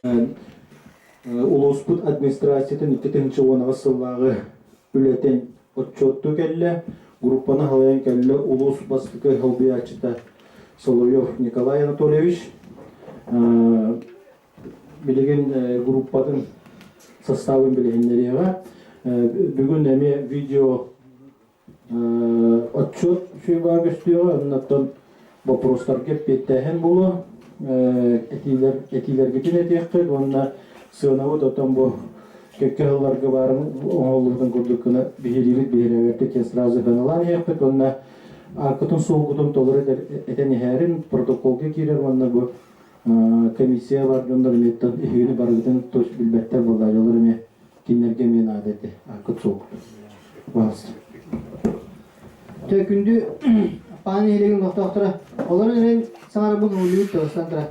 Улуспут администрациятын 2010 сыллағы үлетен отчетту келле, группаны халайын келле улус бастықы халбиячыта Соловьев Николай Анатольевич. Билеген группатын составын билегенлеріға. Бүгін әме видео отчет шүйбаға көстіға, оннаттан вопростар кеп беттәхен болу. Этилерге түн әтеққы, онна сығынауыт отан бұл көккелларға барын оңалылығын көрдікіні бейірілік бейірәверді кен сразу ғаналан еқпет, онна ақытын соғытын толыр әтәне әрін протоколға керер, онна бұл комиссия бар, ондар меттен үйіні барғытын тош білбәттер болды, ажалыр ме кенерге мен адеті ақыт соғыт. Бағыз. Төкінді паны елеген доқтақтыра, оларын әрін саңары бұл ұлығыт тоғыстандыра.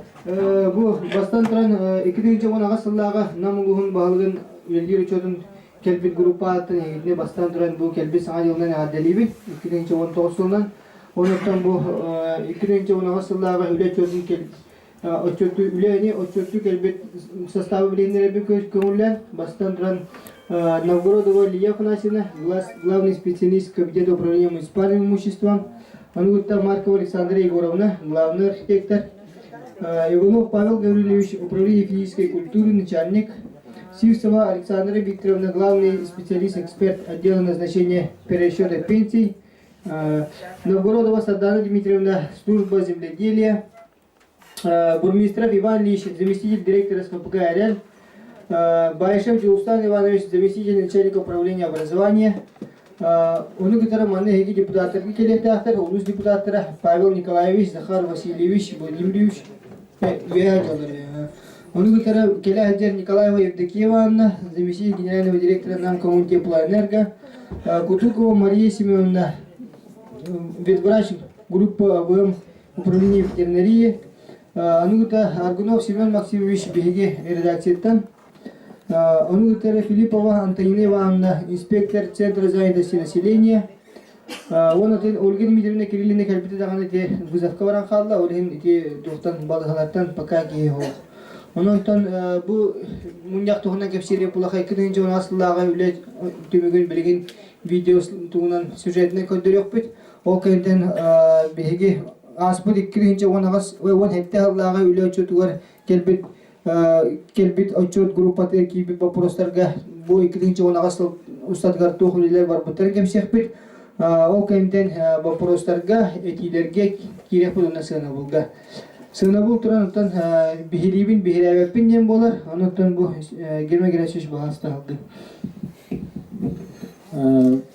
Bu bastan turan 2010 сыллағы намылығын бағылығын елдер үшетін келбет группа аттын егетіне бастан туран bu келбет саңа жылынан әделейбін 2019 жылынан. Онықтан bu 2010 сыллағы үлі өтчөтті үләне, өтчөтті келбет составы білендері көңілден бастан туран Новгородова Лия Фанасьевна, главный специалист Комитета управления муниципальным имуществом, Анута Маркова Александра Егоровна, главный архитектор, Иванов Павел Гаврилович, управление физической культуры, начальник, Сивцева Александра Викторовна, главный специалист-эксперт отдела назначения пересчета пенсий, Новгородова Сардана Дмитриевна, служба земледелия, Бурмистров Иван Ильич, заместитель директора СПК РЛ, Байшев Джилустан Иванович, заместитель начальника управления образования, Оны күтәрі маны әйгі депутаттарға келетті ақтар, улус депутаттары Павел Николаевич, Захар Васильевич, Владимирович, Оны күтәрі келі әдер Николаева Евдокиева Анна, заместитель генерального директора НАМ Теплоэнерго, Кутукова Мария Семеновна, ветврач группы АВМ управления ветеринарии, Оны күтәрі Аргунов Семен Максимович беге редакцияттан, Оны күтәрі Филиппова Антонина Ивановна, инспектор Центра занятости населения. Оны Ольга Дмитриевна Кирилловна кәлбеті дағаны бұзаққа баран қалды, олығын тоқтан балығалаттан пока кейі ол. Онықтан бұл мұнияқ тұғынан кәпсерге бұлақай 2010 асыллаға үлі төмегін білген видео тұғынан сюжетіне көндір өкпет. Ол кәнтен беге аспыд 2010 әтті аллаға үлі өтшетуғар келбет отчет группаты кейбі вопростарға бұл 2010 асыл ұстатығар тоқылылер бар бұттарын кәмсеқпет. Ол кәмтен вопростарға әтилерге керек бұлына сығына бұлға. Сығына бұл тұран ұттан бігелейбін, бігелейбін ден болар. Оныттан бұл герме-гене сөз бағаста алды.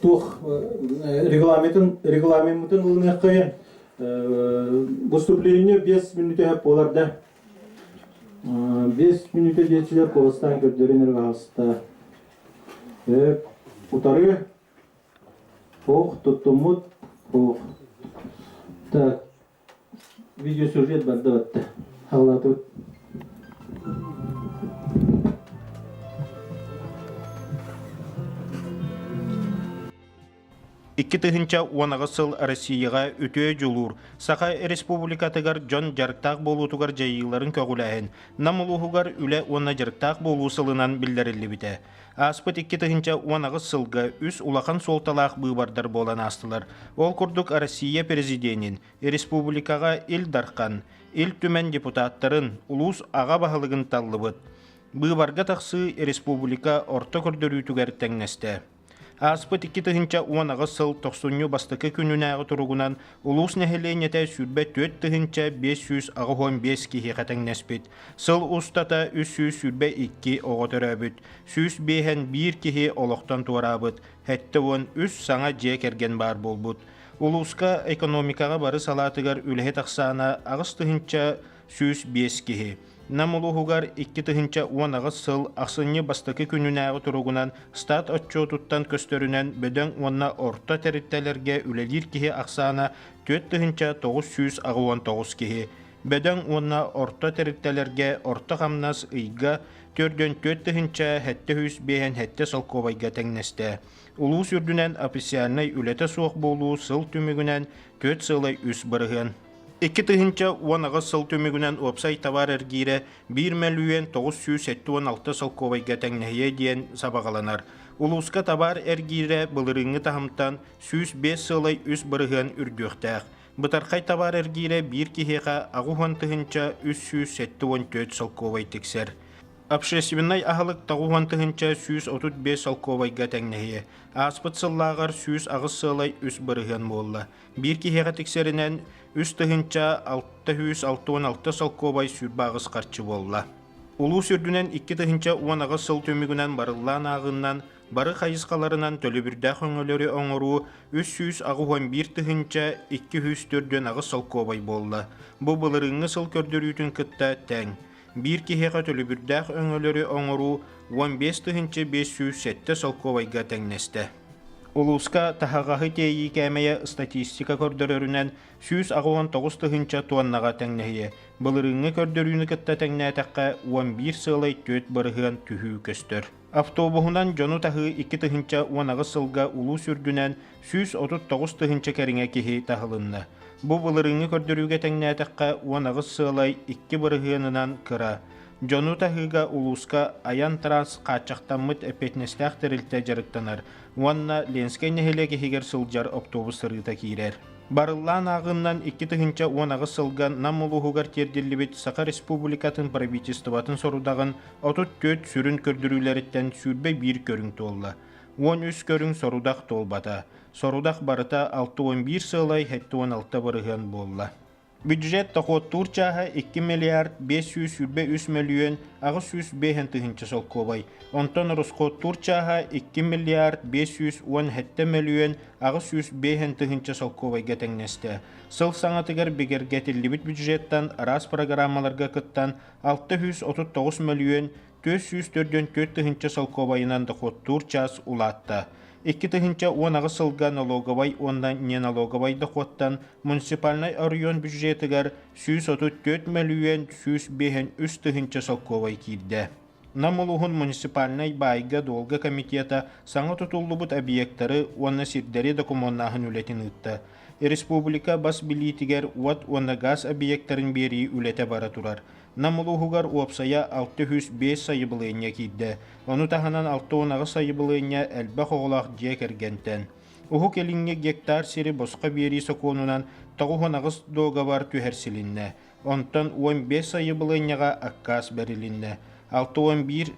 Тоқ регламентін ұлына қайын. Выступление 5 минуты боларда. 5 минуты жетшілер қолыстан көрдерінер ғасыста. Утары Ох, тұттымыт, ох. Так, видеосюжет барды бәтті. Ағылаты өт. Икки тыһынча уанаға сыл Россияға өтөе жолур. Сақа республикатыгар жон жарықтақ болутугар жайыларын көгіләйін. Намылуғығар үлі уана жарықтақ болу сылынан білдерілі біте. Аспыт икки тыһынча уанаға сылға үс улақан солталақ бұйбардар болан астылар. Ол күрдік Россия президентін республикаға ил дарқан, ил түмен депутаттарын улус аға бағылығын таллыбыт. Бұйбарға тақсы республика орта көрдөрүйтүгер тәңнесті. Аспыт 2 уанаға сыл 90 бастықы күнінәғы тұрғынан улус нәхеленеті сүрбәт 4 515 кихи қатың нәспет. Сыл ұстата 300 сүрбә 2 оғытырабыт. Сүз бейхен 1 кихи олықтан туарабыт. Хәтті он 3 саңа жек ерген бар болбыт. Улуска экономикаға бары салатығар үліхет ақсана ағыз тыхынча сүз 5 кихи. Намулуғығар 2 тыхынча уанаға сыл ақсыны бастықы күнінәғы тұрғынан стат отчетуттан көстөрінен бөдің уанна орта тәріттәлерге үлелер кеге ақсана 4 тыхынча 919 кеге. Бөдің уанна орта тәріттәлерге орта қамнас ұйға төрден 4 тыхынча хәтті хүс бейін хәтті салковайға тәңнесті. Улу сүрдінен официальнай үлеті соқ болу сыл түмігінен 4 сылай үс бұрығын. Iki tыһынча уонаға сыл төмігінен опсай товар әргейре 1,976 салковайға тәңнәйе дейін сабағаланар. Улуска товар әргейре бұлырыңы тахымтан 105 сылай үс бұрығын үрдіқтәқ. Бұтарқай товар әргейре бір кехеға ағуған тыһынча 374 салковай тексер. Общественный ахалык тағуған тыһынча 135 салковайға тәңнәйе. Аспыт сыллағар 100 ағыз сылай үс бұрығын болла. Bir кехеға тексерінен үс тыһынча 666 салковай сүрбағыз қарчы болла. Улу сүрдінен 2 тыһынча 10 ағыз сыл төмігінен барылан ағыннан, бары қайысқаларынан төлібірдә қөңілері оңыру 311 тыһынча 204 ағыз салковай болла. Бұ бұлырыңы сыл көрдірүйтін күтті тәң. Bir кехеға төлібірдәқ өңілері оңыру 15 тыһынча 507 салковайға тәңнесті. Улуска тахағағы тейі кәмәйе статистика көрдірерінен 119 тыһынча туаннаға тәңнәйе. Бұлырыңы көрдірүні кітті тәңнәтәққа 11 сылай төт бұрығын түхі көстір. Автобуһунан жону тахы 2 тыһынча 10 сылга улу сүрдүнен 139 тыһынча кәріңе кехи тахылынна. Бу бұлырыңы көрдірүүгө тәңнәтәққа 10 сылай 2 бұрығынынан кыра. Жону тахыга улуска аян транс қачақтамыт әпетнестәқ тәрілті жарықтанар. Уанна Ленскай нәхелі кехигер сылжар автобусырыта кейрер. Барылан ағыннан 2 тыһынча 10 сылган намылуғығар тердерлібет Сақа Республикатын правительстватын сорудағын 34 сүрін көрдірүүлеріттен сүрбе 1 көрің толла. 13 көрің сорудақ толбата. Сорудақ барыта 6-11 сылай 7-16 барыған болла. Бюджет тохот турчаха 2 миллиард 503 миллион ағыз 105 тыһынча солковай. Онтон русхот турчаха 2 миллиард 517 миллион ағыз 105 тыһынча солковайга тәңнесті. Сыл саңатыгар бегергетілібіт бюджеттан арас программаларға кыттан 639 миллион 404 тыһынча солковайынан тохот турчас улатта. 2 тыһынча 10 сылга налоговай, ондан не налоговай доходтан муниципальный район бюджетыгар 134 миллион 105 тыһынча солковай кирде. Намылуғын муниципальный байга долга комитета саңа тутуллубут объекттары онна сирдери документнахын үлетін ытта. Республика бас билитигер уат онна газ объекттарын бери үлете бара турар. Намылуғығар уапсая 605 сайыбылыйня кидде. Оны таханан 610 сайыбылыйня әлбә қоғылақ дия кергентен. Уху келинге гектар сири босқа бери соконунан тағуғанағыз доға бар түхерсілінне. Онтан 15 сайыбылыйняға аккас бәрілінне. 611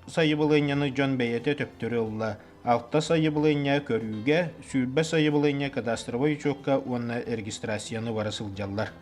сайыбылыйняны жон бәйеті төптірі ұлла. 6 сайыбылыйня көрүүге, сүрбә сайыбылыйня кадастровой учетка онна регистрацияны варасыл жаллар.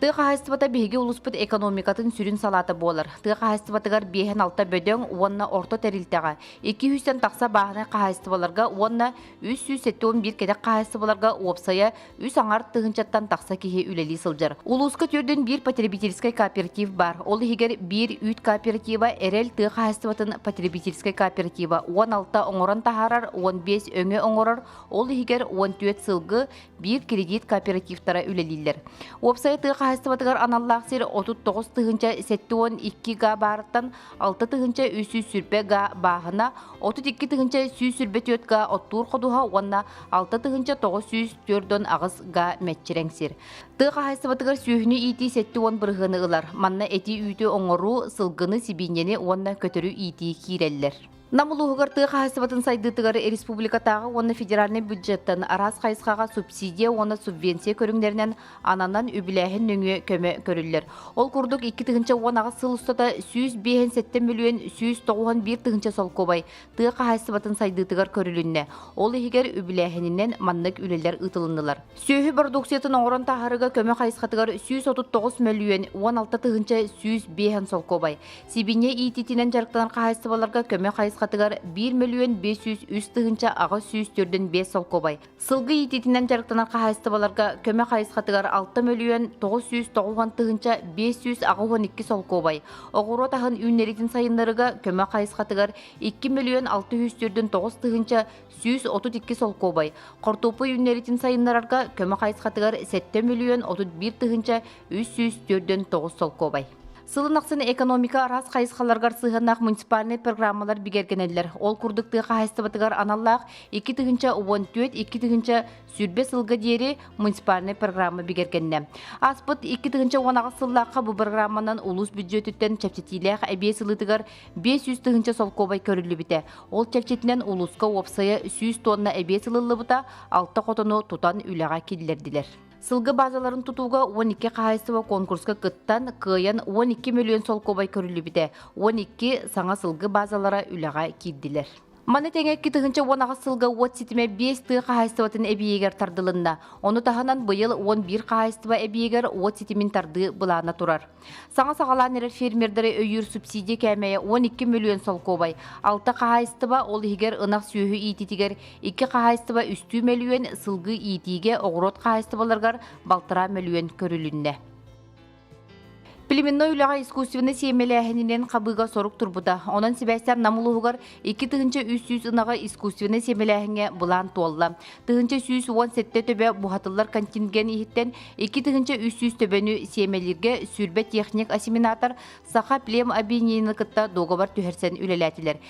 Тыға хайстыбата беге улуспыт экономикатын сүрін салаты болар. Тыға хайстыбатыгар бейхен алта бөдөң онна орто тәрілтіға. 200-тен тақса бағына қайстыбаларға онна 371 кедек қайстыбаларға опсая 3 аңар тығынчаттан тақса кеге үлелі сылжар. Улуска түрден бір потребительскай кооператив бар. Ол егер бір үйт кооператива әрел тыға хайстыбатын потребительскай кооператива 16 оңыран тахарар, 15 өңі оңырар, ол егер 14 сылғы бір кредит кооперативтара үлелілер. Опсая тыға хайстыбатыгар аналлақ сер 39 тыгынча 712 га барыттан 6 тыгынча 300 сүрбе га бағына, 32 тыгынча 100 сүрбе төт га оттур қодуға онна 6 тыгынча 904 ағыз га мәтчерен сер. Тыға хайстыбатыгар сүйіні ити 710 бірғыны ылар. Манна әти үйті оңыру сылғыны сибинені онна көтірі ити киреллер. Намылуғығар тыға хайстыбатын сайдытыгар республикатағы оны федеральный бюджеттен арас қайысқаға субсидия, оны субвенция көріңдерінен ананан үбіләхін нөңе көмі көрілер. Ол күрдік 2 тыгынча 10 сыл ұстата 157 миллион 191 тыгынча сол көбай тыға хайстыбатын сайдытыгар көрілінне. Ол егер үбіләхінінен маннық үлелер ұтылындылар. Сүйі продукциятын оңырын тағарыға көмі қайысқатыгар 139 миллион 16 тыгынча 105 сол көбай. Сибине ититінен жарықтан қайыстыбаларға көмі қайысқатыгар 1 миллион 503 тыгынча ағы 104-ден 5 сол көбай. Сылғы ититінен жарықтанар қайыстыбаларға көмі қайысқатыгар 6 миллион 990 тыгынча 500 ағы 12 сол көбай. Оғыру тағын үйнеретін сайынларыға көмі қайысқатыгар 2 миллион 604-ден 9 тыгынча 132 сол көбай. Қортопы үйнеретін сайынларарға көмі қайысқатыгар 7 миллион 31 тыгынча 304-ден 9 сол көбай. Сылынақсын экономика арас қайысқаларғар сығанақ муниципальный программалар бігергенелер. Ол күрдікті қайыстыбатығар аналлақ 2-14-2 сүрбе сылғы дері муниципальный программа бігергенне. Аспыт 2-10 сыллаққа бұл программанан улус бюджеттен чәпчетиләқ әбе сылытығар 500 солкобай көрілі біте. Ол чәпчетінен улусқа опсaya 100 тонна әбе сылылы бұта 6 қотыны тұтан үліға келдерділер. Сылғы базаларын тұтуға 12 қағайсыва конкурсқа күттан кыян 12 миллион солкобай көрілі біте. 12 саңа сылғы базалара үліға келділер. Маны тәңе китігінші 10 сылғы от сетіме 5 тығы қағайстыватын әбиегер тардылында. Оны тағынан бұйыл 11 қағайстыва әбиегер от сетімін тарды бұлана тұрар. Саңа сағалан әрер фермердері өйір субсидия кәмәйе 12 миллион солкобай. 6 қағайстыва ол егер ынақ сүйі итетігер 2 қағайстыва үсті миллион сылғы итиге оғырот қағайстываларғар балтыра миллион көрілінне. Племенной үліға искусственный семеләхінінен қабыға сорук турбуда. Онан себәстер намылуғығар 2-300 ұнаға искусственный семеләхінге бұлан туалла. 2-17 төбе бұхатылар континген ехіттен 2-300 төбені семелерге сүрбе техник ассиминатор сақа плем объединені кытта доғабар түхерсен үлеләтілер.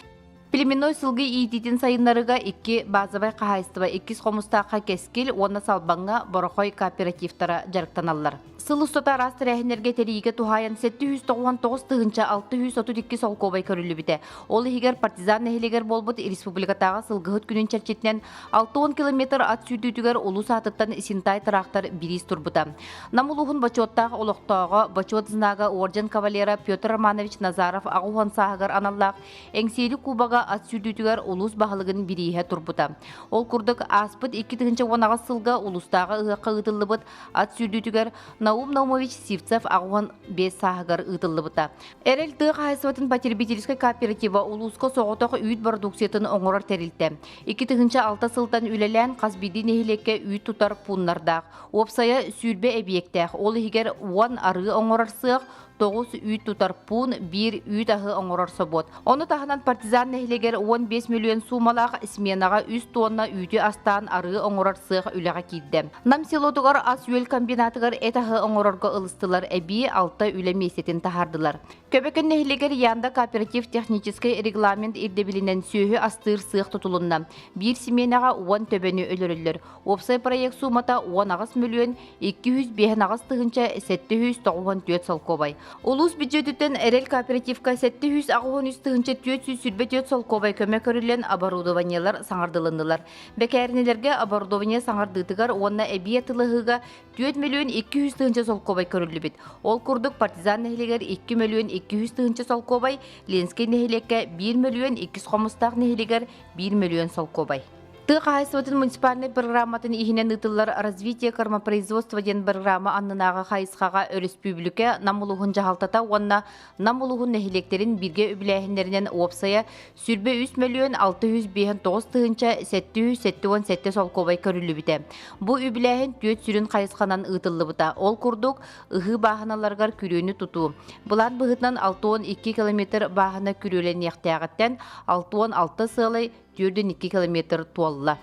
Племенной сылғы иететін сайынларыға 2 базабай қағайстыва 2 қомыстаққа кескел, оны салбанға борақой кооперативтара жарықтаналар. Сыл ұстата рас тірәхінерге тәрейге тухайын 799-632 солкобай көрілі біте. Ол егер партизан нәхелегер болбыт республикатаға сылғығыт күнін чәрчетінен 6-10 километр ат сүйдітігер олу сатыттан синтай тұрақтар біріз тұрбыта. Намылуғын бачоттағы олықтағы бачот знага орден кавалера Петр Романович Назаров ағуған сағығар аналлақ әңсейлі кубаға ат сүйдітігер олус бағылығын бірейе тұрбыта. Ол күрдік аспыт 2-10 сылға олустағы ұғаққа ұтылыбыт ат сүйдітігер Наум Наумович Сивцев ағуан 5 сағығар ұтылы бұта. Әрел тұғы қайсыватын потребительский кооператива улусқа соғытық үйт продукциятын оңырар тәрілті. 2-6 сылтан үлелән қазбиді нехілекке үйт тұтар пұннардақ. Опсая сүрбе әбиектәқ. Ол егер 10 ары оңырар сық, 9 үйт тұтар пұн, 1 үйт ағы оңырар собот. Оны тағынан партизан нехілегер 15 миллион сумалақ сменаға 100 тонна үйті астан ары оңырар сық үліға кейді. Нам селотығар ас үйел комбинатығар әтағы оңырарға ылыстылар әбі 6 үлі месетін тахардылар. Көбекен нехілегер янда кооператив технический регламент ирдебілінен сүйі астыр сық тұтылынна. Bir сменаға 10 төбені өлірілер. Опсай проект сумата 10 миллион 205 тығынша 794 солкобай. Улус бюджеттен әрел кооперативка 700 тығынша 400 сүрбе солкобай көмек көрілен оборудованиялар саңардылындылар. Бәкәрінелерге оборудование саңардытығар онна әбиетілігіға 4 миллион 200 тығынша солкобай көрілі бит. Ол күрдік партизан нәхілегер 2 миллион 200 тығынша солкобай, Ленский нәхілекке 1 миллион 200 қомыстақ нәхілегер 1 миллион солкобай. Қайсыватын муниципальный программатын ихинен ытылар развитие кормопроизводства ден программа аннынаға қайысқаға республика намылуғын жағалтата, онна намылуғын нәхілектерін бірге үбіләхіндерінен опсая сүрбе 3 миллион 659 тығынша 777 солкобай көрілі біте. Бұл үбіләхін төт сүрін қайысқанан ытылы бұта. Ол күрдік ұғы бағыналарғар күрені тұту. Бұлан бұғытнан 6-12 километр бағына күрелен яқтияғыттен 6-16 сылы 4-2 километр туалла.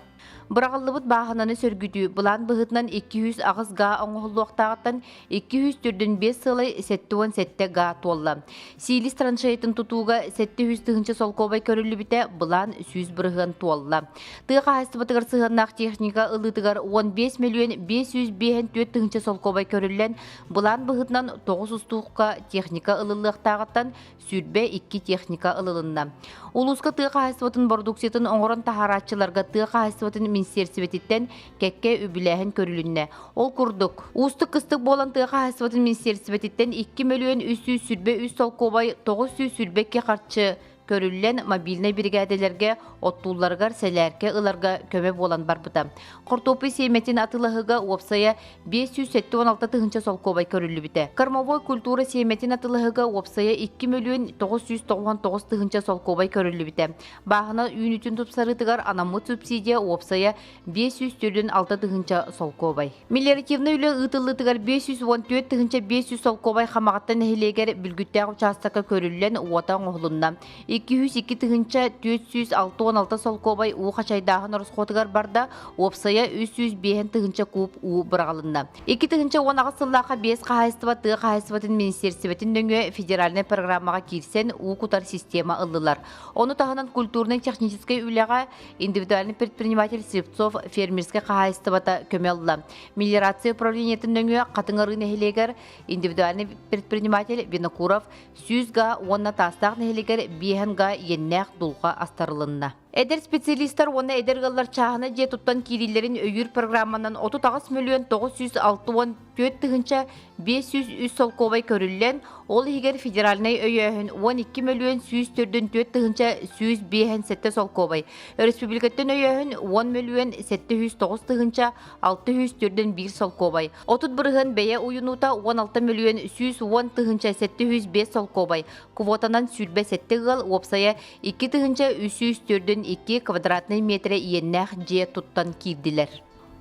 Бұрағылыбыт бағананы сөргүді бұлан бұғытнан 200 ағыз ға оңғылы оқтағыттан 204-5 сылы 7-7 ға туалла. Силис траншайтын тұтуға 700 тығыншы солкобай көрілі біте бұлан 100 бірғын туалла. Тыға айстыбытығыр сығынақ техника ылытығыр 15 миллион 554 тығыншы солкобай көрілен бұлан бұғытнан 900 тұққа техника ылылы оқтағыттан сүрбе 2 техника ылылында. Улуска тыға айстыбытын продукциятын оңырын тахаратчыларға тыға айстыбытын Министерсвететтен кәкке үбіләхін көрілінне. Ол күрдік. Устық қыстық болан тыға айстыбытын Министерсвететтен 2 миллион 300 сүрбе 3 солкобай 900 сүрбекке қарчы көрілен мобильный бригаделерге, оттуларғар, сәләрке ыларға көмі болан бар бұта. Қортопы сейметин атылығыға опсая 576 тығынша солкобай көрілі біте. Кормовой культура сейметин атылығыға опсая 2 миллион 999 тығынша солкобай көрілі біте. Бағына үйін үтін тұпсарытығар анамыт субсидия опсая 546 тығынша солкобай. Мелиоративны үлі ұтылытығар 514 тығынша 500 солкобай қамағаттан әхілегер бүлгіттәғ участаққа көрілілен уатан оғылында. 202 тыгынча 416 солкобай уу хачайдағын орысқотығар барда, опсая 305 тыгынча куб уу бұрағылында. 2 тыгынча 10 сыллаға 5 қағайстыва тыға қағайстыватын министерсібетін дөңе федеральный программаға кирсен уу кутар система ыллылар. Оны тағынан культурный технической үліға индивидуальный предприниматель Сребцов фермерский қағайстывата көмелла. Мелиорация управлениетін дөңе қатыңыры нәхелегер индивидуальный предприниматель Винокуров сүйізға онна тастақ нәхелегер биһенга еннәк дулға астарылынна. Эдер специалисттар оны эдергалар чағына же туттан кириллерин өйір программанан 39 миллион 964 тыгынча 500 солкобай көрілген, ол егер федеральный өйөһін 12 миллион 104 тыгынча 105 солкобай, республикаттын өйөһін 10 миллион 709 тыгынча 604 солкобай, отут бұрығын бәйе уйынута 16 миллион 110 тыгынча 705 солкобай, квотанан сүрбе 7 ғыл, опсая 2 тыгынча 304 2 квадратный метре иеннәх же туттан кирдилер.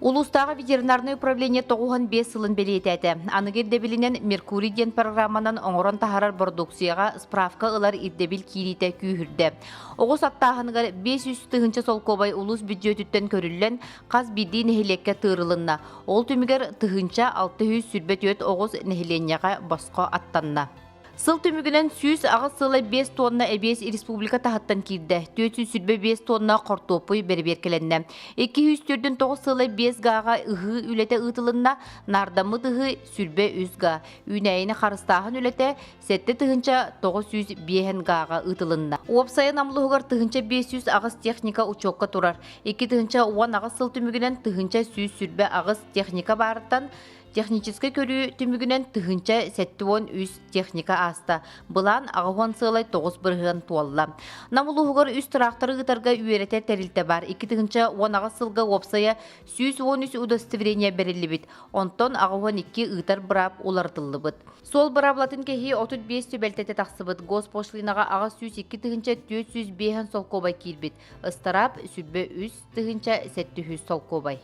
Улустағы ветеринарный управление 95 сылын белететі. Анығырде білінен Меркурий ден программанан оңыран тахарар продукцияға справка ылар ирдебіл кирите күйірді. Оғыз аттағынығар 500 тыгынча солкобай улус бюджетіттен көрілген қаз биді нехелекке тырылынна. Ол түмігер тыгынча 600 сүрбет оғыз нехеленияға басқа аттанна. Сыл түмігінен сүйіз ағыз сылы 5 тонна әбес республика тағаттан кирді. 400 сүрбе 5 тонна қортопой бәрберкеленді. 209 сылы 5 ғаға ұғы үлеті ұтылынна, нардамы дұғы сүрбе 100 ға. Үнәйіні қарыстағын үлеті 7 тығынча 905 ғаға ұтылынна. Опсайы намлығығар тығынча 500 ағыз техника учокка тұрар. 2 тығынча 10 ағыз сыл түмігінен тығынча сүйіз сүрбе ағыз техника барыттан технический көрі түмігінен тығынча 7-10 техника аста. Бұлан ағуан сылай 9 бірғын туалла. Намылуғығыр үз тұрақтары ғытарға үйеретер тәрілті бар. 2 тығынча 10 ағыз сылға опсая 113 удостоверение берілі біт. Онтон ағуан 2 ұйтар бұрап олардылы біт. Сол бұраблатын кехи 35 түбәлтеті тақсы біт. Госпошлинаға ағыз 102 тығынча 405 солкобай кирбіт.Ыстарап сүрбе 3 тығынча 700 солкобай.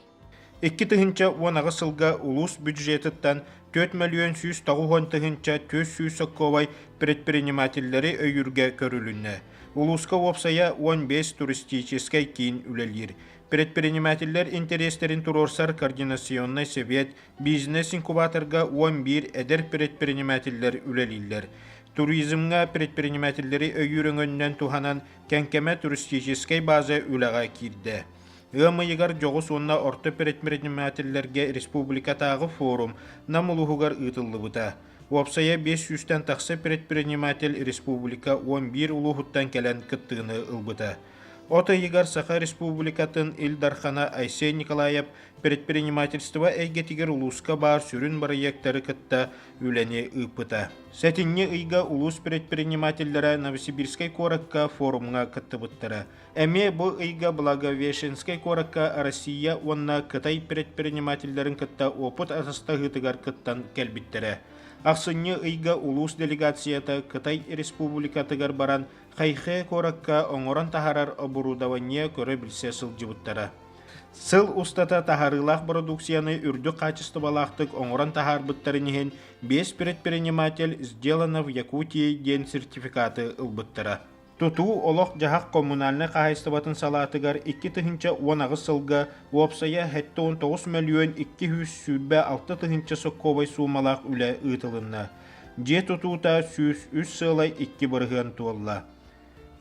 2 тыгынча 10 сылга улус бюджетіттен 4 миллион 190 тыгынча 400 сокковай предпринимательлері өйірге көрілінне. Улуска опсая 15 туристическай кейін үлелер. Предпринимательлер интерестерин турорсар координационный совет бизнес-инкубаторга 11 эдер предпринимательлер үлелілер. Туризмға предпринимательлері өйіріңіннен туханан кәнкеме туристическай база үліға кирді. Ымыйығар жоғыс онна орта предпринимательлерге республикатағы форум намылуғығар ұтылы бұта. Опсая 500-тен тақсы предприниматель республика 11 улуғыттан кәлін кіттігіні ұлбыта. Отайығар Саха республикатын Илдархана Айсей Николаев предпринимательство әйгетігер улуска бар сүрін барыяктары кітті үлене ұпыта. Сәтінне ұйға улус предпринимательлері Новосибирской коракка форумға кітті бұттыра. Әме бұл ұйға Благовещенской коракка Россия онна Қытай предпринимательлерін кітті опыт асыста ғытығар кіттан кәлбіттірі. Ақсынне ұйға улус делегацията Қытай республикатығар баран Хайхе коракка оңоран тахарар оборудование көрі білсе сыл жібіттара. Сыл устата тахарылақ продукцияны үрді качестволақтық оңоран тахар бұттарынehen 5 предприниматель сделано в Якутии ден сертификаты ылбыттара. Туту олық жағақ коммунальны қағайстыбатын салатығар 2 тыгынча 10 сылға опсая 19 миллион 200 сүрбе 6 тыгынча соққобай сумалақ үлі ұтылынна. Же тутута сүз 3 сылай 2 бірғын туалла.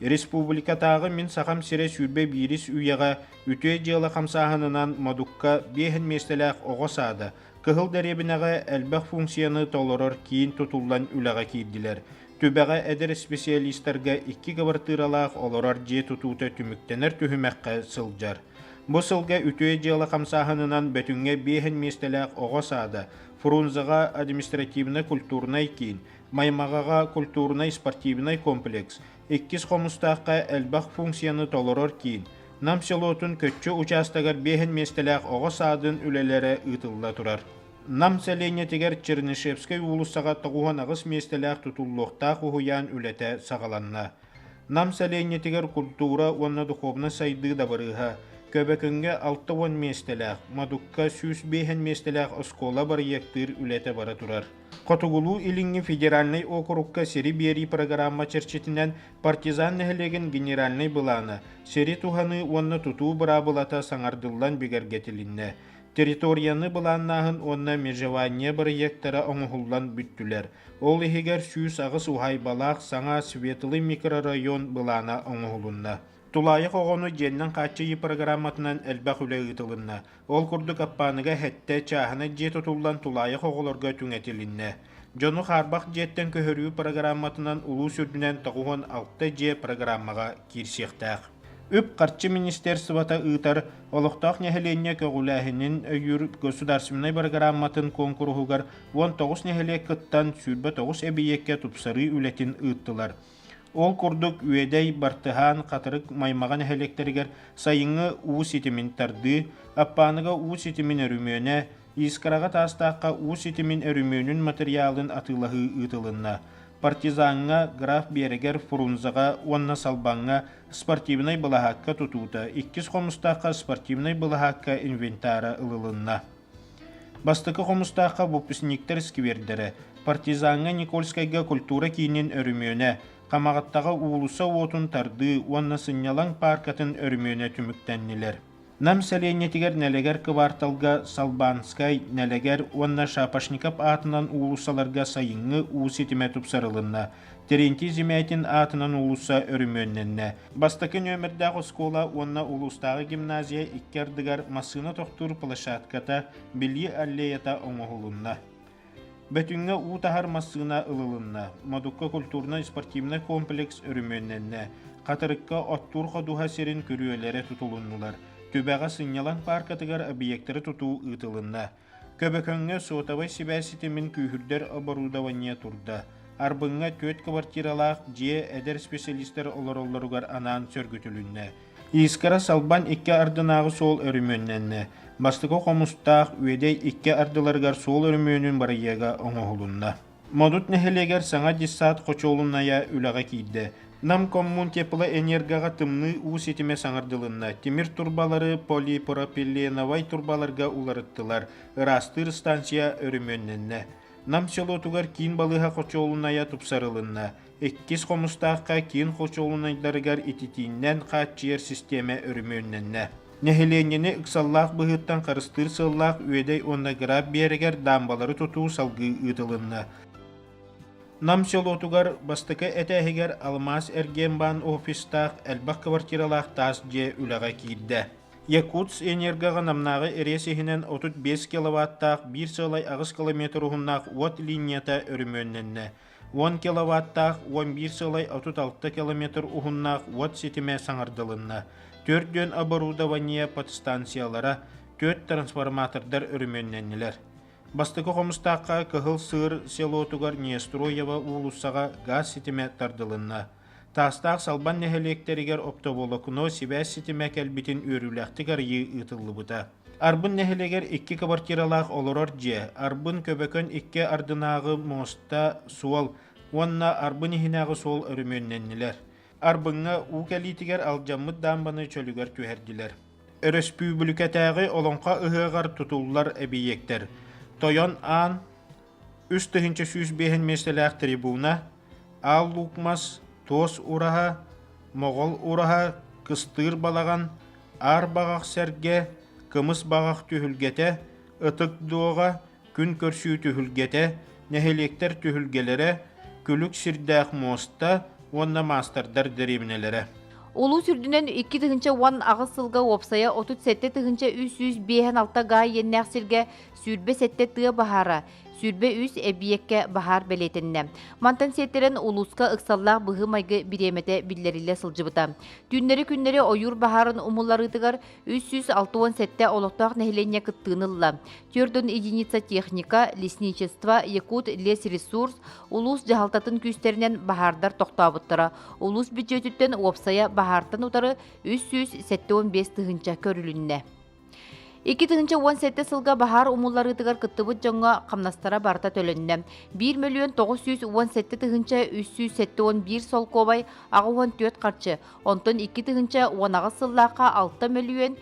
Республикатағы мен сақам сире сүрбе бирис үйеға үтөй жылы қамсағынынан мадукка бейхін местеләқ оғысады. Кығыл дәребінеға әлбәқ функцияны толырыр кейін тұтылдан үліға кейділер. Төбәға әдір специалистерге 2 ғыбыртыралақ олырар же тұтуыты түміктенер түхімәққа сылжар. Бұл сылға үтөй жылы қамсағынынан бөтінге бейхін местеләқ оғысады. Фрунзыға административны-культурнай кейін, Маймағаға культурнай-спортивнай комплекс, 2 қомыстаққа әлбәқ функцияны толырыр кейін. Нам селотын көтчі участагар бейхін местеләқ оғысадын үлелері ұтылда тұрар. Нам сәлене тегер Чернышевскай улысаға тұғуған ағыс местеләқ тұтуллықтақ ұғыян үлеті сағаланна. Нам сәлене тегер культура онна духовна сайды да барыға. Көбекінге 6-10 местеләқ, мадукка 105 местеләқ оскола бар ектір үлеті бары тұрар. Котугулу илинги федеральный округка сери бери программа черчетинен партизан нехелеген генеральный быланы. Сери туханы онны тутуу быра былата саңардылдан бигергетилинне. Территорияны быланнахын онна межевание проекттара оңухуллан бүттүлер. Ол ихигер сүүс агыс ухай балақ саңа светлый микрорайон былана оңухулунна. Тулайық оғыны женнен қатчайы программатынан әлбәқ үлі ұтылынна. Ол күрдік аппаныға хәтті чағыны жет ұтылдан тулайық оғыларға түңетілінне. Жону қарбақ жеттен көхірі программатынан ұлу сүрдінен тағуған 6 же программаға кирсектәқ. Үп қарчы министерствота ұйтар олықтақ нәхіленне көгіләхінің өйір государственный программатын конкурғығар 19 нәхіле кыттан сүрбі 9 әбиекке тұпсары үлетін ұйттылар. Ол күрдік үйедей бартыхан қатырық маймаған әлектерігер сайыңы уыз етімін тарды, аппаныға уыз етімін өрімөне, искараға тастаққа уыз етімін өрімөнін материалын атылығы ұтылынна. Партизанға граф берегер фурунзаға, онна салбанға спортивнай бұлахаққа тұтуыта, 2 қомыстаққа спортивнай бұлахаққа инвентара ылылынна. Бастықы қомыстаққа бұппісініктер сквердері, партизанға Никольскайға культура кейінен өрімөне, Қамағаттағы уылыса отын тарды, онна сынялан паркатын өрмөне түміктәннелер. Нам сәленетігер нәлегер кыварталға Салбанскай, нәлегер онна Шапашникап атынан уылысаларға сайыңы уыс етіме тұпсарылынна. Теренти зимәйтін атынан уылыса өрмөнненне. Бастықы нөмірдағы скола онна уылыстағы гимназия иккердігер масыны тоқтур плашатката білі аллеята оңығылынна. Бәтүңгә утахар массына ылылынна, мадукка культурна спортивна комплекс өрүмөннәнне, қатырыққа оттурға духа серин көрүөләре тутулуннулар, төбәға сынялан паркатыгар объекттары тутуу ытылынна. Көбөкөнгө сотавай сибәситемин күйүрдер оборудование турда. Арбыңга 4 квартиралақ же әдер специалистер олар-оларугар анан сөргүтүлүнне. Искара салбан 2 ардынағы сол өрүмөннәнне. Бастықы қомыстақ өйдей 2 ардыларғар сол өрмөнін барыяға оңығылынна. Модут нәхелегер саңа диссаат қочолынная үліға кейді. Нам коммун теплы энергияға тымны уыс етіме саңардылынна. Темір турбалары полипропиленовай турбаларға уларыттылар. Растыр станция өрмөнненне. Нам селотугар кейін балыға қочолыная тұпсарылынна. 2 қомыстаққа кейін қочолынайдарығар ететейіннен қатчиер системе өрмөнненне. Нәхеленені ұқсаллақ бұғыттан қарыстыр сыллақ өйдей онна граб берегер дамбалары тұту салғы ұтылынна. Нам селотугар бастықы әтәхегер алмаз әргенбан офистақ әлбақ квартиралақ тас же үліға кейді. Якутс энергияға намнағы әресігінен 35 киловаттақ 1 сылай ағыз километр ұғыннақ от линията өрімөнненне. 10 киловаттақ 11 сылай 36 километр ұғыннақ от сетіме саңардылынна. 4 оборудование подстанциялара, 4 трансформатордар өріменненілер. Бастықы қомыстаққа кығыл сыр селотугар Нестроева улусаға газ сетіме тардылынна. Тастақ салбан нәхелектерігер оптоболокуно сибәс сетіме кәлбетін өріләқтігар ей ұтылы бұта. Арбын нәхелегер 2 квартиралақ олырор же, арбын көбөкөн 2 ардынағы моста суал, онна арбын ихинағы сол өріменненілер. Арбыңа укалитигер алжаммыд дамбаны чөлүгер түһәрдилер. Республикатагы олонқа ыһыгар тутуллар әбиектер. Тойон ан үс тыһынча сүз бехен меселәк трибуна, ал лукмас, тос ураха, моғол ураха, кыстыр балаган, ар багак сәрге, кымыс багак түһүлгете, ытык дуога, күн көрсүү түһүлгете, нәһелектер түһүлгелере, күлүк сирдәк моста, онна мастердар деребинелere. Улу сүрдүнен 2 тыгынча 10 агыс сылга опсая 37 тыгынча 300 гай еннәк сирге сүрбе 7 тыга бахара. Сүрбе үс әбиекке бахар белетінне. Мантан сеттерен улуска ықсаллақ бұғы майғы биремете биллерілі сылжыбыта. Түннері күннері ойур бахарын умуларытығар 367 олықтақ нәхілене кыттынылла. Түрдің единица техника, лесничество, якут лес ресурс, улус жағалтатын күстерінен бахардар тоқтабыттыра. Улус бюджетіттен опсая бахартын утары 375 тыгынча көрілінне. 2017 сылга бахар умулларытыгар кыттыбыт жоңга камнастара барта төлөнне. 1 миллион 917 тыгынча 371 сол кобай ағуан 4 қарчы. Онтон 2 тыгынча 10 ағыз сыллақа 6 миллион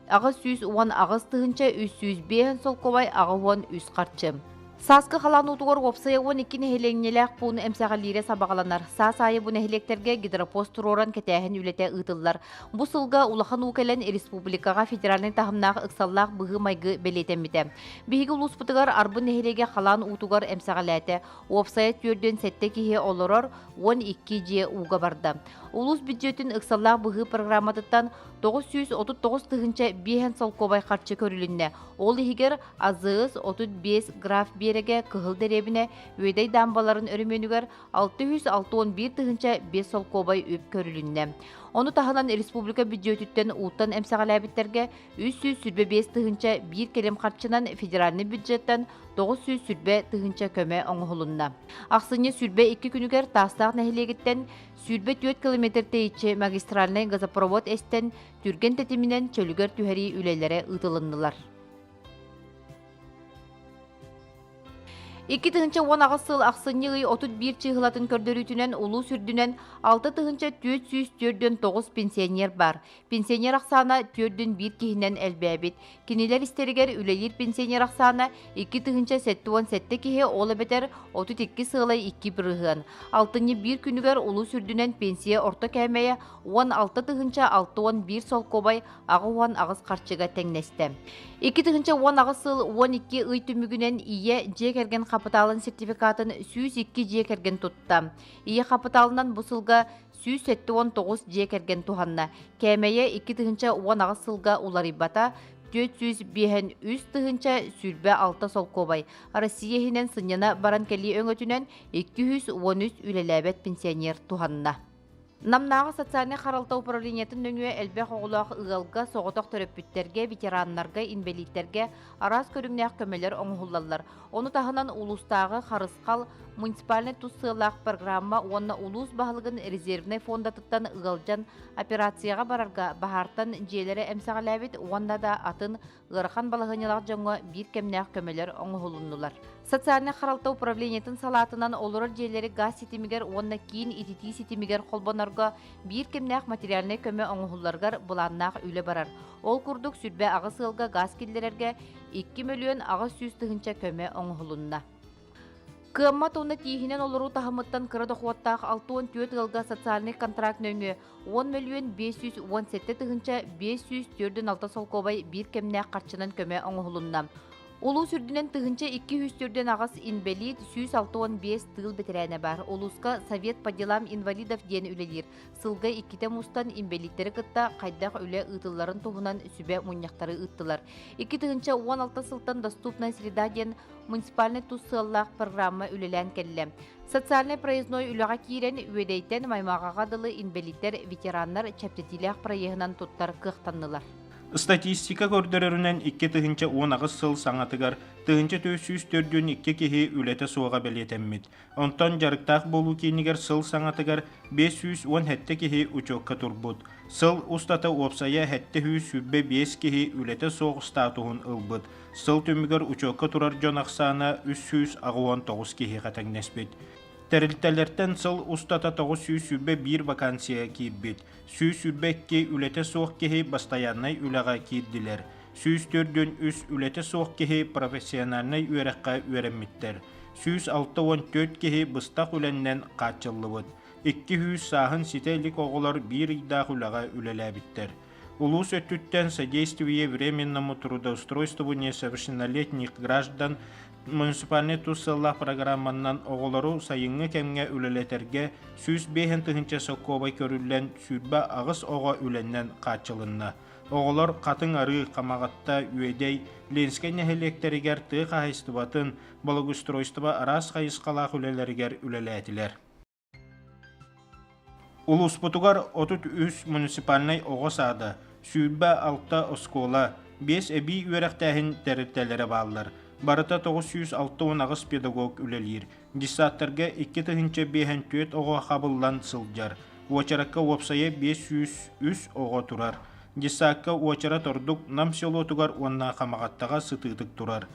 ағыз 110 ағыз тыгынча 305 сол кобай ағуан 3 қарчы. Саскы халан утугор опсая 12 нехеленнелек пуны эмсәғалире сабағаланар. Сас айы бұны нехелектерге гидропост туроран кәтәхін үлете ұтылар. Бұ сылға улахан укелен республикаға федеральный тахымнағы ықсаллақ бұғы майғы белетемміті. Бейгі ұлыс бұтығар арбы нехелеге халан утугар эмсәғаләті. Опсая түрден сәтті кеге олырар 12 же уға барды. Улус бюджетін ықсаллақ бұғы программатыттан 939 тығынча бейхен солкобай қарчы көрілінне. Ол егер азығыз 35 граф береге кығыл деребіне өйдай дамбаларын өріменігер 661 тығынча 5 солкобай өп көрілінне. Оны тахынан республика бюджетіттен ұлттан әмсағалабеттерге 345 тығынча 1 келем қарчынан федеральный бюджеттен 900 сүрбе тығынча көмі оңғылынна. Ақсыне сүрбе 2 күнігер тастақ нәхилегіттен сүрбе 4 километр тейче магистральный газопровод әстен түрген тетімінен чөлігер түхәри үлелері ұтылындылар. 2 тығынча 10 ағысыл ақсынығы 31 чығылатын көрдөрүтінен ұлу сүрдінен 6 тығынча 409 пенсионер бар. Пенсионер ақсана 4-1 кейінен әлбәбет. Кенелер істерігер үлелер пенсионер ақсана 2 тығынча 7 кейі олы бетер 32 сығылай 2 бірғын. 6-1 күнігер ұлу сүрдінен пенсия орта кәмейе 16 тығынча 6-1 сол кобай ағы 10 ағыз қарчыға тәңнесті. 2 тығынча 10 ағысыл 12 үй түмігінен ие же керген қапыталын сертификатын 102 же керген тұтты. Ие қапыталынан бұсылға 179 же керген туғанна. Кәмейе 2 тығынча 10 ағысылға уларибата 405 тығынча сүрбе 6 сол кобай. Россияхинен сыньяна баран кәли өңөтінен 213 үлеләбет пенсионер туғанна. Намнағы социальный қаралта управлениятын нөңе әлбәқ оғылақ ұғалға соғытақ төрөппүттерге, ветеранларға, инвалидтерге арас көріңнәқ көмелер оңғылалар. Оны тағынан улустағы қарысқал муниципальный туссылақ программа онна улус бағылығын резервный фондатыттан ұғалжан операцияға барарға бағартан желері әмсағаләбет онда да атын ғырхан балығынылақ жаңға бір кемнәқ көмелер оңғылынылар. Социальный қаралта управлениятын салатынан олырыр желері газ сетімігер онна кейін итити сетімігер қолбанарға бір кемнәқ материальный көмі оңғыларғар бұланнақ үлі барар. Ол күрдік сүрбе ағыз ылға газ келдерерге 2 миллион ағыз сүйіз тығынча көмі оңғылынна. Кыммат оны тиихинен олыру тахымыттан кырыды қуаттақ 64 ғылға социальный контракт нөңі 10 миллион 517 тығынча 504 сол кобай бір кемнәқ қарчынан көмі оңғылынна. Улу сүрдінен тығынча 204 ағас инвалид 165 тыл бетерәне бар. Улуска Совет по делам инвалидов ден үлелер. Сылға 2 мустан инвалидтері кытта қайдақ үлі ұтыларын туғынан сүбе мұняқтары ұттылар. 2 тығынча 16 сылтан доступна среда ден муниципальный туссыллақ программа үлелән кәлі. Социальный проездной үліға кейрен өйдейтен маймағаға дылы инвалидтер ветераннар чәптетіліғ проегінан тұттар қықтанылар. Статистика көрдөрөрүнен 2 тыгынча 10 агыс сыл саңатыгар тыгынча 442 кеһи үлете суга белетеммит. Онтон жарыктак болуу кинигер сыл саңатыгар 517 кеһи учокка турбут. Сыл устата опсая 705 кеһи үлете соғ статуын ылбыт. Сыл төмүгөр учокка турар жонаксана 319 кеһи катаңнеспит. Тәрілтәлерден сыл устата 901 вакансия кийбит. 102 үлете соқ кеһи постоянный үләгә кийдиләр. 104 үлете соқ кеһи профессиональный үрәккә үрәммиттер. 164 кеһи быстак үләннән качыллыбыт. 200 сахын сителик оғылар bir идах үләгә үләләбиттер. Улус өттүттен содействие временному трудоустройству несовершеннолетних граждан муниципальный туссыллах программаннан оғылару сайыңы кәмге үлелетерге 105 тыгынча соккобай көрүллән сүрбә ағыс оға үләннән качылынна. Оғылар қатын ары қамағатта үйедей ленскай нәхелектерігер тыға хайстыбатын балығустройстыба арас хайысқалақ үлелергер үлеләтілер. Улус бұтығар 33 муниципальный оға сады, сүрбә 6 оскола, 5 әбі үйеректәхін тәріптәлері балылар. Барыта 960 ағыс педагог үлелер. Диссаттарға 2 тыгынча 54 оға қабылдан сылджар. Уачаракка опсая 503 оға турар. Диссакка уачара тордук нам селотугар онна қамағаттаға сытыдық турар.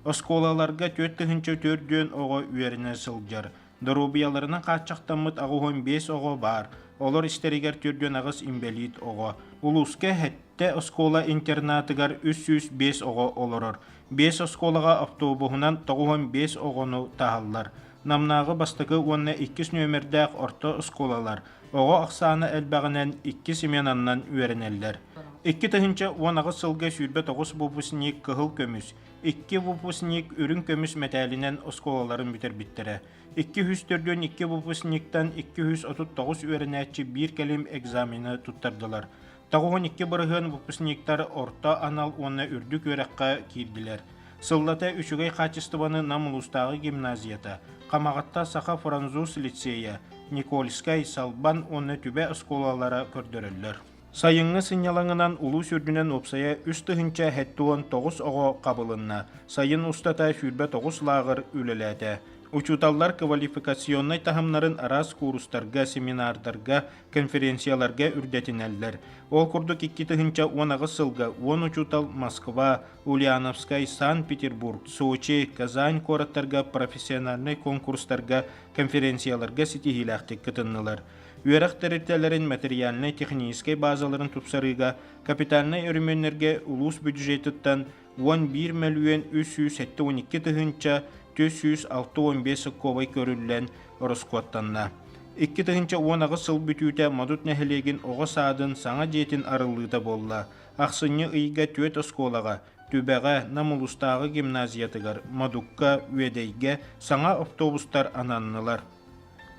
Осколаларға 4 тыгынча 4 оға үйеріне сылджар. Дарубияларына қатшақтамыт ағуғын 5 оға бар. Олар істерігер 4 ағыс инвалид оға. Улуска хәтті оскола интернатыгар 305 оға оларыр. 5 осколаға автобуһунан 95 оҕону таһаллар. Намнағы бастығы онна 2 нөмердәк орто осколалар. Оҕо ақсаны әлбәғінен 2 семенаннан үеренеллер. 2 тыһынча 10 сылга сүүрбе 9 выпускник кыһыл көмүс. 2 выпускник үрүн көмүс мәтәлинен осколаларын битербиттере. 204-дөн 2 выпускниктан 239 үеренәчи 1 кәлем экзамені туттардылар. Тағуын 2 бұрығын выпускниктар орта анал онна үрдік өрәққа кирдилер. Сыллата үшігей қачыстываны Намылустағы гимназията, Қамағатта Саха Франзус лицея, Никольскай Салбан онна түбе осколалара көрдөрөллөр. Сайыңы сынялаңынан улу сүрдінен опсая үс тыһынча хәттуон 9 оғы қабылынна, сайын устата сүрбе 9 лағыр үлеләді. Учуталлар квалификационный тахымнарын арас курустарга, семинардарға, конференцияларға үрдетінәлдер. Ол күрдік 2 тыһынча 10 сылга 10 учутал Москва, Ульяновскай, Санкт-Петербург, Сочи, Казань кораттарға, профессиональный конкурстарға, конференцияларға сетихиләқтік кытыннылар. Үйерек тәреттелерін материальный технический базаларын тупсарыга, капитальный өріменлерге улус бюджетіттен 11 миллион 312 тыһынча 465 ковай көрүллен ороскуаттанна. 2 тыһынча 10 сыл бүтүүтэ мадут нәһилеген оға саадын саңа жетин арылыыта болла. Ақсыны ыйга 4 осколаға, түбәға Намылустағы гимназиятыгар, мадукка, үедейге саңа автобустар ананнылар.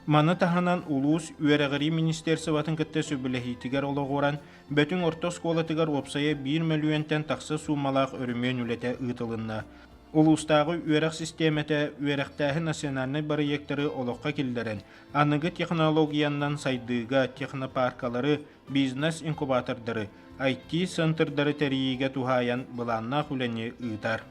Маны таханан улус үерәгәри министерстватын кытта сөбіләхитігер олығыран, бөтін орта сколатыгар опсая 1 миллионтен тақсы сумалақ өрімен үлеті ұйтылынна. Улустағы үерәк системеті үерәктәхі национальный барыектері олыққа келдерін, анығы технологияндан сайдыға технопаркалары, бизнес-инкубатордары, IT-центрдары тәрейге тухаян бұланна хүләне ұйтар.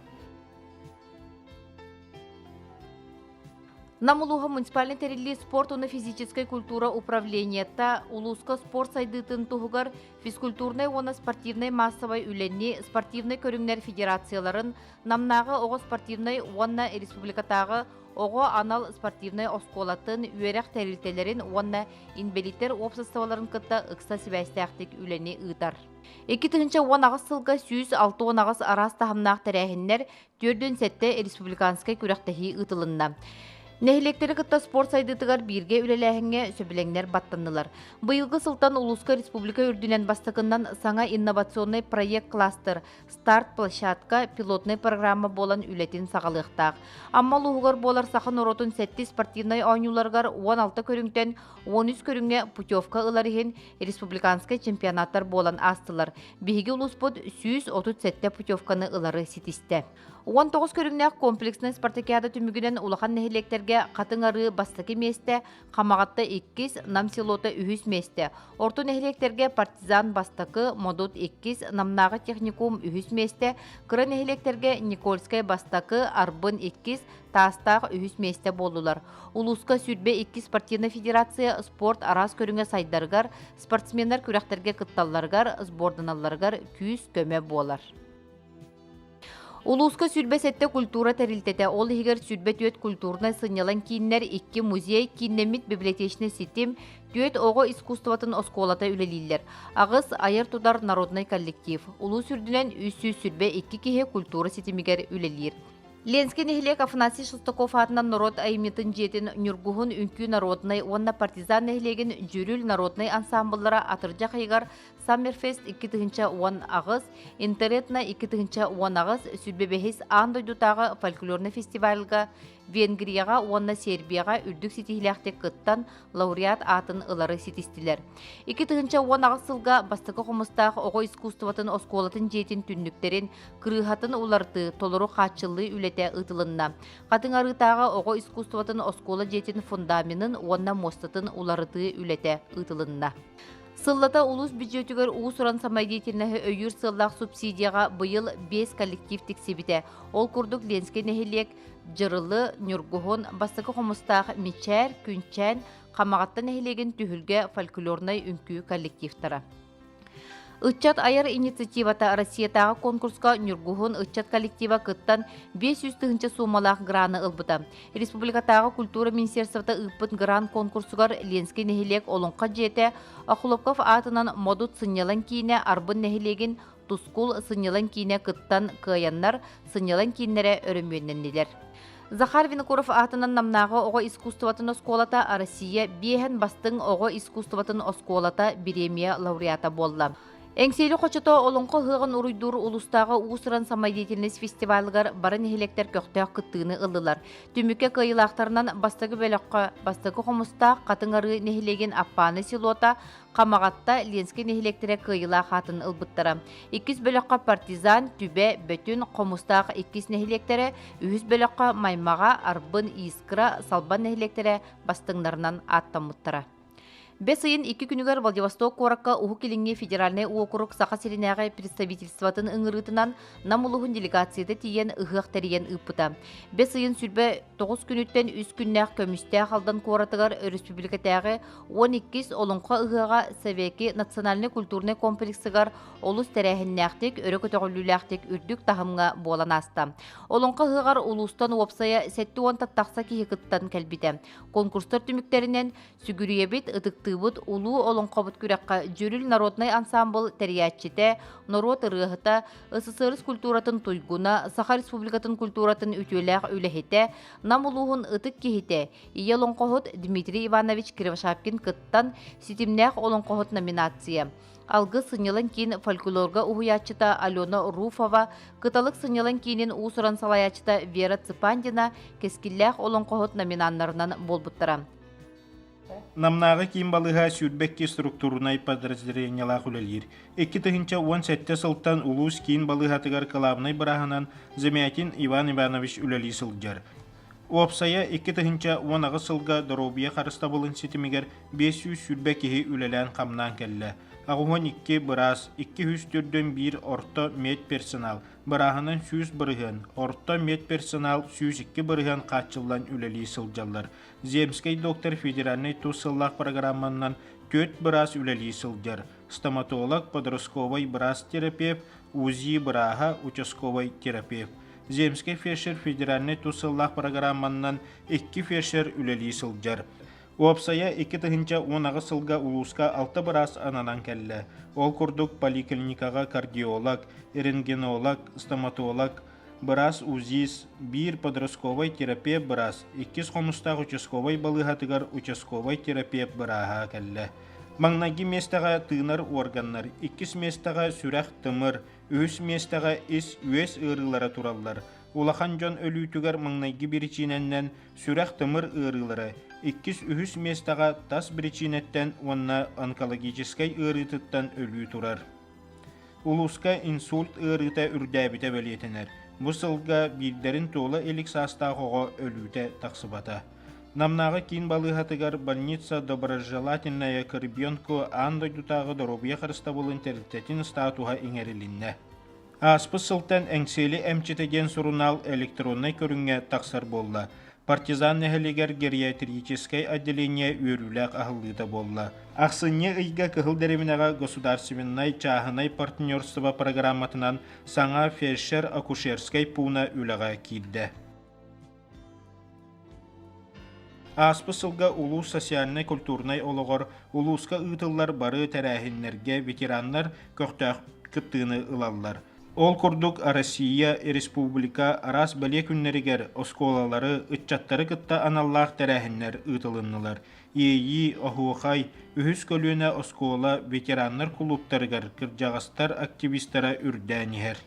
Намулуха муниципальный терилли спорт уна физической культура управлениета улуска спорт сайдытын тугар физкультурный уна спортивный массовой үленни спортивный көрүңнер федерацияларын намнағы ого спортивный уна республикатағы ого анал спортивный осколатын үерек терилтелерин уна инвалидтер обществоларын кытта ыкса сибәстәктик үленни ыдар. 2-10 сылга 106 арас тахымнақ тәрәхіннер 4 сәтті республиканскай күрәқтәхи ытылынна. Нәһилектері кытта спорт сайдытыгар бирге үлеләһіңе сөбілеңнер баттаннылар. Быйылғы сылтан Улуска Республика үрдінен бастықыннан саңа инновационный проект кластер «Старт площадка» пилотный программа болан үлетін сағалықтақ. Амма луғығар болар сақын оротын сәтті спортивный ойнуларғар 16 көріңтен 13 көріңе путевка ыларығын республиканскай чемпионаттар болан астылар. Бейгі улуспыд 137 путевканы ылары сетісті. 19 көріңнәк комплексный спартакиада түмігінен улахан нәхилектерге қатын ары бастықы месте, қамағатта 2, намселота 3 месте. Орты нәхилектерге партизан бастықы, модут 2, намнағы техникум 3 месте, кыры нәхилектерге Никольскай бастықы, арбын 2, тастағы 3 месте болулар. Улуска сүрбе 2 спортивный федерация спорт арас көріңе сайдарғар, спортсменлер күрәқтерге кытталларғар, сборданаларғар күйіз көме болар. Улуска сүрбе сетте культура тәрилтете, ол егер сүрбе түйет культурна сынялан кейіннер 2 музей, кейіннемит библиотечный систем, түйет оғы искусстватын осколата үлелейлер. Ағыз айыр тудар народный коллектив. Улу сүрдінен 300 сүрбе 2 кеге культура сетимигер үлелер. Ленский нехилек Афанасий Шестаков атынан народ айметін жетін нүргуғын үнкі народный, онна партизан нехилеген жүріл народный ансамблара атыржа қайғар Саммерфест 2-10 ағыз, интернетна 2-10 ағыз, сүрбебехес андойдутағы фольклорный фестивальға, Венгрияға, онна Сербияға үрдік сетихиләқтек қыттан лауреат атын ылары сетістілер. 2-10 ағыз сылға бастықы қомыстағы оғы искусстватын осколатын жетін түнніктерін, кырыхатын уларты, толыру қатшылы үлете ұтылынна. Қатын арытағы оғы искусстватын оскола жетін фундаментын, онна мостатын уларыты үлете ұтылынна. Сыллата улус бюджетігер уусуран самайдетелінәхі өйір сыллақ субсидияға бұйыл 5 коллектив тексебіте. Ол күрдік Ленский нәхилек жырылы, нүргуғын, бастықы қомыстағы мечәр, күнчән, қамағатта нәхилеген түхілге фольклорнай үнкі коллективтара. Ытчат айыр инициативата Россиятағы конкурска нүргуғын ытчат коллектива кыттан 500 тыгынча сумалақ граны ылбыта. Республикатағы культура министерствота ыппыт гран конкурсугар Ленский нәхилек олонқа жете, Ахуловков атынан модут сынялан кейіне арбын нәхилеген тускул сыннялан кийне кыттан кыяннар сыннялан кийнере өрөмүөнненнилер. Захар Винокуров атынан намнағы оғы искусствоватын осколата Россия биэхэн бастың оғы искусствоватын осколата премия лауреата болла. Эңсейлі қочото олонқы хыған уруйдур улустағы уусыран самайдетіліс фестивалығар барын эхелектер көқтеақ кыттыыны ылылар. Түмікке кыйылақтарынан бастығы бөліққа, бастығы қомыста қатыңары нехелеген аппаны силуота, қамағатта ленске нехелектере кыйыла қатын ылбыттара. Иккіз бөліққа партизан, түбе, бөтін, қомыстағы иккіз нехелектере, үйіз бөліққа маймаға, арбын, искыра, салбан нехелектере бастыңдарынан аттамыттара. Бес айын 2 күнігер Владивосток коракка уху келінге федеральный округ сақа серенәғай представительстватын ыңырытынан намылуғын делегацияды тиен ұғық тәріен ұппыта. Бес айын сүрбе 9 күніттен 3 күннәқ көмісті қалдан коратығар республикатағы 12 олыңқа ұғыға Сәвеки национальный культурный комплексігар олыс тәрәхіннәқтік, өрі көтіғіліләқтік үрдік тахымға болан аста. Олыңқа ұғығар ұлыстан опсая сәтті он таттақса кейекіттан кәлбіті. Конкурстар түміктерінен сүгіріебет ұтықты улуу олонқобут күрәкка жүрүл народный ансамбл терьячите, народ ырыхыта, СССР культуратын туйгуна, Саха Республикатын культуратын үтүләк үләхите, намулуһун ытык кихите, ие олонқохот Дмитрий Иванович Кривошапкин кыттан ситимнәк олонқохот номинация. Алгы сынялан кейін фольклорга уһуячыта Алена Руфова, кыталык сынялан кейінен уусуран салаячыта Вера Цыпандина кескилләк олонқохот номинаннарынан болбуттара. Намнағы киім балыға сүрбекке структурунай подразделениялақ үлелер. 2017 сылттан улус киін балығатығар калабынай бірағынан Замятин Иван Иванович үлелі сылджар. Опсая 2010 сылға Доробия қарыстабылын сетімігер 500 сүрбеккеге үлелән қамнан кәлі. Ағуын 2 біраз, 204-ден 1 орта мед персонал, бірағынан 100 бірген, орта мед персонал 102 бірген қатчылдан үлелі сылджалар. Земский доктор федеральный тусыллақ программаннан 4 біраз үлелі сылджар. Стоматолог, подростковый біраз терапевт, УЗИ бірага, участковый терапевт. Земский фельдшер федеральный тусыллақ программаннан 2 фельдшер үлелі сылджар. Опсая 2010 сылға улуска 6 біраз ананан кәлі. Ол күрдік поликлиникаға кардиолог, рентгенолог, стоматолог, біраз УЗИС, 1 подростковый терапевт біраз, 2 қомыстақ участковый балығатығар участковый терапевт біраға кәлі. Маңнаги местаға тыынар органнар, 2 местаға сүрәқ тымыр, 3 местаға ис үес ырылары тураллар. Улахан жон өлүйтүгер маңнаги біричиненнен сүрәқ тымыр ырылары, 2-3 местаға тас біричинеттен онна онкологическай ырытыттан өлүү турар. Улуска инсульт ырыта үрдәбіте бөлетенер. Бұ сылға билдерін толы элик састағыға өлүүте тақсыбата. Намнағы кейін балығатығар больница доброжелательная к ребенку андай дутағы Доробия қарыстабыл интернететін статуға еңерілінне. Аспы сылтан әңсели әмчетеген сурунал электронной көрінге тақсар болла. Партизан нәхелегер гериатрической отделение өріләк ағылыда болла. Ақсыне ұйға кығыл дәрімінеға государственной чағынай партнерство программатынан саңа фельдшер-акушерской пуна үліға кейді. Аспы сылға улус социальный культурнай олығыр, улуска ұйтылар бары тәрәхінлерге ветеранлар көқтәқ күттіні ылалар. Ол күрдік Россия Республика арас бәле күннерігер осколалары үтчаттары кытта аналлақ тәрәхінлер ұйтылынылар. Ейі, Охуақай, үхіс көліне оскола ветеранлар клубтарығар кіржағастар активистара үрдәнігер.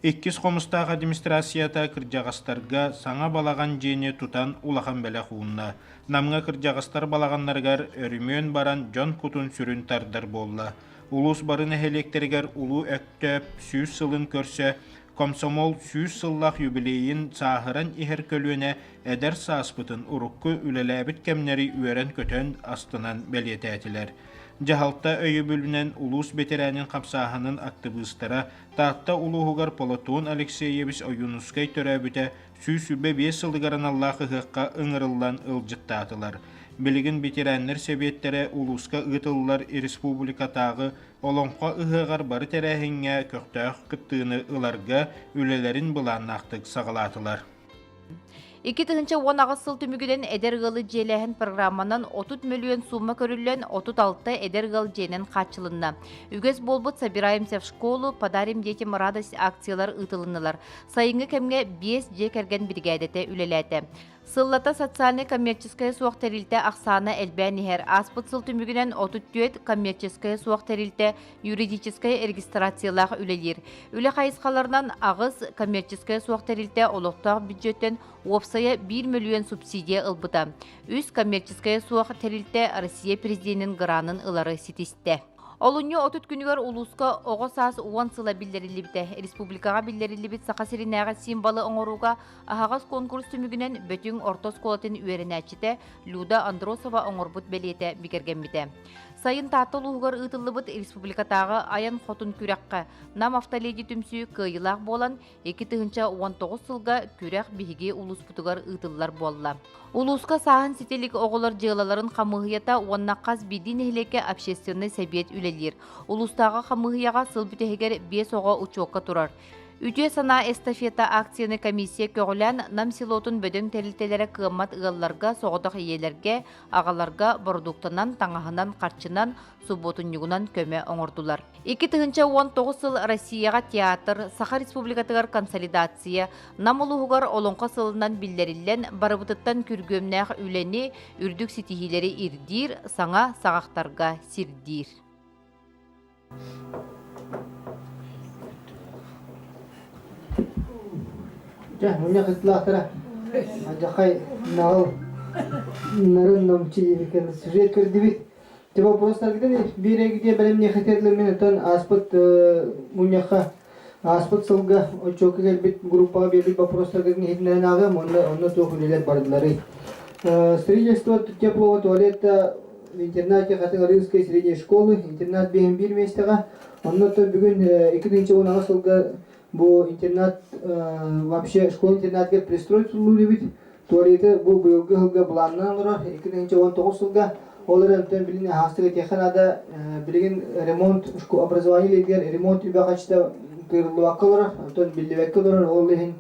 2 қомыстағы администрацията кіржағастарға саңа балаған жене тұтан улахан бәлі құуынна. Намға кіржағастар балағанларғар өрімен баран жон күтін сүрін тардар болла. Улус барын әхелектергер улу өктөп 100 сылын көрсе, комсомол 100 сыллақ юбилейін сағыран ихер көлуіне әдер сааспытын ұрыққы үлеләбіт кәмнері үйерен көтен астынан бәлеті әтілер. Жахалта өйі бүлінен улус ветеранин қапсағының активистара таатта улуғығар Полотон Алексеевич Ойунускай төрәбіте 105 сылдығаран Аллахы ғыққа ыңырылдан ылжыттатылар. Білігін ветераннер себеттері улуска ұтылылар республикатағы олонқа ұғығар бары тәрәхінге көқтәқ күттіғіні ұларға үлелерін бұланнақтық сағалатылар. 2 тыгынча 10 агыс сыл түмүгүден эдер гылы желэхин программанан 30 миллион сумма көрүллен 36 эдер гыл женен качылынна. Үгес болбут собираемся в школу, подарим детям радость акциялар ытылынылар. Сайынгы кемге 5 же керген бригадете үлеләте. Сыллата социально-коммерческая суақ тәрілті ақсаны әлбәнігер аспыт сыл түмігінен 34 коммерческая суақ тәрілті юридическая регистрациялақ үлелер. Үлі қайысқаларынан ағыз коммерческая суақ тәрілті олықтақ бюджеттен опсая 1 миллион субсидия ылбыта. Үз коммерческая суақ тәрілті Россия президентінің гранын ылары сетесті. Олуньо отут күнігер улуска оғы саас 10 сыла билдерілі біті. Республикаға билдерілі біт сақасыринәға симбалы оңыруға ағағыз конкурс түмігінен бөтің ортос колатын үйерінәчіте Люда Андросова оңырбұт белеті бігерген біті. Сайын татыл ұғығыр ұтылы бұд республикатағы аян қотын күрәққа нам автоледи түмсі күйілақ болан 2019 сылға күрәқ бігі улус бұтығар ұтылылар болла. Улуска сағын сетелік оғылар жығылаларын қамығыята онна қаз бидин әйлеке общественный сәбет үлелер. Улустағы қамығыяға сыл бүтігер 5 оға учуаққа тұрар. Үтө сана эстафета акцияны комиссия көғілән нам силотын бөдің тәрілтелері қымат ұғаларға, соғыдық иелерге, ағаларға продуктынан, таңағынан, қарчынан, субботын югунан көмі оңырдылар. 2019 сыл Россияға театр, Саха Республикатығар консолидация, намылуғығар олонқа сылынан білдерілен, барыбытыттан күргөмнәқ үлені, үрдік сетихилері ирдир, саңа сағақтарға сирдир. Мне хотела Аджахай нал нарын намчи сюжет көрдүбүт. Те вопростар гиден бирегиде белем не хотерлер мен тан аспыт муняха аспыт сылга очок келбит группага бербит вопростар гиден хитнен агам онно тохулелер бардылары. Строительство теплого туалета в интернате Хатынгарынской средней школы, интернат бейін бір местеға. Онно то бүгін 2010 сылга bu интернат вообще школа-интернатқа пристроиться лүлебит. Туалеті бұл бұйылғы ғылға бұланнан ғырар. 2019 жылға олар әмтен біліне хастығы теханада білген ремонт, образованиелердер ремонт үбі қачта кырылы вақы ғырар. Әмтен білі вәккі ғырар. Олығын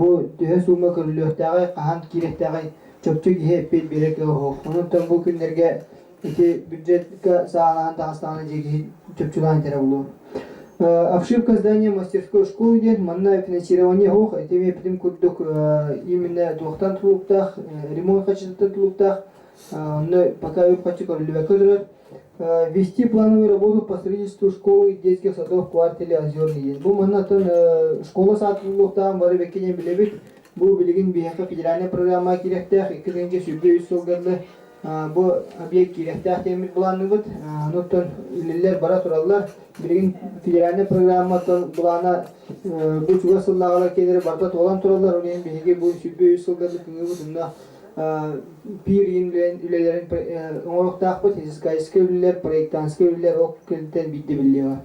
бұл түйе сума көріліқтәғай, қахан керектәғай чөпчі кеге әппет берек ғық. Онын бұл күндерге бюджетқа сағынан тағыстағаны жеге чөпчілан тәрі болуы. Обшивка здания мастерской школы ден, манна финансирование ох, это мне потом курдук именно двухтан тулуптах, ремонт качественно тулуптах, но пока я хочу королеве вести плановую работу по строительству школы и детских садов в квартале Озерный ден. Бу манна тон школа сад тулуптам бары бекенен билебит, бу билеген бияка федеральная программа керектах, и кырынча сүбе үсөлгөрлө. Bu объект керектәк темит буланы бит. Нуттан илелләр бара тураллар. Билген федеральный программатан булана бу чуга сыллагалар кедере барда толан тураллар. Онен биге бу сүбе үсөлгөрлө күнгө бутунда пир инлен илелерин оңоктак бит. Изгайскы илелер, проектанскы илелер ок келтен битти билева.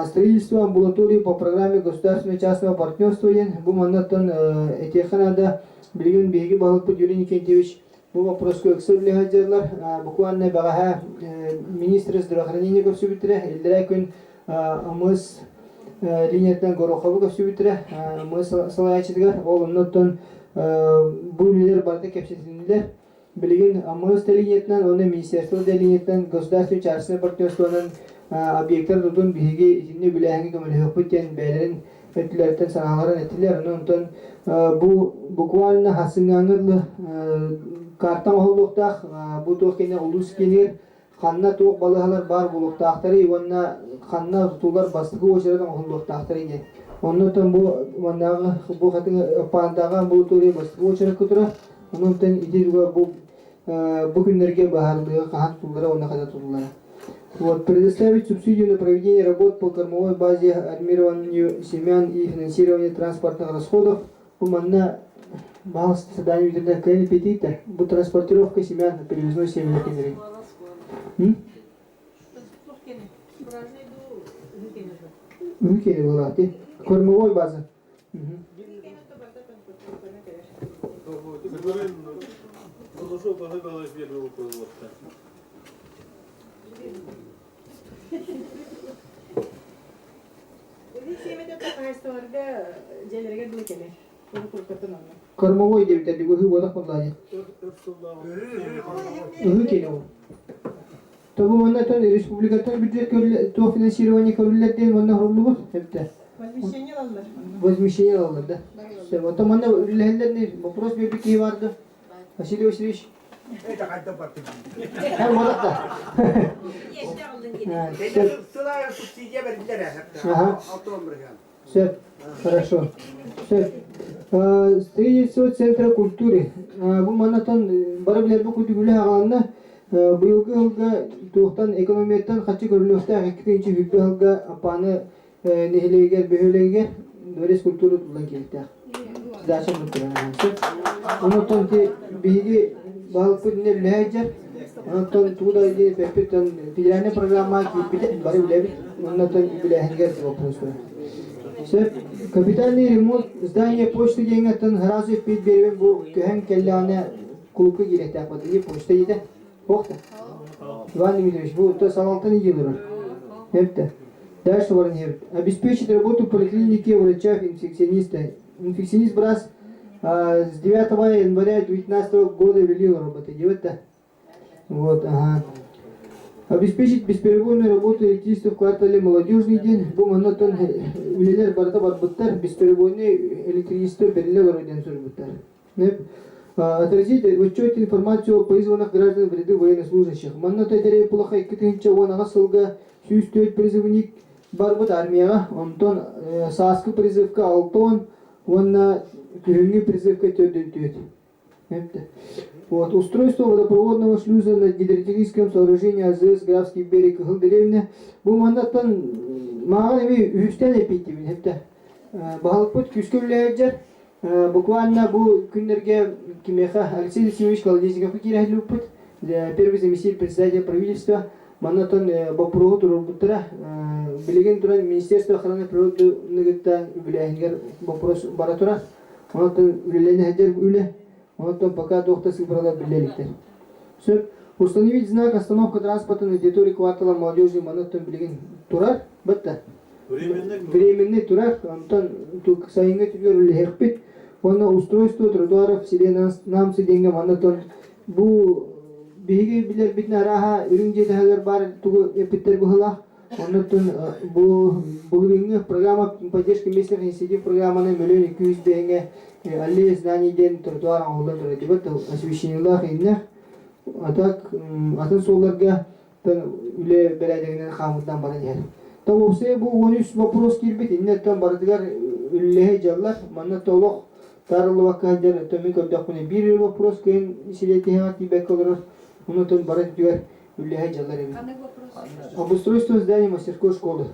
Строительство амбулатории по программе государственно-частного партнерства ен бу маннатан этеханада билген биге балык Юрий Никентьевич. Bu вопрос көксөрле хаҗарлар, буквально багаха министр здравоохранения көрсөбүтүрө, элдер күн амыз линиятан горохобу көрсөбүтүрө, амыз салаячыдыгар, ол оннотон бу нелер барды кепсетинилер. Билген амыз линиятан, оны министерство линиятан государственный частный партнерствонун объекттер дутун биге итинне биләһәңге көмөлөпүтен бәлерин өтләртен саналарын этилер, онтон бу буквально хасынгаңырлы Картам олуқтақ, бұл тоқкені ұлыс кенер, қанна тоқ балығалар бар болуқтақтары, онна қанна тұтулар бастығы өшірдің олуқтақтары ген. Оннан бұл қатың пағандағы амбулатория бастығы өшірі күтірі, оннан идеуға бұл күндерге бағарлығы қаған тұтулары, онна қада тұтулары. Предоставить субсидию на проведение работ по кормовой базе, армированию семян и финансированию транспортных расходов, уманна баланс создания вида крайне петита, bu транспортировка семян на перевозной семьи на кенери. Ülkeni была, ты кормовой база. Семья это хозяйство, где жерге дукене. Кормовой дебитер, bu hıvada kullanıyor. Kene o. Tabi ondan sonra Respublika'dan büdjet to finansирование körüllerden ondan horulu bu hepte. Возмещение alınır da. İşte o zaman da ülkeler ne? Вопрос bir ki vardı. Vasily Vasilyevich. Hem olarak da. Сылая субсидия бердилер. Ага. 6 бригад. Все, хорошо. Все. Строительство центра культуры. Bu manatan barabler bu kutu güle ağanna bıyılgı hılga tuğtan ekonomiyattan kaçı görülüyorsa ikinci hübbü hılga apanı nehileyger behöleyger döres kültürü tutulan gerektir. Zaten kültürü. Ondan ki bilgi balık dinler lehçer. Ondan tuğda diye pepitten fiilane programa gibi barabler ondan bile henger yapıyorlar. Sir, капитальный ремонт здания почты деңгәтен һәразы пит берген бу көһән келләне кулкы кирәк тә кадәр почта иде. Хокта. Иван Дмитриевич, бу то салалтын йылыр. Хәтта. Дальше варен хәп. Обеспечить работу поликлиники врача инфекциониста. Инфекционист брас с 9 января 2019 года ввели работу. Девятое. Вот, ага. Обеспечить бесперебойную работу электричества в квартале «Молодежный день». Бу манатан үлелер барда барбыттар, бесперебойный электричество берилер оройден сөрбыттар. Отразить в отчете информацию о призванных граждан в ряды военнослужащих. Манната тере плохо иккетинче онага сылга сүйстөт призывник барбыт армияга, онтон саскы призывка алтон, онна күнгү призывка төдөн. Вот, устройство водопроводного шлюза на гидротехническом сооружении АЗС Графский берег Хылдеревне. Бу мандаттан маған эми үстен эпейти бин хепте. Багалпут күскөлләҗәр. Буквально бу күннәргә кимеха Алексей Алексеевич Колодезников кирәһлүпт. Первый заместитель председателя правительства мандаттан бапровод роботра билеген туран Министерство охраны природы нигетта биләһингәр вопрос баратура. Мандаттан үлеләне хәдер үле. Вот пока доктор собрала билетик. Все. Установить знак остановка транспорта на территории квартала молодежи манаттан билеген турар. Бетта. Временный турар. Антон тук сайынга түгөрүлө херпит. Онна устройство тротуаров сиде намсы денге манаттан бу биге билер битне раха үрүнҗе тәһәләр бар тугы эпиттер бухала. Оннан бу бүгүнгө программа поддержки местных инициатив программаны 1 200 денге алле зданий ден тротуар алдан турат дибет освещениелар инне атак атын солларга үле беләдегеннән хамыдан баран яр. Тавсы бу 13 вопрос килбит иннеттен бардыгар үлле җаллар манна толык тарылы вакыйдер төмик өдәкне бир вопрос кен силете хати беколор унутын барат дигәр үлле җаллар. Обустройство здания мастерской школы.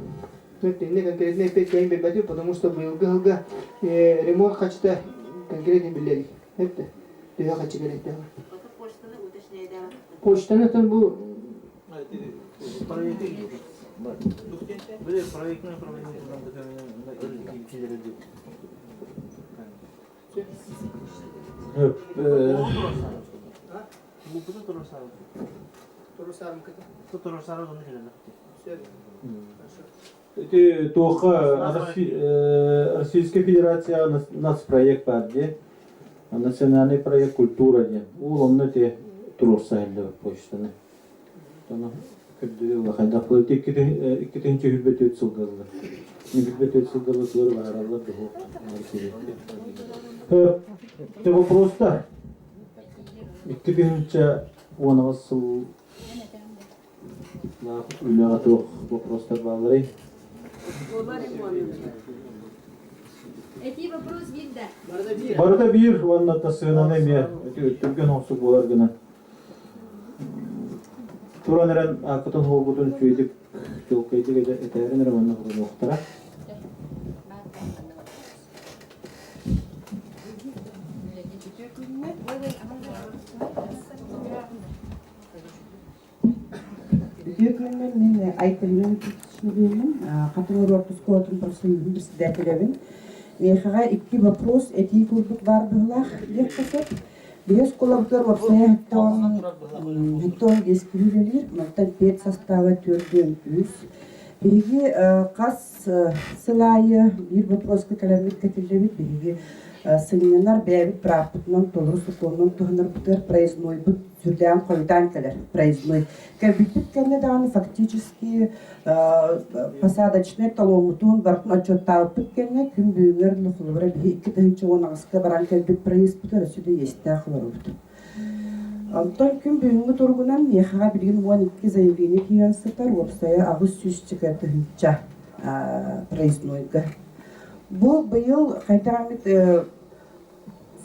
Не конкретно 5 км бебатю, потому что был ремонт хочет конкретно билет. Это я хочу говорить. Почта на том был. Это только Российская Федерация нацпроект парде, национальный проект культура де. Уломны те турсайлы почтаны. Тона көддүрү хайда политик иккетинчи хүлбет өтсүлдүлөр. Хүлбет өтсүлдүлөр баралар доо. Те вопроста. Иккетинчи онасыл на улягатох вопростар балрый. Эти вопрос видно. Барда бир ванна тасыгынан эме өттүргөн оксук болар гана. Туранерен акытын холбутун чүйдүк жолкайдыга этеринер ванна октара. Мен айтылын түсінбеймін. Қатыңыр орпысқы отырын тұрсын бірсідәтілебін. Мейхаға 2 вопрос әтей көрдік бар бұғылақ деп қосып. Бес қолабытыр орсая хаттауын ескілілер. Мақтан 5 состава түрден үз. Беге қас сылайы бір вопрос көтелемет көтелемет. Беге сыннар бәбит прапытынан толру суконнан тухнар бутер проездной бут сүрдән койдан келер проездной кәбитит кәнне даны фактически посадочный таломутун бартын отчеттап кәнне күн бүгер нухлыбыра би 2-10 баран кәбит проезд бутер сүдә естә хлорубут Антон күн бүгенге тургунан мехага билген 12 заявление кигән сытар вопсая агыс сүз чикәтенчә проезднойга Бу быйыл кайтарамит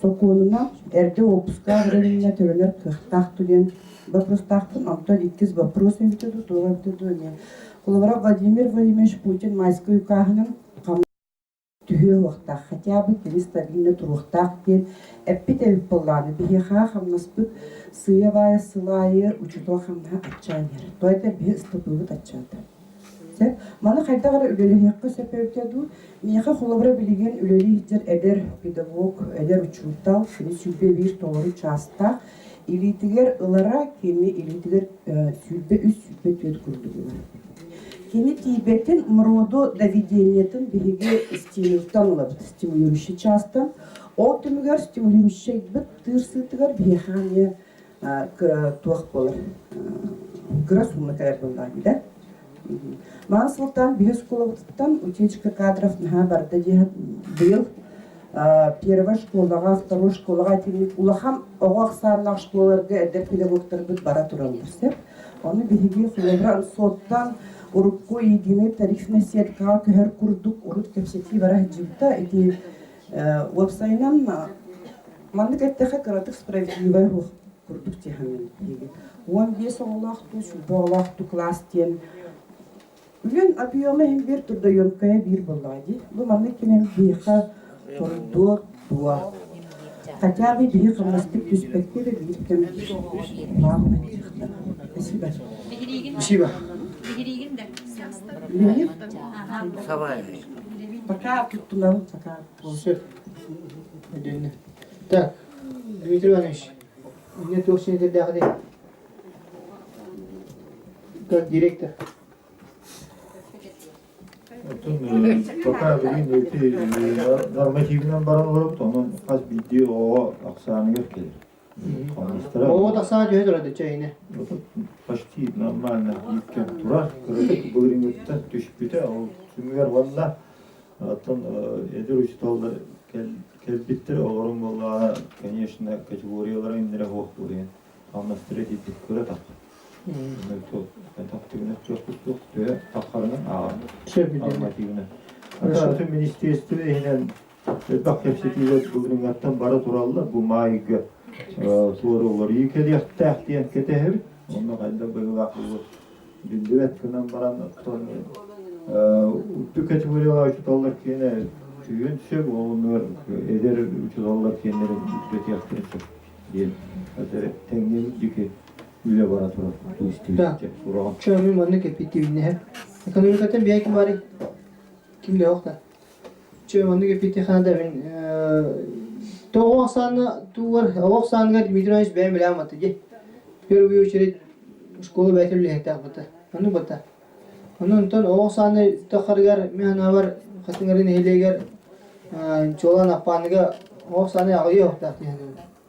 соконуна эрде опуска времени төрөлөр кыхтак түген вопрос тактын антон 2 вопрос өтөдү тоогөтөдү не Кулабара Владимир Владимирович Путин майской указынан түйе вақта хотя бы стабильно турухтак ден эппите полланы бихеха хамнаспыт сыявая сылайыр учуто хамна атчанер тойта би статубут атчанта Маны қайтағара үлеліғеққа сәпәуттәду, меға қолабыра білеген үлеліғдер әдер педагог, әдер учуттал, кені сүлбе бір тоғыры часта, илетігер ылара, кені илетігер сүлбе үз сүлбе төд күрдігі. Кені тейбетін мұроду доведениетін бігі стимултан олабыд, стимулирующий частан, ол түмігер стимулирующий бұд тырсытығар бейхане туақ болыр. Күра сумны кәрі болдағын, да? Мансултан бихесколовтан утечка кадров на бардаде был первая школа, вторая школа, тем улахам огахсаннах школаларга эдер педагогтар бит бара туралдырсып, аны биһиги хулабран соттан урукко единый тарифная сетка кер курдук урут кепсети бара жибта эти вебсайнан мандык эттеха каратык справедливая курдук тиханын биһиги. Он бес олахту, шубалахту класс тен Үлен объемы бир турда ёмкая бир болады. Бу маны кенем биха турдо туа. Хотя бы биха настык перспективы бир кем. Спасибо. Спасибо. Леонид? Пока тут нам пока. Все. Так, Дмитрий Иванович, мне тоже не дали. Как директор. Пока bilin öte normativden baran olup onun az bildiği o aksanı yok gelir. О, так сама дёет ради чайны. Почти нормально yıkken durar. Kırık bugün ötten düşüp bite. O tümüger valla atan edir uçtalda kelbittir oğlum valla конечно kategoriyalara indire hoş buraya. Anlaştırı ettik kırı tak. Ben taktiğine çok diyor takarının normativine. Hatta tüm ministerstvo yine bak hepsi bugün yaptan bara turallar bu maygı soruları yıkılıyor tahtiyen ketehir. Onu kayda böyle akıllı bildivet kınan baran tüketiyorlar uçutallar kene tüyün söp onlar eder uçutallar kendileri ücret yaptırır diye. Hatta tengin dike Üle bara turallar. Да. Чамы маны кепитивне хеп. Экономикатан бия ким бари? Ким леохта. Чамы маны кепитиханда мен тоғсаны туар, оғсанга Дмитриевич бәм биламаты ге. Первый очередь школа бәтелле хетабыта. Аны бата. Онтон оғсаны тахаргар мен авар хатынгарын хелегер чолан апаныга оғсаны агыйо тахты.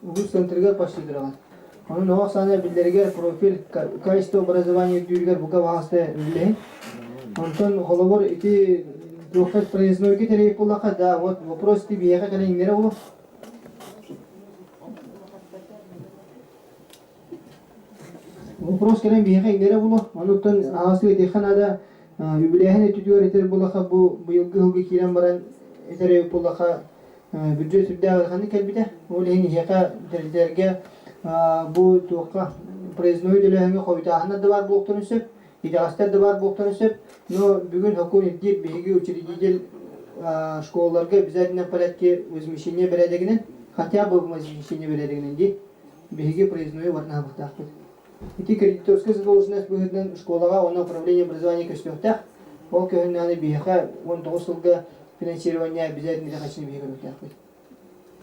Угу центрга почти дыраган. Onun o sahne bildiriger profil kayıstı образование düğülger bu kavasta bile. Ondan holobor iti profil prezno ki tere polaka da вот вопрос ti biya kala ingere o. Вопрос kala biya ingere o. Ondan ağası iti xanada юбилейне tutuyor iter polaka bu yılgı hugi kiran baran tere polaka budget tübda xanı kelbide. O lehni yaka derge bu toqa preznoy deleğine qoytağına da var boqtanışıp, idastar da var boqtanışıp, no bugün hükümet deyip bilgi uçuricil şkollarga bizlerden palatki özmişine beredeginin, hatta bu özmişine beredeginin di bilgi preznoy var na baqtaq. İki kreditorskiy должность быгыдан школага оны управление образования көстөктак. Ол көннәне биха 19 жылга финансирование bizlerden de kaçını bilgi götөктак.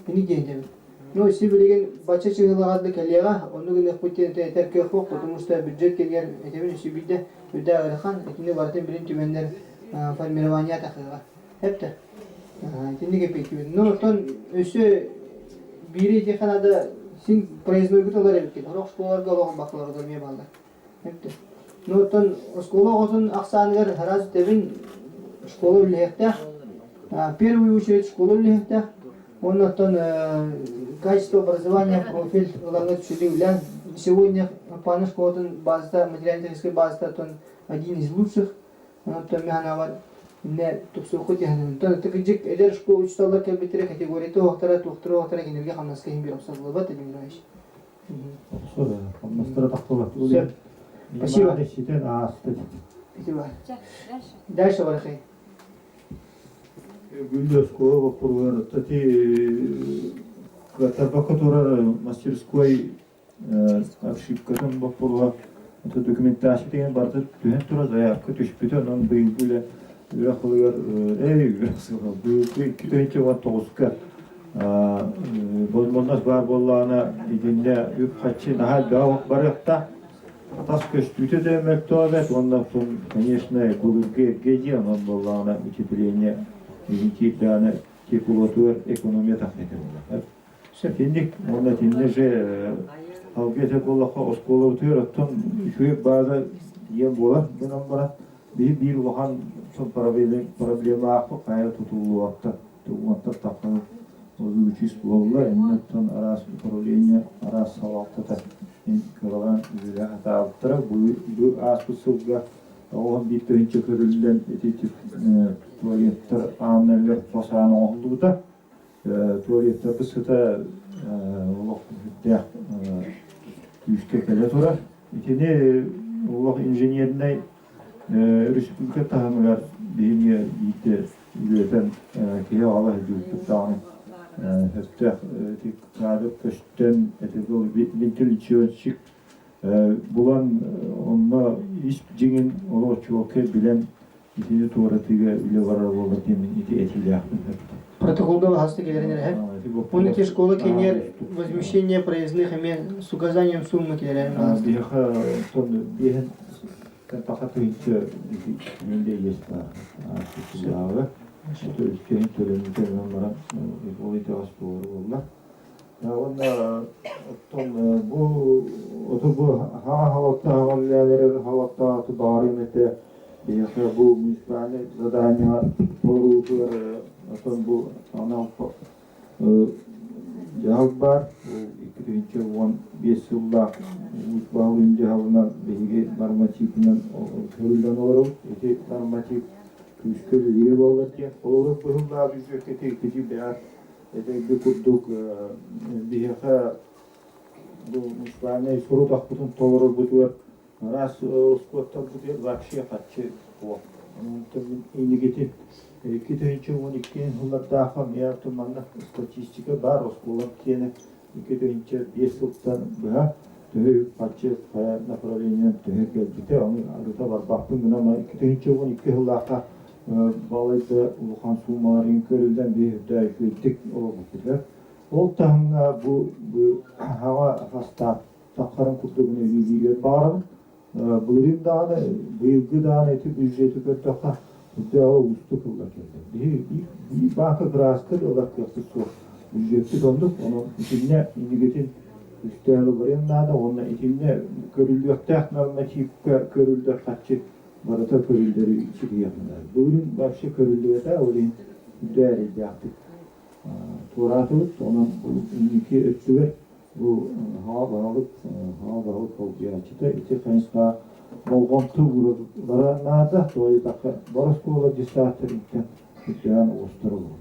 Бини дендем. Ну, если билеген бача чыгылагады келега, оны гына путен терке хок, потому что бюджет келген этебин сибиде үдә архан, этине бартын билим түбәндер формирование тахыга. Хепте. Тинниге пекибит. Но тон өсө бири де Канада син проездной буталар эбит. Рок школаларга олгон бакаларга ме балдар. Хепте. Но тон школа отун аксаныгар раз тебин школа үлехтә. Первую очередь школа үлехтә. Оннан качество образования, профиль уларга түшүлү белән сегодня паны школатын базда, материально-технической базда тон один из лучших. Оннан механавар не тупсухут яһан. Тон тикҗик эдер школа учталар кәбитре категорияте вахтара генерге хамнаска хим бир обсадлы бат дим райш. Sonra hamastara taqtılar. Спасибо. Şiten ağastı. Спасибо. Дальше. Дальше барахай. Гүлдес кого вопросу, тати катаба которая мастерской ошибкадан вопросу, это документация деген барды түһен тура заявка түшпүтө, анан быйыл бүле үрахылар быйыл китенче ва тогузга болмоннас бар боллана идинде үп хачы нахал баак барыкта тас көстүтө демектовет, ондан соң конечно булурге геди анан боллана учителение Типиана типулатур экономия тахнетер. Сетинник, онда тиннеже алгете боллаха оскола утур оттон шуйып база ем бола, бунан бара бир вахан сон проблема акы кайра тутулуу акта, тугунтар тапкан учис болла, эннеттон арас управление арас савакта эн кырган үзүлө атаптыра бу аспысылга оған биттірінші көрілден ететіп туалеттер аннелер посаны оғылдуда туалеттер бұсыта олық үттәк үйіске кәлі тұра етене олық инженерінай республика тағымылар бейіне бейті үйлетен келе ала жүктіп тағын үттәк кадып көштен әтегі вентилиционщик Булан онна иш жеңин олор чоке билен итини туратыга үле барар болду темин ити этиле. Протоколда хасты келеринер. Он те школа кенер возмещение проездных имен с указанием суммы келерин. Биха тон бихен тахаты иче менде есть бар. Сулава. Что иче төлөнүтөр бара ойта аспор болду. Onda bu havatta havalıları havatta tutarımete bu müsbane zadanya borular bu ana cevap var. 2015 yılda müsbane cevabına bilgi normatifinin körülden olur. İki normatif küskül yeri olur ki olarak bu yılda bir kötü değer. Bir kurduk biha bu müsbane soru takputun toluru budur. Ras skotta budur vakşiye kaçı o. Onun tabii indigetin 2012 yıllarda ham yartımanda statistika var oskolar kene 2005 yıldan beri tüy kaçı kaya направление tüy geldi. Onu arada var baktım ama 2012 yıllarda балайды улхан сумарын көрүлдөн бирдей көттүк олгутур. Ол таңга бу хава хаста такарын курдугуна визиге барып, бирин даны, бирги даны эти бюджети көттөкка дөө устук кылга келди. Би бакы граскы олар кепти су бюджетти дондук, onu içinde indiketin üstəli barınlarda onu içinde körüldükdə normativ körüldü kaçı Barata körülleri içi yaptılar. Bugün başka körüllerde olayın değerli yaptık. Turatılık onun iki ötüver bu hava bağlık olduğu açıda içi kayıska molgontı vururlara nada dolayı dakika barışkı legislatöründen kütüyen oluşturulur.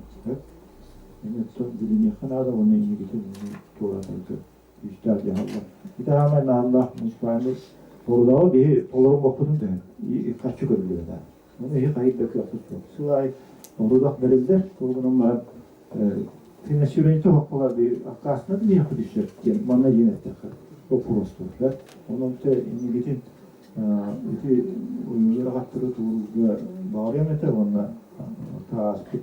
Yine bilin yakınada onu indiketin turatılık üstad yahallar. Bir daha hemen Allah müsbahane Burada bir olur bakın da kaçı görülüyor da. Onu iyi kayıt yapıyoruz. Sıvay orada verildi. Bunun var. Finansiyoncu haklar bir akasında bir yapı düşer. Yani bana yine tekrar o prostor. Onun te indigetin iti uyumlara katırı tuğruğa bağlayamaydı onunla tasdik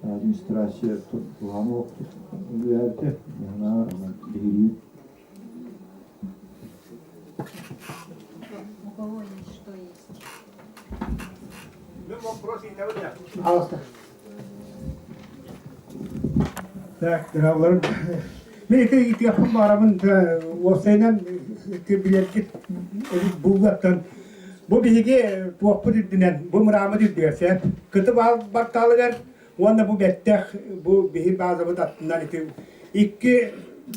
administrasyon tuğanı oktu. Üyerde yana bir У кого есть что есть? Мы вам просим, Пожалуйста. Так, дравлар. Мен ити yapım baramın osaynan bilerki bulgattan bu bihige tuakpı dinen bu mıramı diyorsa kıtı baktalılar onda bu bettek bu bihi bazı bu tatlılar iki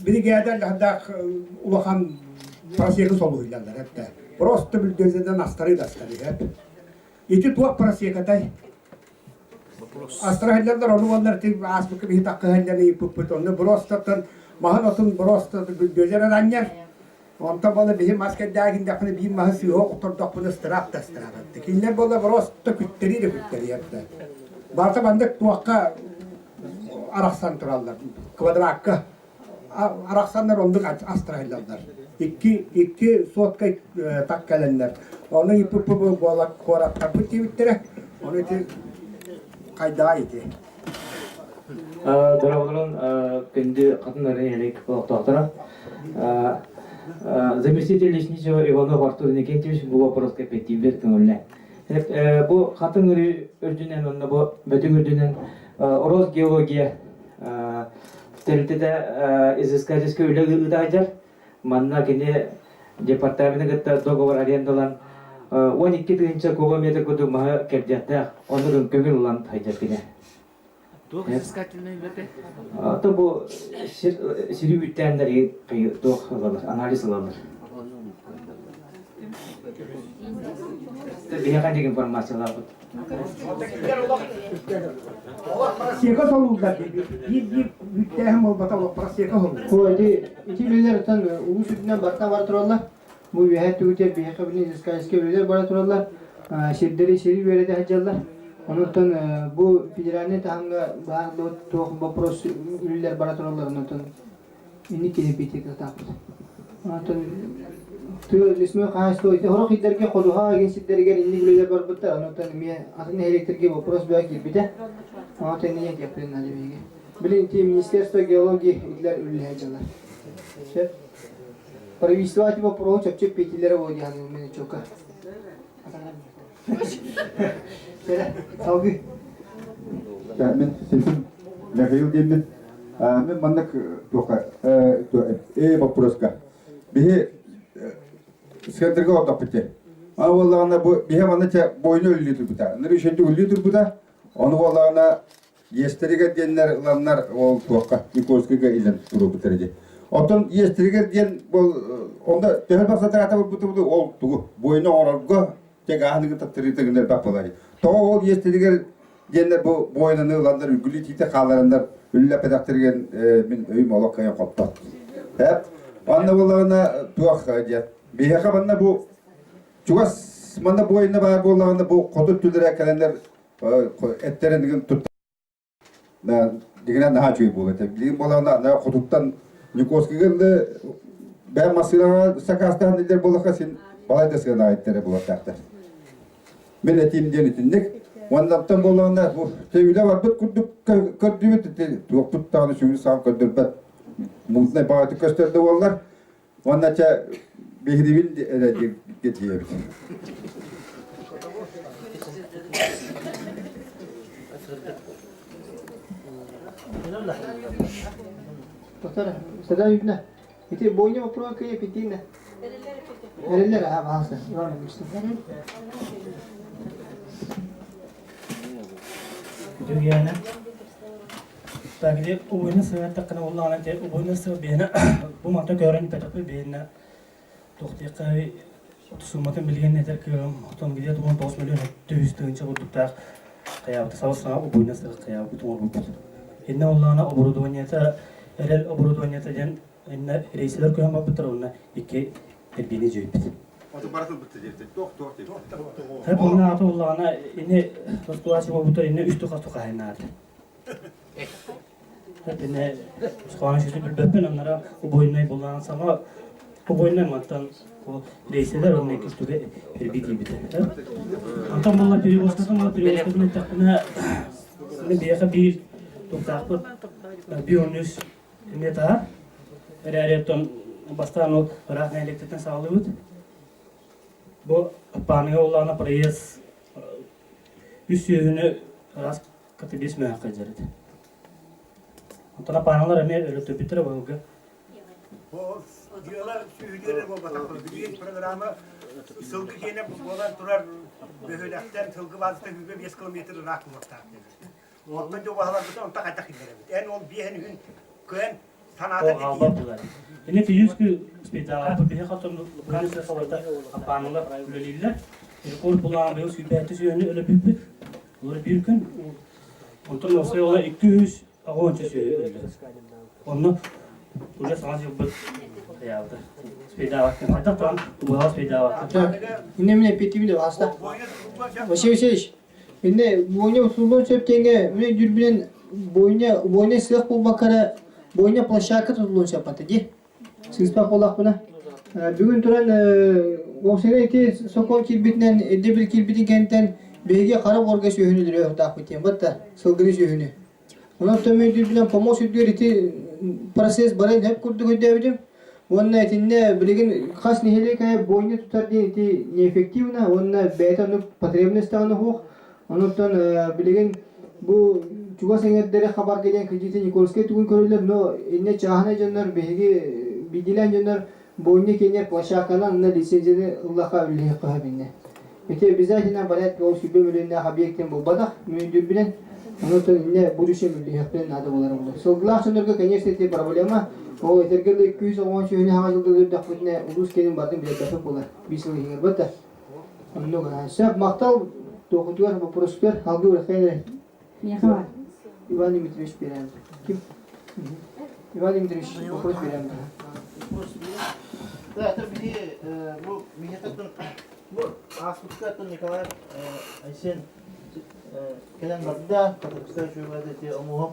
brigader hatta ulakan parasiyakı soluyorlar hatta prosto bir gözden astarı hep iti tuak parasiyakatay Astrahallar onu onlar tip asbık bir takı halleri yapıp onu brostatan mahan otun brostat gözler anlar. Onta bana bir maske dağın dakını bir mahası yok otur bunu strap da strap. Kinler bana brosta kütteri yaptı. Bazı bandık tuakka araksan turallar. Kvadrakka araksanlar onduk astrahallar. İki sotka takkalenler. Onu yapıp bu bolak korak takıp bitire. Onu Kaydayti. Дорогой, кенди катынлары элек тоқтора. Заместитель лесничего Иванов Артур Никентьевич бұл вопросқа петтибер көңілі. Бұл қатын үрдінен, бұл бөтін үрдінен ороз геология тәрілтеді изыскательский үлігі ұдайдар. Манна кене департаментігітті договор арендалан 12 тыгынча кубометр кудук маха кепдятта, онырын көңіл ұлан тайдап кене. То бұл сирі үттәндері тоқ алалар, анализ алалар. Бияқан деген информациялар бұл. Parasiyaka solullar dedi. Bir müttehim olmata o parasiyaka solullar. Bu iti bilir tan ulu sütünden baktan var turallar. Bu vihet tüte bir kabini iskaske bilir bara turallar. Şidderi şeri verede hacallar. Ondan bu fidirane tahanga bağlı toh bapros ürünler bara turallar ondan. İni kine bitik taptı. Ondan tu ismi kaçtı ite horok idderge koduha gen şidderge indi ürünler bara bitti. Ondan mi atın elektrikge bapros bir girbide. Ondan niye yapın hadi bilgi. Bilinti Ministerstvo geologi idler ürünler hacallar. Şey Правительство вопрос вообще пятилера водяны у меня чока. Салги. Мен сесим Михаил Демин. Мен мандак тока вопроска. Бихе скандырга отапты. Авалларына бу бихе мандача бойну үллүтүр бута. Ныр үшөндү үллүтүр бута. Оны валларына естериге деннер ланнар ол тока Никольскийге илен туруп бутерди. Отон естеригер ден бол онда төхөл баксата ата буту ол тугу бойуна оролго тек аныгы таттырытыгындар бапалары. Тоо ол естеригер деннер бу бойуна ыландар үгүлү тите каларындар үллө педактырген мен өйм олоккая копта. Хеп анда болгона туак дия. Бияка банда бу чугас манда бойуна бар болгона бу котут түлдөрө календер эттерен деген тут на дигенен daha çok болот. Билим болгона ана котуттан Никольскийге ben masaya sakastan diller bolaka sen balay desene aitlere bolaklar. Ben etimden itindik. Ondan bolanda bu tevhide var bit kurduk kördübet tutup tane şunu sağ kördübet. Mutlu bağıtı gösterdi onlar. Ondan ça behrivin getiriyor. Doktor, sada yükle. İti boyunca bu program kıyı bittiğinde. Verirler ha bazı. Var mısın? Dünyana. Tabii o oyunu seven takına olan şey o oyunu seven bu mata gören petaklı beyne. Doktor tusumatın bilgen nedir ki otom gidiyor 19 milyon 200 tınca oldukta kıyafet savsana o oyunu seven kıyafet oldu. Inne Allah'ına obrodonyata erel obrodonyata jen inne reisler koyan babıtır ona iki terbiyeni cüyüp. Oto baratıl bitti dedi. Doktor dedi. Hep ona atı Allah'ına inne dostluğaçı babıtır inne üstü katı kaynardı. Hep inne soğan şüzü bilbepen onlara o boyunayı bulan sama o boyunayı mattan o reisler onun iki üstüge terbiye gibi. Antam bunlar biri bostadan bunlar biri bostadan takına ne bir bir Tuktakput biyonus meta reareton bastano rahna elektrikten sağlıyor. Bu panel olana preyes üst yönü rast katibis mi hakikaten. Онтана паналар эме өлөтөбүтөр болгө. Ол диyorlar sühüdere bu bataklı. Bir programı sılgı gene bolan turar böhölekten sılgı vazda hübe 5 kilometre rak muhtar. Ondan jo bahalar bütün onta kaçak giderim. En ol bir gün kön sanada О, алба булар. Эне физически специал по бие хатон каналда салата паналар өлөлүлөр. Кол булан бел сүбәте сүйөнү өлөбүп. Олар бир күн онтон осой ола 200 агонча сүйө. Онну уже саңа жыл Realda. Спидава. Hatta tam bu spidava. İnnemine petimi de vasta. Vaşevşeş. Binde boyuna usulun septenge mine dürbünen boyuna silah bul bakara boyuna plaşaka tutulun sepatı di. Sızpa kolak buna. Bugün turan o sene eti sokol kilbitinden edebil kilbitin kentten bege karab orga söhünü duruyor takvitim. Batta sılgını söhünü. Ona tömü dürbünen pamos ediyor eti proses barayın hep kurduk ödeyebilirim. Onun etinde bilgin kas nihile kaya boynu tutar diye ti neefektivna onun beta nuk patremnestanı hoq. Ondan bilgin bu çuva sengetlere haber gelen kıcıtı Nikolskiy tugun körüler no inne çahane canlar begi bidilen canlar boynu kenyer plaşakalan na lisencini Allah'a bilir kabinne. Ete bize yine balet yol sübe müdürüne habiyekten bu badak müdür bilen ondan inne bu düşe müdür yapten adı olarım bu. Soglah sınırga kenyer seti problema o etergelde 210 şöyle hava yıldır dakikne ulus kelim bardın bile kapı polar. Bir sene hinger batta. Ondan sonra şap maktal dokutuyor bu prospektör halgı var hayır. Niye var? İvan Dimitrievich Beren. Kim? İvan Dimitrievich bu prospektör Beren. Да, это где, меня так-то, Аспутка-то Николай, Айсен, Келен Бабда, который, кстати, в этой омугом,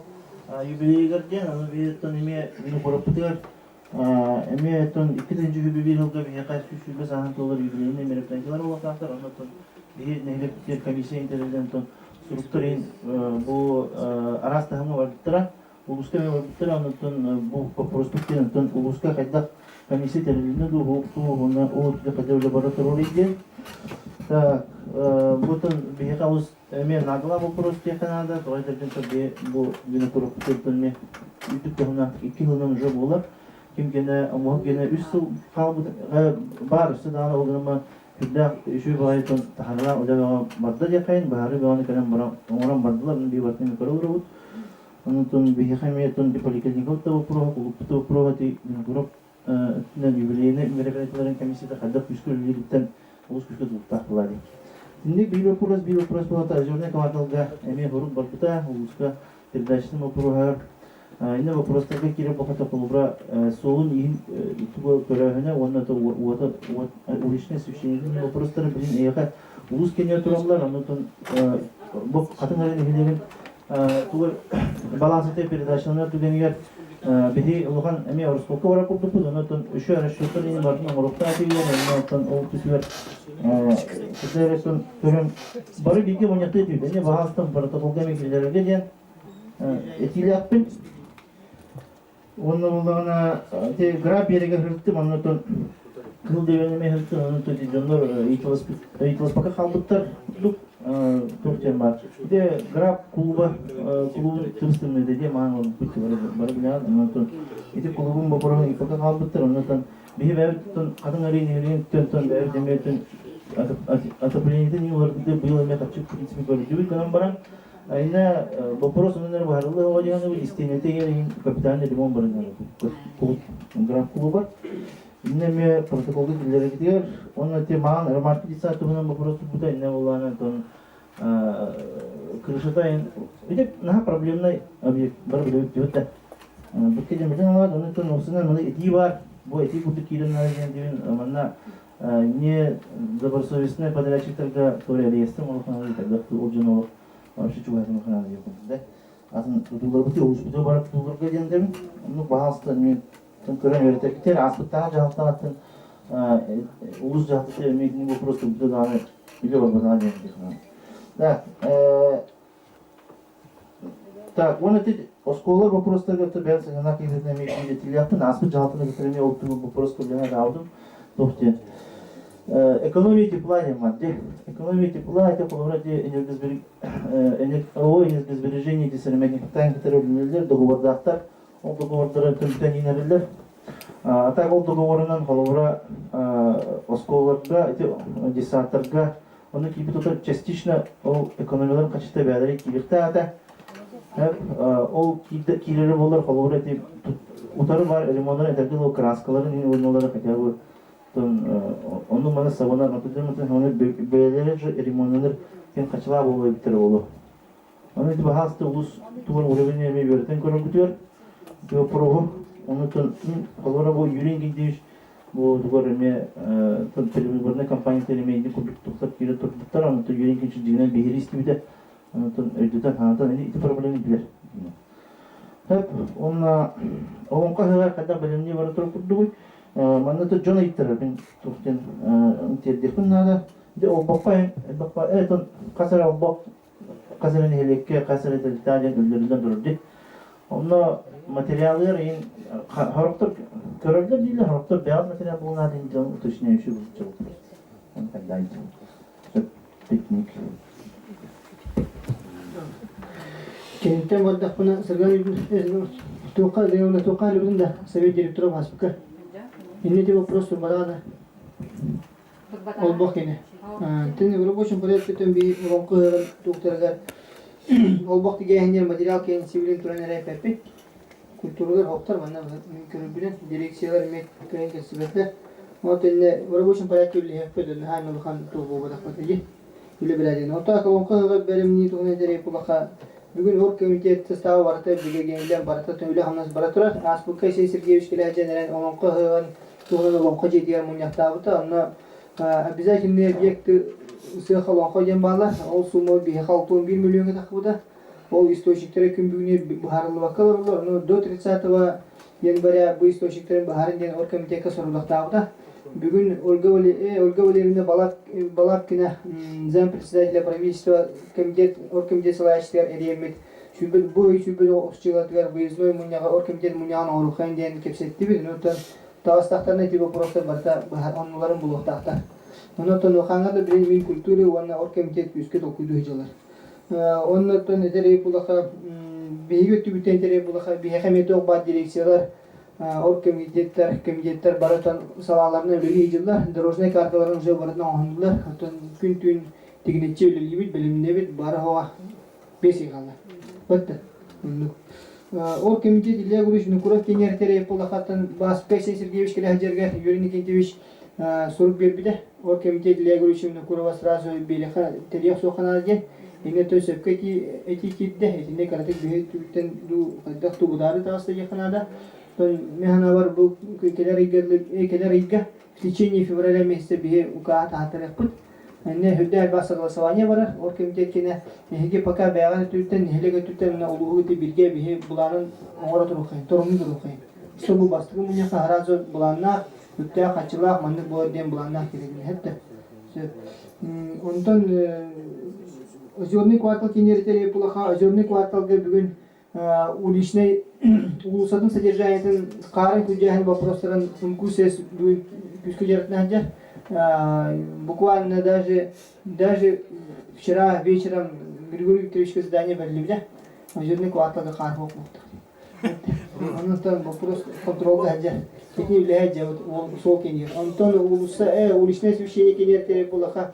юбилей горден, он видит, он имеет вину поработать, имеет он 2-нче юбилей жылда бия кайсы $100 доллар юбилейный мероприятиялар болғандар, он тон бия нелептер комиссия интернеттен тон структурин бу арастагы бардыра, улуска бардыра, он тон бу проспектен тон улуска кайда комиссия терилине ду оны о тиде кадерле баратыр иде. Так, бутын бия калыс мен нагла вопрос технада, тойлардан бе бу бина коррупциядан ме үтүктөгүнө 2 жылдан уже болуп, кимгене амогене 3 жыл калды бар, сыданы олгома күдө үшү байытын тахарла одага барды жакайын, бары баны канан бара, оңран бардылар, би бартын көрөлөр. Онтон бия хамиятын поликлиникалда вопрос, клубта вопрос ди групп юбилейный мероприятияларын комиссияда кадак күскөлүлүктен улус күскө тукталды. Şimdi bir вопрос была ажурная кварталга эме хоруп барбыта улуска передачасын опуругар. Инде вопростарга кирип баката кулубра солун ин итүгө көрөһүнө онда улишне сүйшенин вопростары билин эяка улус кене турамлар андан бу катыңарын билеген тугу балансыты передачалар түгенигер биди улуган эме орусполка бара курдуп ондан үшө расчёттар ини бардын орукта атыган ондан ол түзүлөр Кызырсын көрüm бары биге монякты дейді. Не бағастан протоколга мекелерге ден этилияппын. Onun olana te grab yerige hırttı anlatın. Kıl devenime hırttı anlatın diyorlar. Eğitilas baka kaldıklar. Türkçe var. Bir de grab kulübü tırstım dedi. Mağan oldu. Bitti bari bilen anlatın. İşte kulübün bakarına ipaka kaldıklar anlatın. Bir verttin kadın arayın yerin tönten ver demetin. Отопление не может быть было меня так чуть в принципе говорить к нам баран а ина вопрос он наверное варило вадяны вы истинете я капитальный ремонт баран клуб гранд клуба инне мне протоколды дилерегидер он те ман ремаркица тугунан вопрос буда инне улана тон крышатайын иде на проблемный объект бар билет диота букке демеден алат оны тон осынан мына эти бар бу эти курды киреннер деген мына не добросовестный подрядчиктарга тоже реестр молоканалы тогда ординол вообще чугайсың молоканалы деп да атын тутулар бите улуспута барып тутуларга дендем ну багаста мен көрөн өрөтөктөр аспыттагы жактагатын улус жакты мен вопрос бите даны биле барбадан дендем да так он эти осколар вопростарга то бен сагана кизетне мен детилятын аспыт жактыны кетиреме олтугу вопрос көргөнө алдым тохте экономия тепла немадде. Экономия тепла это по вроде энергосбережения десермегин питания, которые договордахтар ол договордары көмтен инерилер. Так ол договорынан холовра осколларга, десанттарга, оны кибит отыр частично ол экономияларын качыта бәдәре кибирте ата. Ол килери болар холовра дип утары бар ремонтын этергил ол краскаларын ин ойнолары хотя бы onun bana sabana например, onu belirli ремонтlar кен качыла болуп битер болу. Onu diye hasta ulus tuğun uğrabını mi verten körüm bitiyor. Diyor prohu onu tun kolora bu yürüyen gidiş bu duvarme tun televizyonda kampanya telemeydi kurduksak geri tuttuklar onu tun yürüyen gidiş dinen bir riski bir de onu tun ödüten hanatan ne iki problemi bilir. Hep onunla onun kadar bilimli var oturup kurduğu bana da John Eater ben Türkçen tedbirken nada de o bakayım evet kasar o bak kasarın heleke kasar etilden öldürülen durdu. Onda materyalleri in haraptır körevler değil haraptır beyaz materyal bulunan incan utuşuna şu bu çok. Onu kadar teknik. Kentten vardı bana sırgan toka devlet toka libinde seviye direktörü vasfıkı. İnne de вопрос бадада. Ол бохине. Тен рабочим порядке тем би ромкы докторлар. Ол бохти генер материал кен сивилин турнере пепи. Культуралар хоктар бана мөмкин билен дирекциялар мек кен кесибетлер. Вот инне рабочим порядке ли хепеден ханул хан тугу бадак патиги. Биле биладен. Ота ромкы беремни турнере пулаха. Bugün Ork Komiteti Stavı vardı, bir gençler vardı, tümüyle hamlas baratlar. Aspukay Seysergevich geleceğinden onun kahvan tuğla lonka ciddiyer munyaktabıta. Ama bize şimdi obiyekti ısıha lonka gen bağlar. O sumo bir haltun 1 milyon takıbıda. O istoşiklere küm bugün buharlı vakalar olur. Onu 4.30 va yanbara bu istoşiklerin buharından Ork Komiteti sorulaktabıda. Bugün Olga Valeryevna Balakina zam председателя правительства комитет оргкомитет салаштар эремет шүбел бу шүбел окчугатар выездной муняга оргкомитет мунян орухан ден кепсетти бит нотан тастактарны тип просто барта анларын булуктакта нотан оханга да бир культура вана оргкомитет үскө токуйду жылар оннотон этере булака бейгөт бүтен этере булака бихемет ок дирекциялар комитеттер баратан салаларына өлеги жылдар дорожный карталарын уже баратан оңдулар күн түн тигинече өлеги бит билимне бит бары хава беси калды битти ол комитет иле гуриш нукуров кенертере полахаттан Баспай Сергеевич Келехжерге Юрий Никитевич соруп бербиде ол комитет иле гуриш нукурова сразу белеха телех сохана ген ине төсөпкети этикитте этинде каратык бүйөттүктен ду кайдак тугудары тааста якынада механа бар бу келер в течение февраля месяца бие укаат хатырыппыт. Не хөддәр бар согласование бар. Оргкомитет кине неге пока бяган түттен нелеге түттен улугы бирге бие буларын оңора турукай, торуму турукай. Чтобы бастыгы муня харазы буланна үттә качылак манны бу дем буланна кереген хәтта. Онтон озерный квартал кинертере булаха озерный кварталга бүгүн уличный улусатын содержаниятын карын күжәһен вопростарын умкусес күскүжәртнәҗә буквально даже вчера вечером Григорий Викторович задание берилде озерный кварталга кар хокмукты. Онтон вопрос контролга җә текиле җә сол кенер. Онтон уличный освещение кинертере булаха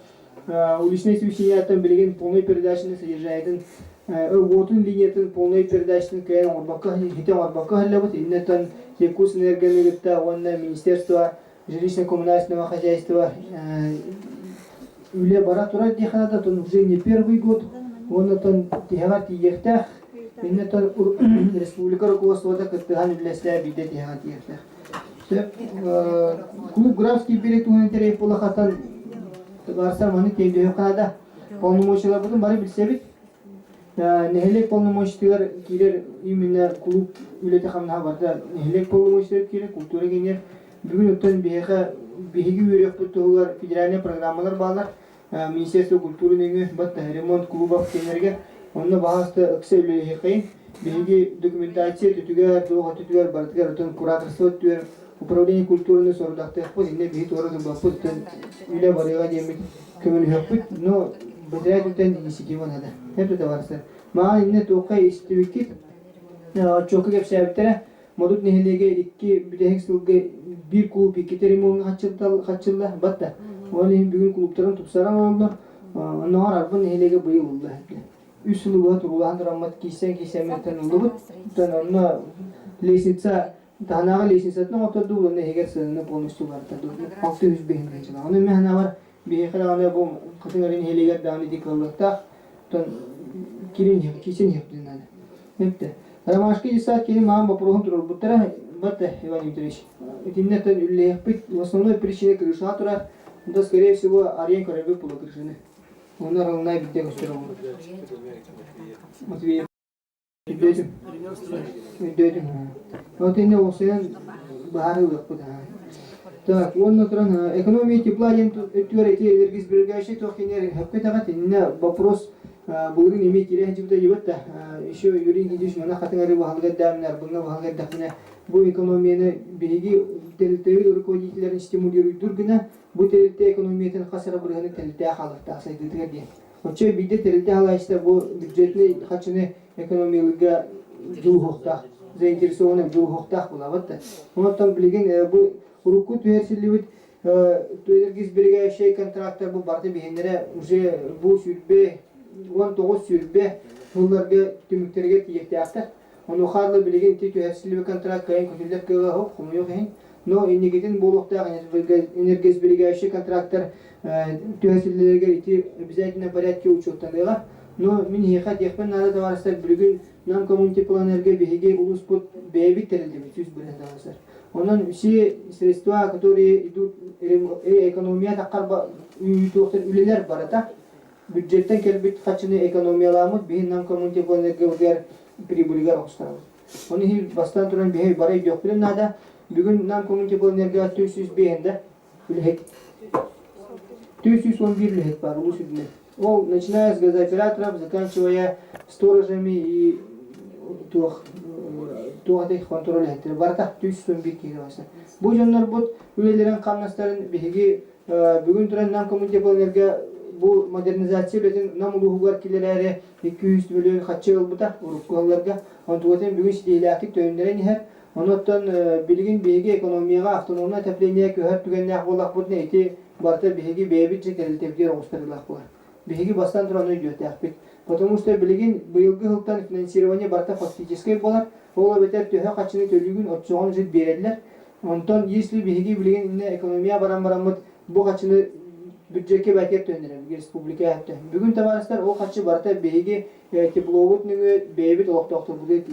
уличный освещениятын билген полный передачаны содержаниятын Вотун линиятын полной передачасын кайын орбака, хитем орбака халлабыт, иннетан Якутск энергоэнергетта, онна Министерство жилищно-коммунального хозяйства үле бара тура диханада, тон уже не первый год, оннатан тихагат ехтах, иннетан республика руководствода каттыган үлесля биде тихагат ехтах. Клуб Графский берег туган полахатан барсар маны темдеу канада, полномочия бутун бары билсебит. Нехелек полномочиялар килер именно клуб үлете хамна барда нехелек полномочиялар килер культура генер бүгүн өттөн биһиги үрөк бутулар федеральный программалар балар Министерство культуры неңе батта ремонт клубов кенерге онны баасты кселе хейин биһиги документация түтүгөр бартыгар өттөн кураторство түр управление культуры сордакты хпыз инне бихи торды бапыз үле барыга демит көмөл хөпүт но بداية инициатива надо. Это товарищ. Ма инне тока истивикит. Чока кеп сәбиттәре модут нехелеге 2 бидек сылга bir клуб 2 теремон хачылда батта. Оны бүгүн клубтарын тупсаран олду. Онор арбын нехелеге быйыл болду. 3 жыл болот улан драмат кийсен ментен улду. Тонна лестница танага лестницатын отурду, оны эгер сынны полностью бартады. 600 бен жыл. Аны мен бар бейхана бу кытырын хелеге даны дикалыкта. Тон кирин кисен яптынан. Непте. Ромашки десат кини мам бопрохун турur буттара батта Иван Викторович. Этиннетен үллеяппит. В основной причине крышна тура. Да, скорее всего, арен корабы полукрышины. Он равна битте гостера. Матвей. Идётим. Вот инде осен бары выпада. Так, он натран экономия тепла ден тюрете энергосберегающий тохинер хапкетагат инне вопрос бүгүн эме керек жибде жибетта. Еще юрин гидиш мана хатыңары баалга дамнар, буна баалга дахна. Бу экономияны биги телтеви руководителерин стимулирует дургына. Bu telte ekonomiyeten kasara bırağını telte halıqta saydıdır diye. Oçay bir de telte halayışta bu bütçetli kaçını ekonomiyalıga jul hoqta, zainteresovanı jul hoqta bulavatta. Ondan bilgin bu rukut üyesilivit enerjis birge şey kontraktlar bu barda bihenlere уже bu sürbe 19 sürbe yıllarga tümükterge tiyekte. Onu xarlı bilgin tit üyesilivit kontrakt kayın kötülük kılı hoq, kumu yok hen. Но инегеден болуктагы энергосберегающий контракттар төһөсүллөргө ити обязательно порядке учетталыга. Но мен хехат яхпен нада товарыстар бүгүн нам коммунити планерге беге улуспут бебит терилди сүз белән товарыстар. Онан все средства, которые идут экономия такар үйтөктөр үлелер барата. Бюджеттен келбит хачыны экономияламыт бин нам коммунити планерге үгәр прибыльгә остарабыз. Оны бастан туран беге барай жок белән нада Bugün nam komünite planlarga 400 beyinde lühet. 411 lühet var bu sürdüne. O, начиная с газооператоров, заканчивая сторожами и туғатых контроль еттері. Барта 411 кейді басына. Bu jonlar bu ülelerin kamnasların bihigi bugün turan nam komünite planlarga bu modernizasiya bilen nam uluğugar kilerere 200 milyon hatçı yıl buta urukkuhallarga. Ontuğaten bugün şideylatik töyünlere niher. Ondan bilgin bilgi ekonomiye автономия отопление köhör tügennek bolak bu neyti barta bilgi bebitçe teltepler oluşturulak bu. Bilgi bastan turanı götürüp. Потому что bilgin быйылгы hıltan финансирование барта фактически болар. Ола бетер төһө качыны төлүгүн 30 жыл берелер. Ondan если bilgi bilgin инне экономия баран bu качыны бюджетке бәкет төндүрөр республика хәтта. Бүгүн табарыстар о качы барта bilgi тепловод нөгө бебит олоктоктор бу дейт.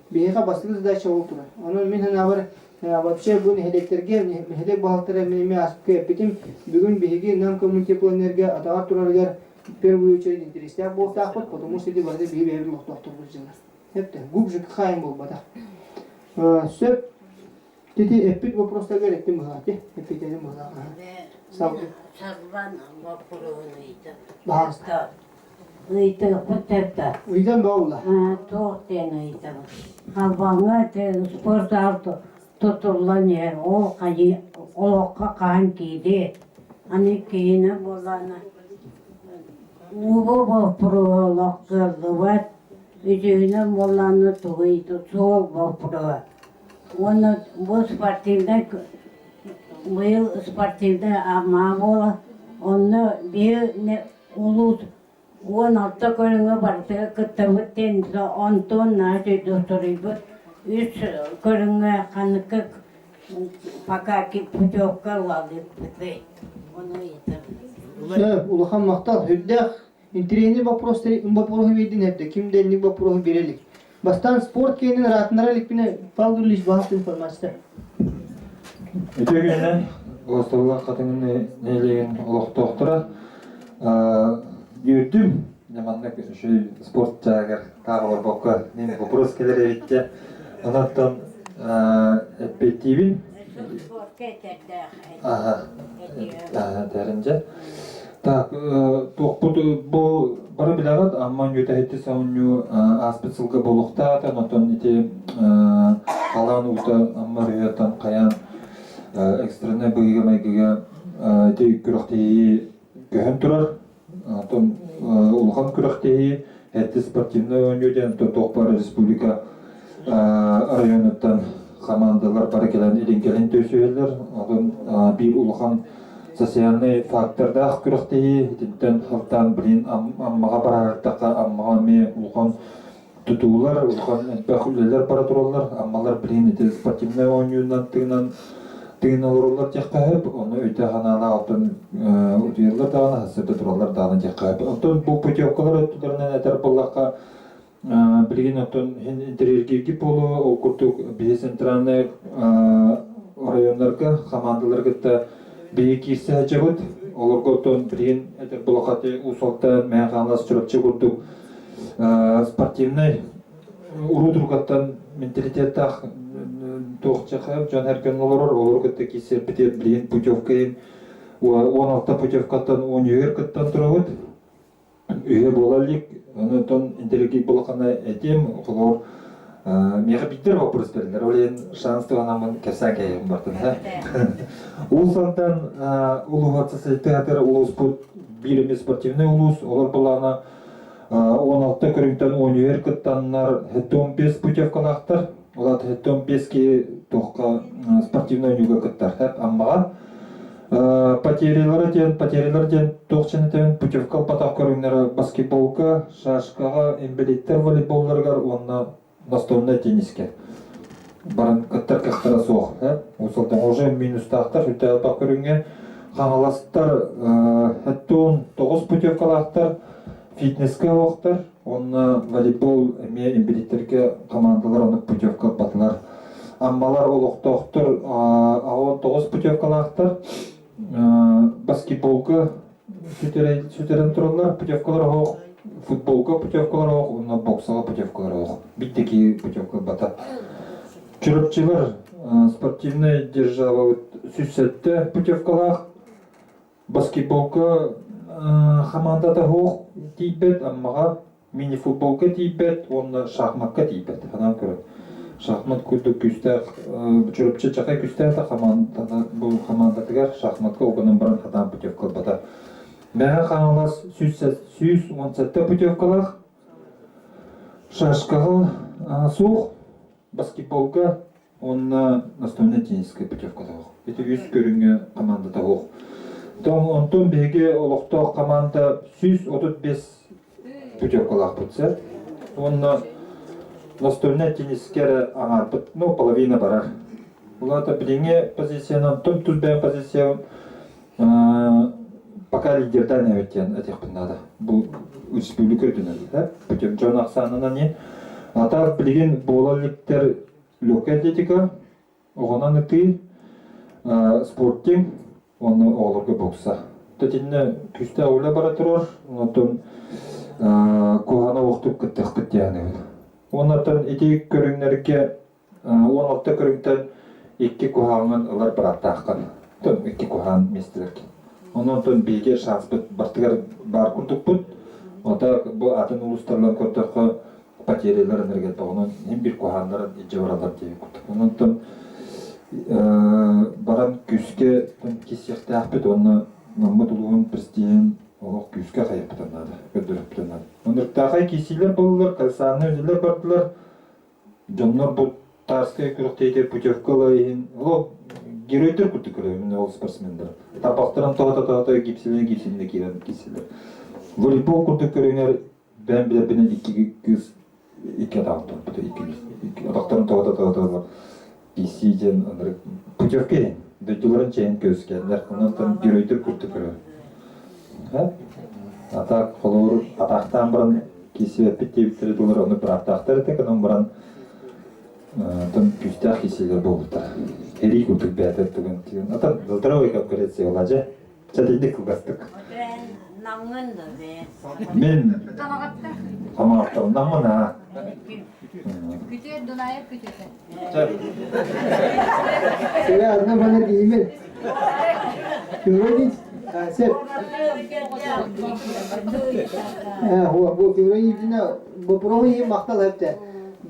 Бега басылы задача болтура. Анын мен ханабар вообще бу электрике элек бухгалтера менеме аспке битим бүгүн беги нам коммунити планерге атага тураргар первую очередь интересия болтак вот, потому что барды беги бери локтоктор болжана. Хепте губжик хайм болбада. Сөп тети эпит вопростарга реттим хати. Эпитедим бада. Сагван вопросыйта. Баста. Ыйты хоттерта. Уйдан баула. Тоқтен ыйты. Халбаңа спорт алты тутулан ер. Ол қайы олыққа қан кейде. Аны кейіні боланы. Убы бопырылық кырдыват. Үзүйіні боланы туғыйты сол бопыры. Оны бұл спортивда ама бола. Оны бір улут 16 көріңі барды күттавыттен онтон нәжі достырыбы. 3 көріңі қанықы пока путевка лалып бітті. Оны етір. Улахан мақтал, хүддәқ интерені вопросы ведін әпті. Кімденлік вопросы берелік. Бастан спорт кейінің ратынара лікпіне палдырлыш бағыт информация. Өтегені Ғостауға қатыңын нелеген ұлықтықтыра Юрдüm, неманнык спорт жагыр тағы бар баққа неме вопрос келер етте. Онаттан әппеттейбін. Тәрінже. Так, бұл бары білағат, амман өте әйтті сауыню аспецілгі болуқта, онаттан ете қалан ұлта аммар үйаттан қаян экстраны бұйығы мәйгіге ете күріқтейі көхін тұрар. Улхан күрәктеһи әтте спортивный университет Токпар республика районуттан командалар бар келен илинкелен төсөөлөр. Онун бир улахан социальный факторда күрөктеги титтен халтан билин аммага барактакка аммага ме улахан тутуулар, улахан бахуллер бара туралар, аммалар билин ите спортивный ойнунан тыгын олорлар жаккап, оны өтө ханала алтын утурлар дагы хасырда туралар дагы жаккап. Онтон бу путевкалар өттүлөрүнөн этер буллакка билген оттон интерьерге болу, ол куртук биз центральный райондарга, командаларга да бейки сәҗәбет, оларга оттон билген этер булакаты усалта мәганлас чурапчы курдук спортивный урудургаттан менталитеттах тоқчақап жан әркен олар кітті кесер бітер білген путевкаен 16 путевкаттан 10 кіттан тұрауыд үйе болалик онытон интеллектик болақана әтем олар меға биттер вопрос берілер олен шанстығы анамын кәсән кәйім бартын ол сантан улуғатсы сәйттіғатыр улус білімі спортивный улус олар болағына 16 көріңтен 10 кіттаннар 15 путевкалақтар олар 15-ке тоққа спортивный ойнуға кіттар аммаға потерялар ден тоқчыны тәуін путевка патақ көріңдері баскетболға, шашқаға, эмбелеттер волейболларға, онына настольный тенниске барын кіттар кіқтара соқ осылдан уже минустақтар үтті патақ көріңге қаңаластар 9 путевкалақтар фитнеске оқтар, онна волейбол эмбелеттерге командалар оны путевка батылар. Аммалар олықтақтар 9 путевкалақтар, баскетболға сөтерен тұралар, путевкалар оқ, футболға путевкалар оқ, онна боксаға путевкалар оқ. Биттеки путевка бата. Чүріпчілер спортивный держава сүсетті путевкалақ, баскетболға командада оқ тейбет, аммаға мини-футболға тейбет, онна шахматқа тейбет. Ханан көрі. Шахмат күрді күстәқ, жүріпчі жақай күстәқті бұл командатығар шахматқа оғының баран хадан путевкал бата. Мәға қаңылас 117 путевкалақ, шашқаға соқ, баскетболға, онна настольный тенниске путевкалақ. Это 100 көрінге командата оқ. Онтон беге олықтау команда 135 путевкалақ бұтса. Онна настольный теннискері аңар бұт, половина барар. Олата біліңе позицияны, тұз бән позицияны пока лидердан әуеттен әтек бұндады. Бұл республика өтінеді. Бүтем жон ақсанына не? Атар білген болаліктер легкая атлетика, оғынан үкі, спорттен, оны оларға бокса. Тәтінні күсті ауылы бара тұрар, онытын қоғана оқтып күттіқ күттіяны. Онытын етек көріңлерге 16 көріңтен 2 қоғанын ұлар бараттаққан. 2 қоған местілерге. Онытын бейге шанс бұд, бартығар бар күрдік бұд. Ота бұл атын ұлыстарлан көрдіқі потерялар энергет бағынан ең бір қоғанларын ежі баралар дейі күрдік. Онытын баран күске кесекті ақпет, оны Маммад ұлығын бірістейін олық күске қайып бұтанады, көдіріп бұтанады. Онырықтағай кесейлер болылар, қалсаны өзілер бардылар. Жонлар бұл тарскай күріктейді путевкалайын. Олық геройдер күрді көрі, ол спортсмендер. Тапақтырын тоғата гипсілі кейген кесейлер. Волейбол күрді көріңер, бән білербенен 2 адам тұрды. Тапақтырын тоғата кесейден путевкейін. Дөйтілерін чейін көзгендер, онын геройдер күрді көрі. Атақ қолуыр, атақтан бұрын кесе өппеттебіттері долар, оны бір атақтар етек, оның бұрын күстәқ кеселер болдықтар. Хери күрдік бәдір түгін түйін. Атан жылдыра ойқап көретсе олажы, жәдейді күлгастық. Мен қамақтау, намына. Kütüğe donayıp kütüğe. Söyle adına bana değilmez. Fiorayı sep. Bu Fiorayı içinde bu projeyi maktal hepte.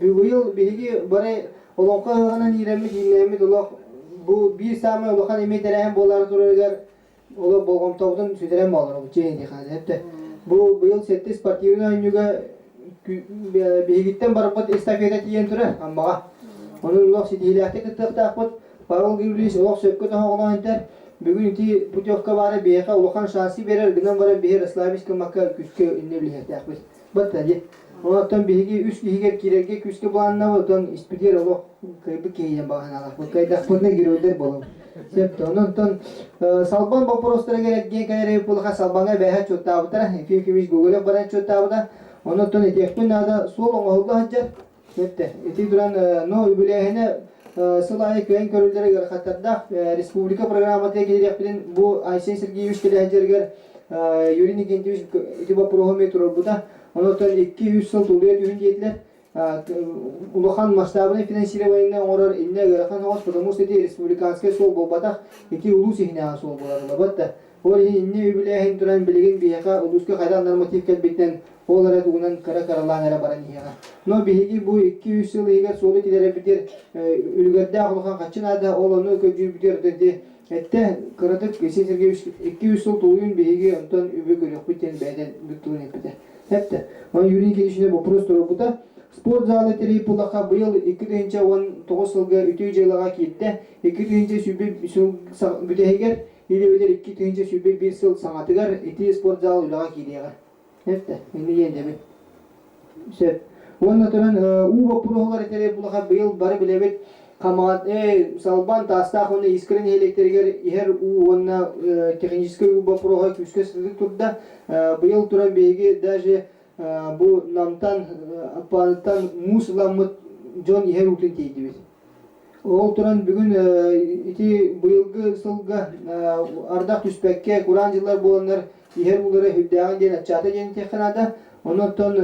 Bu yıl bilgi böyle olonka ağanan iremi dinlemi dolak bu bir sami olakan emeği bolar dururlar. Ola bolgam tavdan süderem olur bu çeydi hadi hepte. Bu yıl sette sportivni oynuyor бигиттен барбат эстафета тиен тура аммага. Onun ulaq sidilahte kıttıqtaqpıt, Pavel Gürlis ulaq sökkü toğulan enter. Bugün iti putevka bara beha ulaqan şansı verer, günden bara behir Slaviska makka küske inneblihtaqpıt. Battadi. Ondan bihigi üç bihiger kirerge küske bulanna odan ispidir ulaq kaybı keyen bağanalar. Bu kaydaqpıtna girölder bolum. Septi. Ondan salban baporostara gerekgen kadar pulqa salbanga beha çottağıtara. Film Google'a baran çottağıda. Ondan etekpin nada sol oğulda haccar. Septi. Iti duran no übülehine Sıla'yı köyün körüllere göre hatta Respublika programı gelirken bu Ayşe Sergeyevich Kelehcerger Yurinik Gentiviş itiba prohometro bu da ondan 200 yıl oluyor düğündeydiler. Uluhan mastabını finansire vayına orar inne göre kan hoş потому что эти республиканские сол болбата эти улус ихне сол болар батта. Ол инне үбілеген туран билеген бияка улуска кайдан норматив келбеттен олар тугунан кара-каралаңара баран ияга. Но биһиги бу 200 жыл егер солы килере битер үлгерде агылган качынада ол оны көжүр битер деди. Этте кырдык Сергей 200 жыл тулуун биһиги онтон үбө көрөк битен бәден бүтүн эпте. Хепте. Мен юридик ишине вопрос турбута. Спорт залы терипулака быйыл 2019 жылга үтүү жылга китте. 2000 сүбү жыл бүтегер или 2000 сүбү 1 жыл саңатыгар эти спорт залы улага кидега. Хепте. Эми ендеби. Сеп. Онна туран уба пурохлар терипулака быйыл бары билебет камат салбан тастах оны искрен электергер ихер онна технический уба пурохга күскө сыдык турда быйыл туран беги даже bu namtan apaltan muslamut John ihер утын тейдибиз. Ол туран бүгүн ити быйылгы сылга ардак түспекке Куран жылдар болондар ихер улары хүддаган ден ачата ден технада. Онотон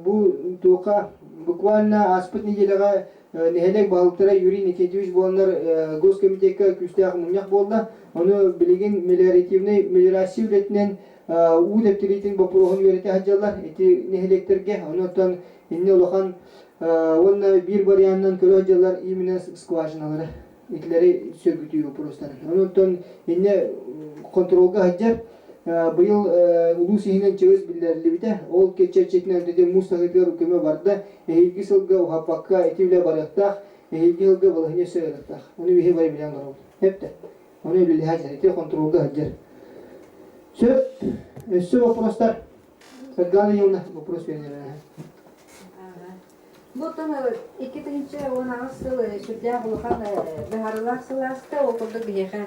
бу тука буквально аспыт неделега нехелек балыктара Юрий Никитевич болондар госкомитетке күстәк муньяк болду. Оны билеген мелиоратив ретинен у дептеритин бопурохун верете хаджалар эти нехелектерге онотон инне улахан онна бир барыяннан көрө хаджалар именно скважиналары итлери сөгүтүү просто онотон инне контролга хаджар быйыл улус ихинен чыгыс билдерилибите ол кечечетинен деде мустагытыр көмө барды эйги сылга ухапакка этивле барыктак эйги сылга болхне сөйлөктак уну бихи бай билен барып хепте уну биле хаджар эти контролга хаджар. Все вопросы. Сергей Юна, вопрос вернее. Вот он 2019 жылы судья булган бехарлар сыласта окулда бияха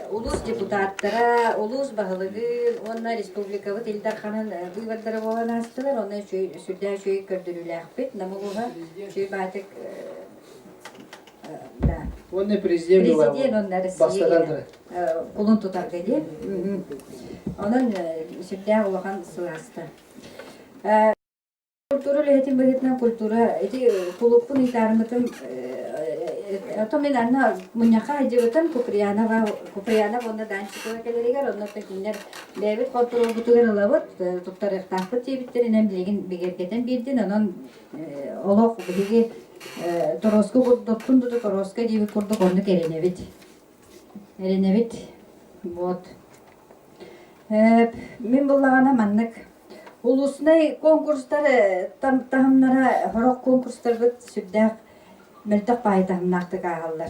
улус депутаттары, улус багылыгы, онна республикабы Илдарханын выбордары болған астылар, онна судья жүйі көрдіріләқпет, намылуға жүйі байтық да. Онна президент онна Россия кулун тутар dedi. Onun sübde olan sırası. Kulturu lehetin bahitna kultura eti kulupun itarmıtın otomenarna munyaka hacıvatan kupriyana onda dançıkıva keleriger onda tekinler devlet kulturu butugar alavat tuttar ehtafı tebitler inem bilgin begergeten birdin onun olok bilgi Torosko dottun da Toroska gibi kurduk onu kerenevit. Erenevit. Вот. Мен буллагана маннык. Улусный конкурстар тамнара хорок конкурстар бит сүддәк мөлтәк байтамнакты кагаллар.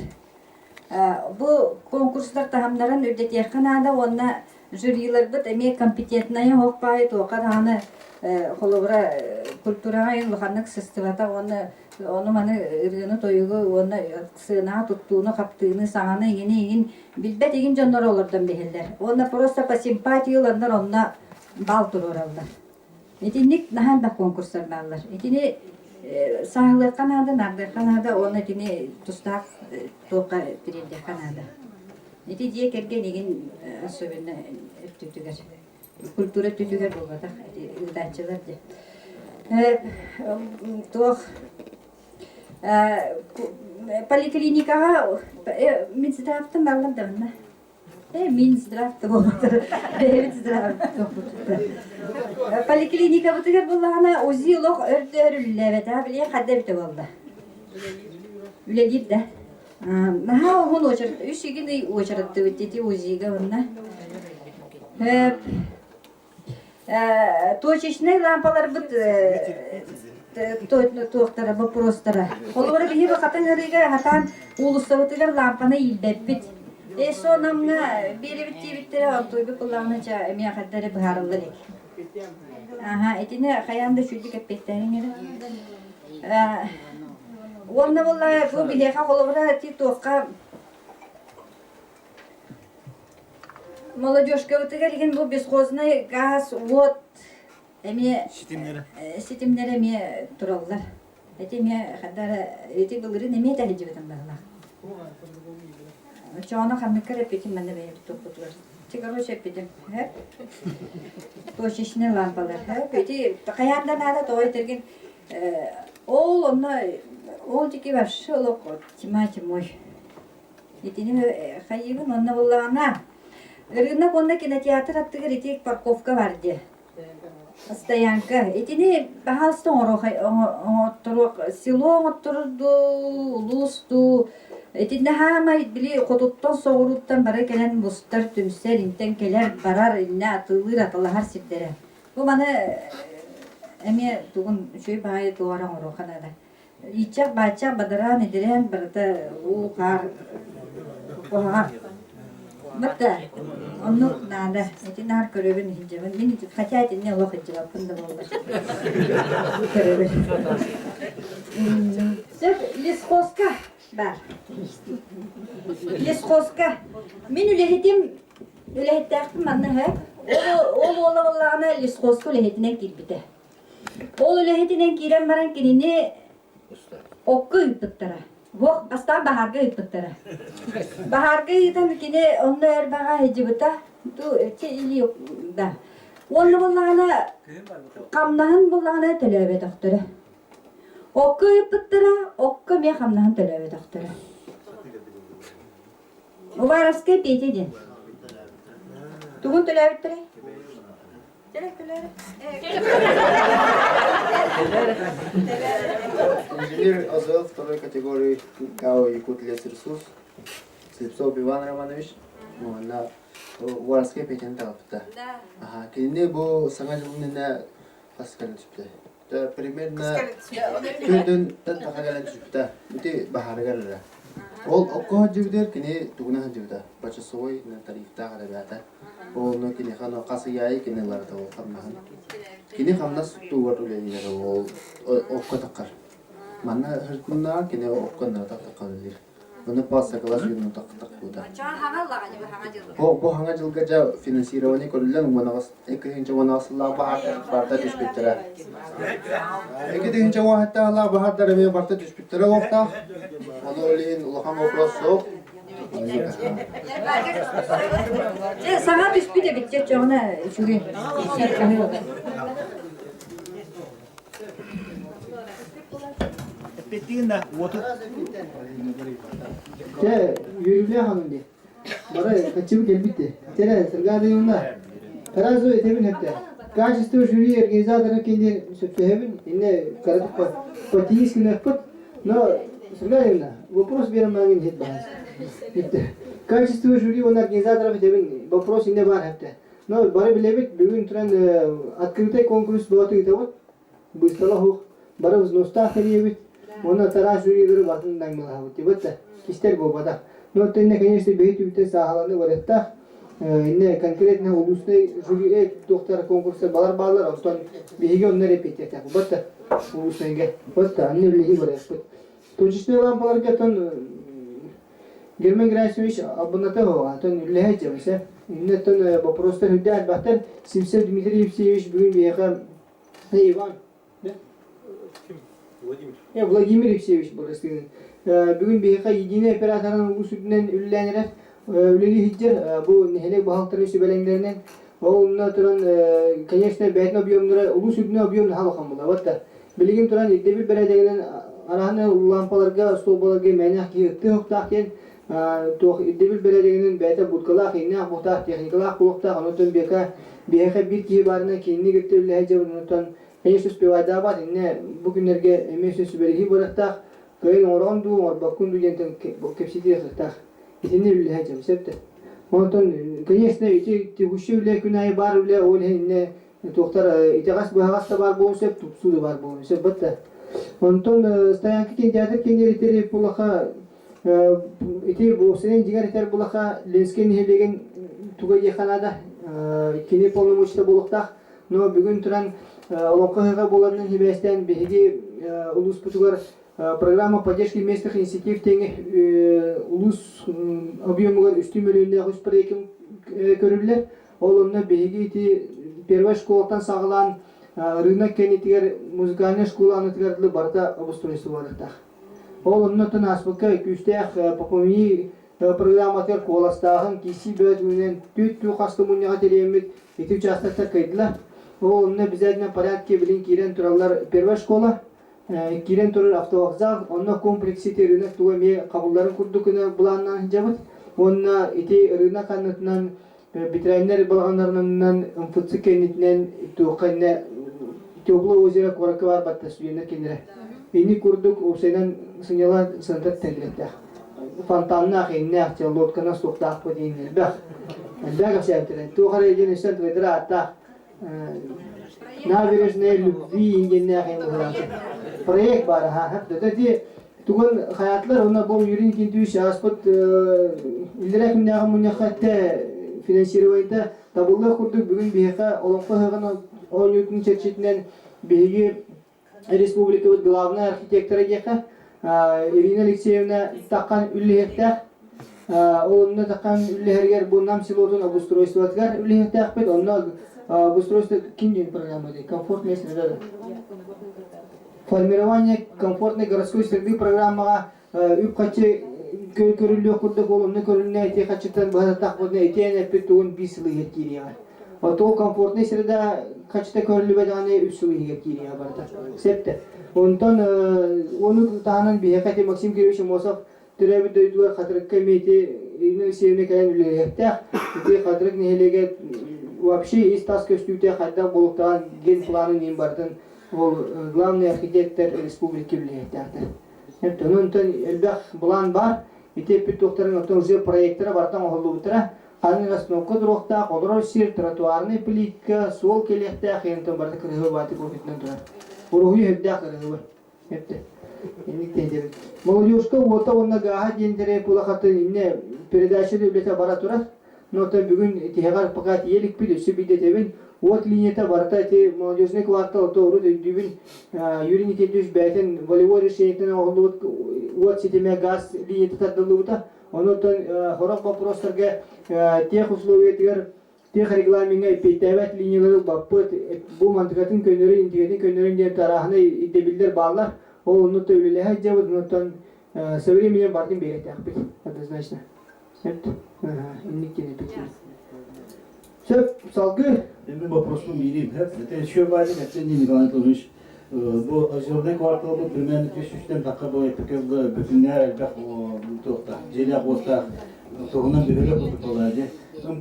Бу конкурстар тамнарын үдәт якынада онна жюрилар бит эме компетентная хокпай токаданы холовра культурага юлганнык системата onu mani ırgını toyugu onu sığınağa tuttuğunu kaptığını sağını yeni bilbet egin canlar olurdan behiller. Ona prosta pa simpatiyalanlar ona bal turur allar. Etinlik nahan da konkurslarını allar. Etini sağlık kanada, nardır kanada onu etini tustaq toqa birinde kanada. Eti diye kergen egin asöbünü tütüger. Kultura tütüger bulmadak. Ildançılar diye. Toq поликлиникага Минздравтан алган давна. Минздравты болду. Минздрав. Поликлиника бутугар булгана узи лох өрдөрүллебет, биле каддебите болду. Үле дидде. Наха он очерт, үшигин очертты битти узига онна. Точечный лампалар бит туохтара вопростара. Олора бихи бакатын рига хатан улустабытыгар лампаны илбеппит. Эсо намна беребиттибиттере алтойбу кулланача эмия хаттары бахарылдырик. Ага, этине хаянда шүдик эппеттериңер. Онна болла бу бихеха холобра ти туохка молодежка бытыгар иген бу бесхозный газ, вот эми ситимнер эми тураллар. Эти эми хаддара эти былырын эми тахиджибетен багла. Чоно хамикер эпетим менде бейбит топутлар. Чигарош эпетим. Точечный лампалар. Эти каянда нада тойтерген ол онна ол тики баш олок тимати мой. Этине хайыбын онна буллагана. Рынок онна кинотеатр аттыгар этик парковка барды. Стоянка. Этине бахалстон орохай оторок село оторду улусту. Этине хамай били котуттан соғыруттан бара келен бустар түмсер интен келер барар инне атылыр атылар сиптере. Бу маны эме тугун шөй бай туаран ороханада. Ичак бачак бадаран идерен барда у кар кохар. Бата онну нада этин нар көрөбүн хинжебен мен хотя этин не лох хинжебен пында болду. Көрөбүн. Сеп лесхозка бар. Лесхозка. Мен үлехеттәктим манна ха. Ол оллагана лесхозка үлехетинен кирбите. Ол үлехетинен кирен баран кинини окку үппүттара. Вох астан бахарга үппүттара. Бахарга итен кине онно эрбага хежибита ту чили да. Онно боллагана камнаһын боллагана төлөбө доктора. Окку үппүттара, окку ме камнаһын төлөбө доктора. Увараске петеден. Тугун төлөбөттөрө. Инженер АЗЛ второй категории КАО Якут-Лесресурс Слепцов Иван Романович на Уварске петен талапта. Ага, кине бу саңа жылына паскален түспүтө. Та примерно күндөн тахагален түспүтө. Бити бахаргалара. Ол окко жибдер кине тугуна жибда. Бачасой на тарифта гарабата. Ол но кине хано касыяй кине ларда ол камнахан. Кине камнас тугар улелер ол окко такар. Манна хыртынна кине окко на таккалдыр. Оны паса класс юну так буда. Бу ханга жылга жа финансирование көрүлгөн монагас экинчи монасылла барта түшпүттөрө. Экинчи вакытта алла бахардар мен барта түшпүттөрө окта. Оны олин улахан вопросу. Сага түспүтө битче чоңна шүрүн. Петина, вот Те yürüyle hanımdi. Bana kaçıp gelbitti. Tere sırgada yolunda. Terazo etebin hepte. Kaç istiyor jüri organizatörü kendi söyleyebin. İnne karatıp patiyiz ki ne pat. No sırgada yolunda. Вопрос берем мангин хет bahas. Bitti. Kaç istiyor jüri organizatörü etebin. Вопрос inne var hepte. No bari bilebit bugün tren открытый конкурс болатı gitavut. Bu istalah hoq. Bari uznosta xeriyebit. Ona taraf jürileri bakın dangmala havti. Bitti. Кистер бобада. Но то инне, конечно, бейт үтте сахаланы варetta. Инне конкретно улусный жюри доктор конкурсы балар, астан биге оннар репетиция. Бата улуснайга. Бата анне лиги варetta. Точечный лампаларга тон Герман Грайсович абоната хова. Тон лехече бесе. Инне тон вопростар хүддәт бахтар Симсев Дмитрий Евсеевич бүгүн бияка Иван. Владимир Евсеевич бурастыгын. Бүгүн бейха единый операторын улус үтүнөн үлләнерек үлели хиджер бу нехелек бахалтыры сөбелеңдеринен олна туран конечно бәйтен объемдары улус үтүнө объем халыкан була. Бата билигин туран идебил бередеген араны лампаларга столбаларга мәнәк киетти хоктакен тох идебил бередегенин бәйте буткалак инне бутак техникалак булыкта онотон бека бейха бир ки барына кинни геттеле хажабынтан конечно успевайда бар инне бүгүнерге эмесе сөбелеги баракта Кöyün orandu, orbakundu yenten kepsidi xırtaq. İtini ülle hacam septe. Ondan, конечно, iti huşu ülle künayı bar ülle olhe inne Туохтар итегас бахагас та бар болуп сеп тупсуду бар болуп сеп бытта. Онтон стоянка кинотеатр кенеритери пулаха ити бу сенен жигаритер булаха Ленскен хелеген туга еханада кине полномочия булуктах, но бүгүн туран олонкага боларның хибестен беги улус путугар программа поддержки местных инициатив теңе улус объемугар 3 миллионга үс проектин көрүлөр. Олонна беги ити первая школадан сагылан рынок кенетигер музыкальная школа анытыгарлы барда обустройство барыктах. Олонна тынаспыкка күстэх попоми программатер коластагын киси бөдүнен түттү кастымуняга телемит ити участоктар кайдыла. Олонна bizden порядке билин кирен туралар первая школа, кирен турар автовокзал, онна комплексите рынок тугаме кабылдарын курдукуна буланнан жабыт. Онна ити рынок анытынан битрайнер балгандарынан МФЦ кенитнен туқанна Тепло озеро коракы бар батта сүйенер кенере. Бени курдук осенен сыняла сантат тәлгәттә. Фонтанна хинне ахча лодкана соктак по дейнер. Бах. Бага сәттерен. Тугары еген сәт ведра атта. Набережная любви ингенне хин. Проект бар ха. Дәти туган хаятлар уна бу юрин кинтүш аспот илдерәк минагы мунахатта финансирование табылда курдук бүгүн бияка олонко хагына Онютун чечетинен беги республика главный архитектора геха Ирина Алексеевна такан үллехтах онна такан үллехергер бу нам селотун обустройствотгар үллехтах бет онна обустройство киндин программада комфортная среда. Формирование комфортной городской среды программага үпкачы көрүлүк курдук олонна көрүнне эти хачтан базатак бодне этене петун бисылы гекирия. То комфортная среда качта көрүлүбө даны үсүлүгө кирия барда. Септе. Онтон onu таанын бияка Максим Кириллович Мосов төрөбү дөйдүгөр катырык комитети Ирина Алексеевна кайын үлөктө. Эти катырык нелеге вообще из тас көстүтө кайдан болуктаган ген планын нем бардын. Ол главный архитектор республики үлөктө. Эптен онтон элбах план бар. Эти петоктарын отон уже проекттер бартан оголубутра. Анын расновка дурокта, колоросир, тротуарный плитка, сол келехте, хентон барды кыргы баты профитнен турар. Уругу хебдя кыргы. Хепте. Эник тендер. Молодежка ота онна гаха дендере кулахаты инне передача деблете бара турар. Но то бүгүн тегар пакат елик пиде сүбидетебин. Вот линията барта те молодежный квартал то уру дюбин юрини кендүш байтен волевой решениетен оглут вот сетеме газ линията тадылута. Онотон хорок вопростерге тех условиялар, тех регламентга пейтебет линиялары баппыт бу мантыгатын көнөрү интегетин көнөрүн деп тарахына идебилдер баллар. Ол онотто үлелеге жабыт онотон современен бардын берет акпит. Однозначно. Эт. Инникене пекин. Сөп салгы. Эми вопросун берейин. Это еще важно, это Николай Анатольевич. Bu Озерный квартал bu примерно 300-тен такка бой пекелді бүтінер әлбәқ тоқта. Желі қоста тоғынан бөлі протоколады.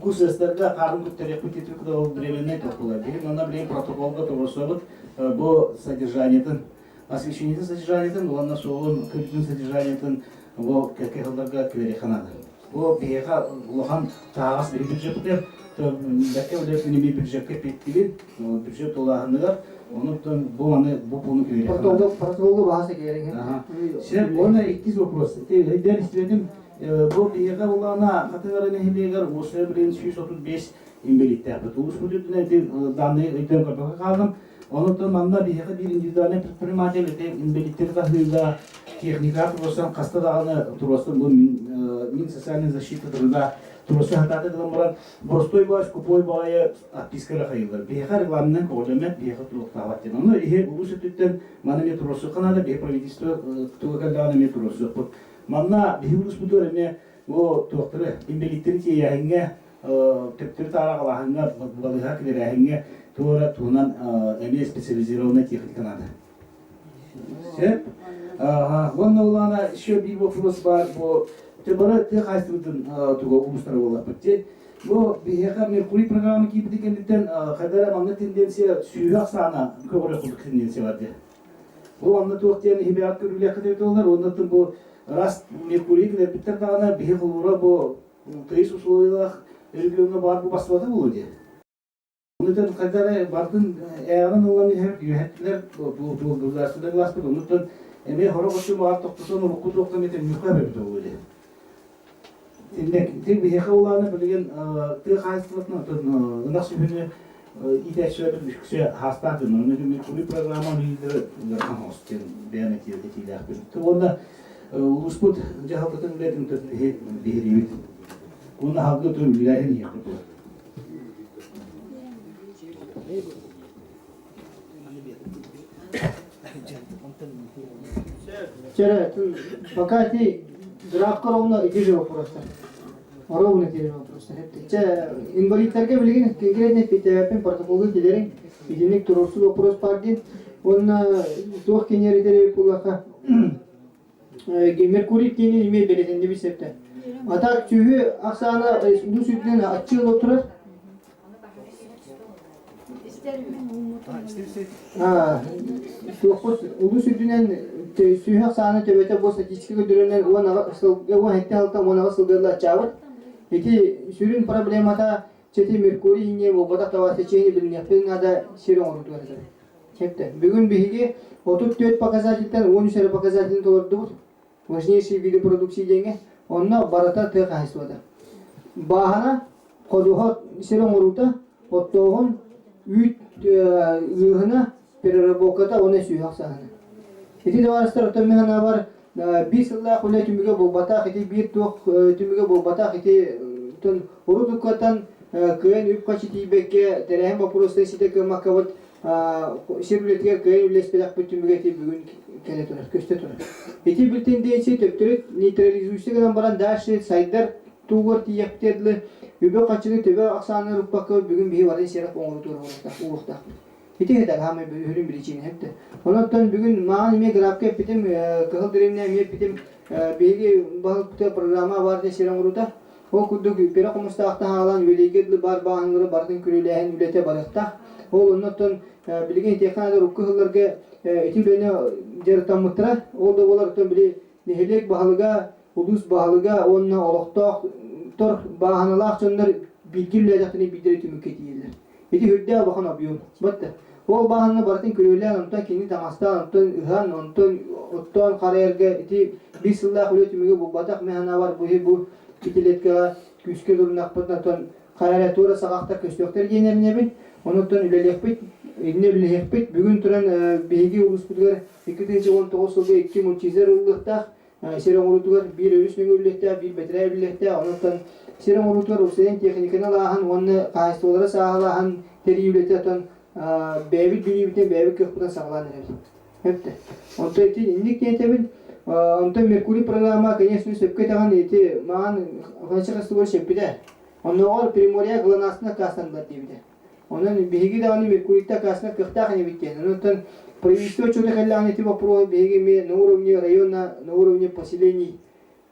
Курс эстерді қарын күттері күттетіп күді ол временный тоқылады. Ona білейін протоколға тұрғысабыт bu содержаниетін, освещениетін содержаниетін, оланна соғын күттің содержаниетін бұл кәкеғыларға көвері қанады. Бұл бейеға ұлыған тағас бір бюджеттер, бәкке өлеп үнеме бюджетке петтеген, бюджет олағынығар. Onun bu bunu görüyor. Protokolda bahse gerek. Şimdi ona ikiz вопрос. Ben istedim bu biyaga olana kategori nehirler olsa bilen 135 imbelikte yaptı. Bu sürdüğünde de danı ödem kapı kaldım. Onun manna biyaga birinci tane primatel de imbelikleri tahliye техникат olsa kasta dağını turası bu min социальной защиты труда Турасы хататы дылым баран борстой баш, купой бая отпискара хайылар. Бейха регламентен коғылымет бейха тұлықтағат ден. Оны ихе улус өттіттен маны ме турасы қанады, бей правительство тұлықалдағаны ме турасы. Манна бей улус бұдыр әме о тұлықтыры, имбелиттері те яхинге, төптері тарағалағынға, балыға кілер яхинге туара туынан әме специализированный техниканады. Сеп? Онна улана еще bir вопрос бар, Тебара те хайстырдын туга улустар болап битти. Бу бияга Меркурий программы кип дегенден кадара манда тенденция сүйөк саны көбөрөөк кылдык тенденция бар ди. Бу анда токтен хибият көрүлө кадер доллар, ондон бу раз Меркурий киле биттер дагана бия кылуура бу тыйс условиялар регионга бар бу басылады болду ди. Ondan kadar bakın eğer olan hep yönettiler bu gazete gazete ondan eme horo koşu var toplusun okudu okumetin mükemmel bir oldu. İndek bir hekalanı bilgen tı hastalıkla nasıl bir İdesöyle bir şey hastadır. Onun için bir programın lideri hostel beyan etiyle yapıyor. Onda usput cehalatın üretim bir rivit. Onda halkı tüm wilayahını yapıyor. Çere bakati drakkarovna idiyor просто. Оровны терем просто. Че инвалидтерге билген конкретный питепен протоколы келерин идинник турусу вопрос пардин. Он тох кенеридери пулака. Меркурий тени име белетенде бисепте. Атак чүгү аксана бу сүттен ачыл отурат. Тохпос улу сүттүнен сүйөк саны төбөтө бу статистика көдөрөнөр уан хетте алта уан сылдырла чабыт. Эти сюрин проблемата чети меркурий не бобата тавасечени билнепен ада сирон орутуарда. Чепте. Бүгүн биги 34 показательтен 13 показатель толорду. Важнейшие виды продукции деньги. Онна барата те кайсвада. Бахана кодухот сирон орута оттогон үт ыгына переработката оны сүйөк саны. Эти даварыстар отомена бар bir yılda kule tümüge bulbata hiti bir tuğ tümüge bulbata hiti tun urudukatan köyün üp kaçiti bekke terehem vapurostan site kıymak kavat şirületger köyün ülespelak bir tümüge hiti bugün kele turar, köşte turar. Hiti bir tendensi töptürük neutralizüyse kadar baran daşı saydar tuğur tiyaptedli übe kaçını töbe aksanı rupakı bugün bihi varın şeref oğlu tuğur uğurta. Hiti hedal hame hürün bir için hepte. Ondan bugün mağan ime grafke bitim kahıl dirimne ime bitim bilgi balıkta programa var diye şiran uruta. O kuduk pera komustaqta halan veligedli bar bağınları bardın külülehen ülete balıkta. O ondan bilgin teknada rukku hıllarga etibene jartamıtra. O da olar bili nehelek bahalıga ulus bahalıga onna oloqta tor bağınalar çönler bilgiyle jakını bildiritü müketiyeler. Eti hüdde bakın abiyum. Battı. O bağını bartın külülen ondan kendi tamastan ondan ühan ondan kariyerge eti bir sıllah üretimiga bu batak mehana var bu itiletka küske durnak patatan kariyeratura sağakta köstökter generine bin ondan ülelekpit inne bilekpit bugün turan bilgi ulusputgar 2019 yılda 2 multizer ullukta serum ulutugar bir ölüsünün ülekte bir betre ülekte ondan serum ulutugar useyn teknikana lahan onu kaystolara sağlahan teri ülekte bebek günübüte bebek köküden sağlanır. Hepte. Ondan eti indik niyetebin ondan Merkuri programa kanyasını sepketagan eti mağan fansakası var sepide. Ondan ol Primoria glanasına kastanlar dibide. Ondan bihigi de onu Merkuri'ta kasna kıhta hani bitti. Ondan правительство что-то халлян эти вопросы бегами на уровне района, на уровне поселений,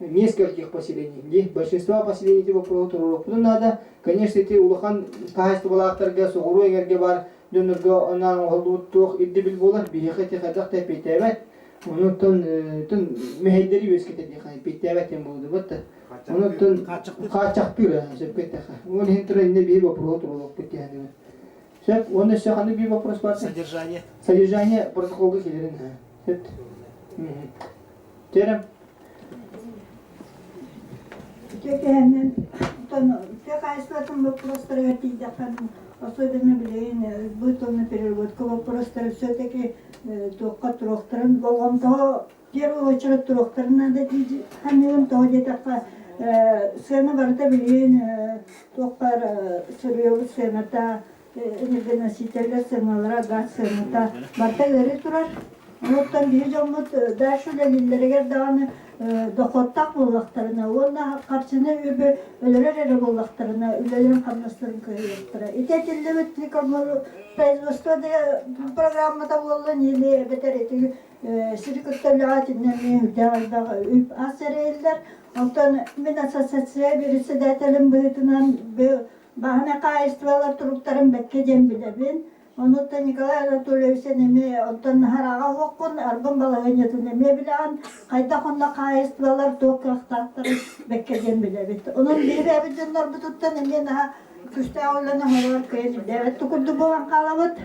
нескольких поселений. Где большинство поселений эти вопросы потом надо, конечно, эти улахан качество балактарга сугуру энерге бар. Dönürge ondan oldu tuğ iddibil bolar biheketi kadar da pitebet onun tun mehderi veskete diye pitebet em buldu battı onun tun kaçak bir sepete onun hinterinde bir вопрос olup bitti yani sep onun şahane bir вопрос var содержание протоколга gelirin sep Terem Tekenen ton tekayıslatın вопросları ötüydü Особенно блин, бытовая переработка вопросов все-таки только трехсторон. Болгом того, в первую очередь трехсторон надо делать. Они того где-то сцена варта блин, только серьезно сцена-то, энергоносители сценалара, газ сцена-то. Варта говорит, турар. Вот там видел, вот дальше лилерегер даны доходтак боллактарына, онда карчыны өбө өлөрөр боллактарына, өлөрөн камнастарын көйөктөрө. Итетилде өттүк производство программада боллан эле бетер эти ширкеттерлерге дагы үп асырелдер. Онтон мен ассоциация председателим бытынан бахана кайыстыралар туруктарын бекке жем билебин. Онута Николай Анатольевич неме онтон харага хоккун арбын балагынетин неме билан кайта хонна кайыстылар токактактыр беккеген билебит. Онун бири абидиннар бутутта неме на күстә оланы хорор кыйын дәвет тукурду болан калабыт.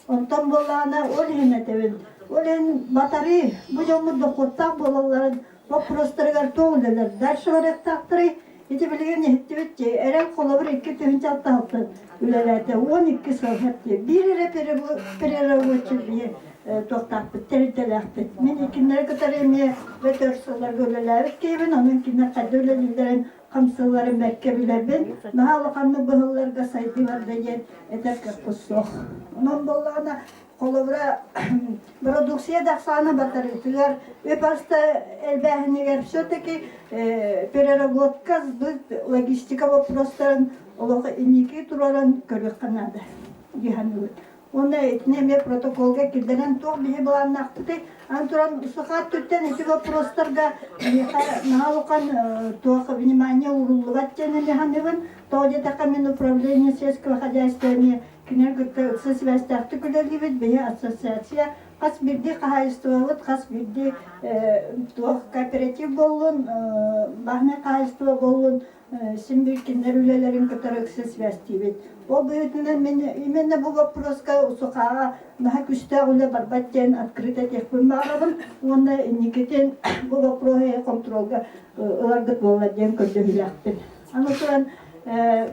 Онтон болана ол хеметебин. Олен батарея бу жому докоттак болаларын вопростарыгар тоğuleler. Дальше варяктактыры ити билген еттибит эрен колобур 2 тыгынча алты. Үлеләте 12 сыл хепти. Бире перерабочий тоқтаппыт, терителәкпыт. Мен икиннер көтәреме ветерсылар гөлеләбит кейбин, onun киннер кадөлелерин камсылары мәкке билебин. Нахалыканны быһылларга сайды бар деген этерке куссох. Онан боллана колобура продукция даксаны батарытыгар өпаста элбәһинегер все-таки переработка логистика вопростарын олоға инеки турарын көріп қанады. Онда этнеме протоколға килдерен тоқ бейі болан нақтыды. Антуран сұхат түттен эти вопростарға нағалуқан тоқ внимание урулуғат жені механивын. Тоғде тақа мен управление сельского хозяйствами кинер күтті связьтақты күлелгебет бейі ассоциация қас бірде қағайыстывағыт, қас бірде тоқ кооператив болуын, бағны қағайыстыва болуын, симбир кинер үлелерін көтәріксі связьтебет. Ол бұйытынан мен именно бұл вопроска ұсықаға наға күшті ұлы барбаттен открыто текпін бағабын, онда некетен бұл вопросы контролға ұларғыт болладен көрді хүләқпін. Аны тұран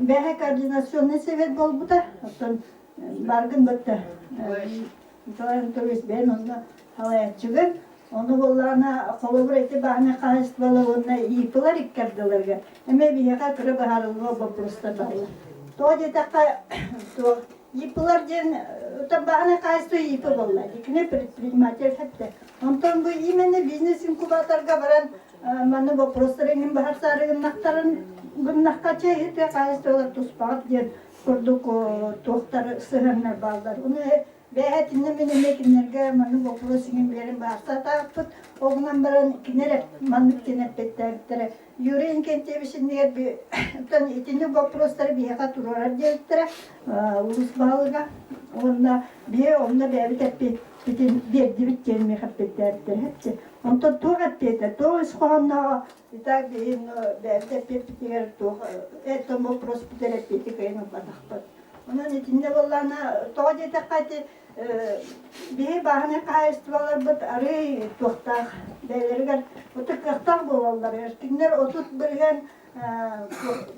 бәхе координационный совет бол бұда, барғын бұдды. Тұран тұрвес бән онда халаятчығын, оны болларына қолыбыр еті бағына қағыстывалы онына ипылар иккерділерге. Әме бейеға күрі бағарылығы вопроста бағылар. Тоді тақа ипылар ден бағына қағысты ипы болла. Декіне предприниматель хәтті. Онтан бұл именно бизнес-инкубаторға баран маны вопростарыңын бағар сарығын нақтарын бұннаққа чайыпе қағысты олар тұспағып ден көрдік тоқтары сығырнар балдар. Оны бәйәтінне мен емекінлерге маны вопросыңын берін бағырса тағыппыт. Оғынан баран кинерек манып кенеппеттәріптері. Юрин кентебішіндегер бір етіне вопростары бейға тұрарар деліктірі ұлыс бағылыға. Онда бәйбіт әппе берді біткені мекаппеттәріптері әпте. Онда тоқ әппеті, тоқ іс қоғаннаға итак бейін бәйбіт әппе біткегер тоқ әттен вопрос бітер әппеті қайының батақпады. Онан етінде болғана тоқ деді қайты бей бағына қайыстывалар бұд ары тоқтақ бәйлергер отыр қақтақ болалар. Еркіндер отут бірген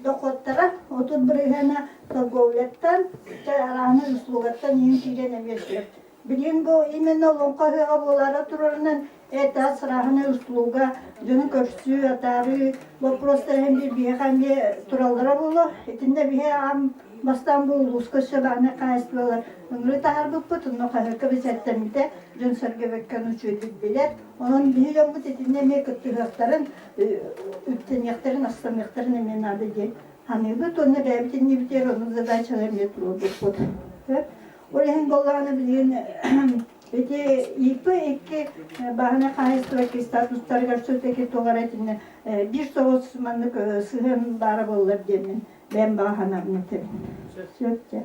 доқоттара, отут біргені торговлеттен, араны услугаттан ең кирен емешлер. Білген бұл именно лонқағыға болары тұрарынан әті сырағыны услуга, жөні көрсі, атары, вопростар әмбе бейхәмбе тұралдыра болу. Етінде бейхе ам бастан бұл ұскөші бағына қайыстывалар. Үңірі тағар бұл бұт, ұнны қағырқы біз әттәмді жөн сәрге бәккен үшөйдік белер. Оның бейі жон бұт етінде ме күттігіқтарын, үттенектарын, астамектарын емен ады ден. Ханығыт, оны бәбітен не бітер, оның задачалар мет бұт. Ол ең болғаны білген өте екі бағына қайыстываки статустарға сөтеке тоғар әтіне бір соғыз маңдық сығын бары болылар демен. Ben bağhanabını tabii.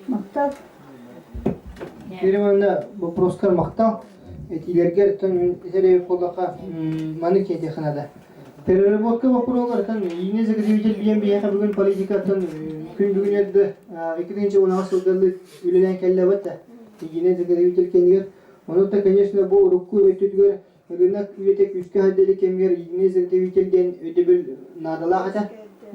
Maktal. Benim anda bu proskar maktal. Etilerger tan tereyip kollaka manı kedi xanada. Переработка вопросlar tan yine zikredil bilen bir bugün politika tan gün bugün yerde 2016 yılında üleden kellebat da yine zikredil kendiler. Onu da конечно bu ruku ötüdür rınak üyetek üstte haddeli kemger yine zikredilden ödebül nadala hata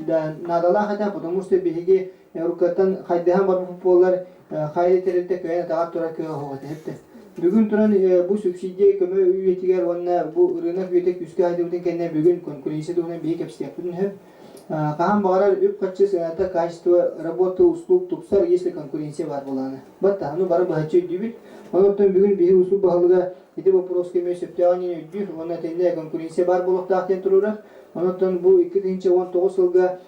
da nadala hata потому что беги рукатан хайдхан бар популар хайде терелте көйне тагап тура көй хогаты хепте. Бүгүн туран бу субсидия көмө үетигер онна бу рынок үетек үскө айдыбытын кенне бүгүн конкуренция дуна бей кепстепин хеп. Кахан багарар үп качы сыната качество работы услуг тупсар если конкуренция бар боланы. Батта аны бары бачы дибит. Онотон бүгүн бей услуг багылга эти вопрос кемесеп тягани үдү онна тенде конкуренция бар болуп тактен турурак. Ondan bu 2019 yılda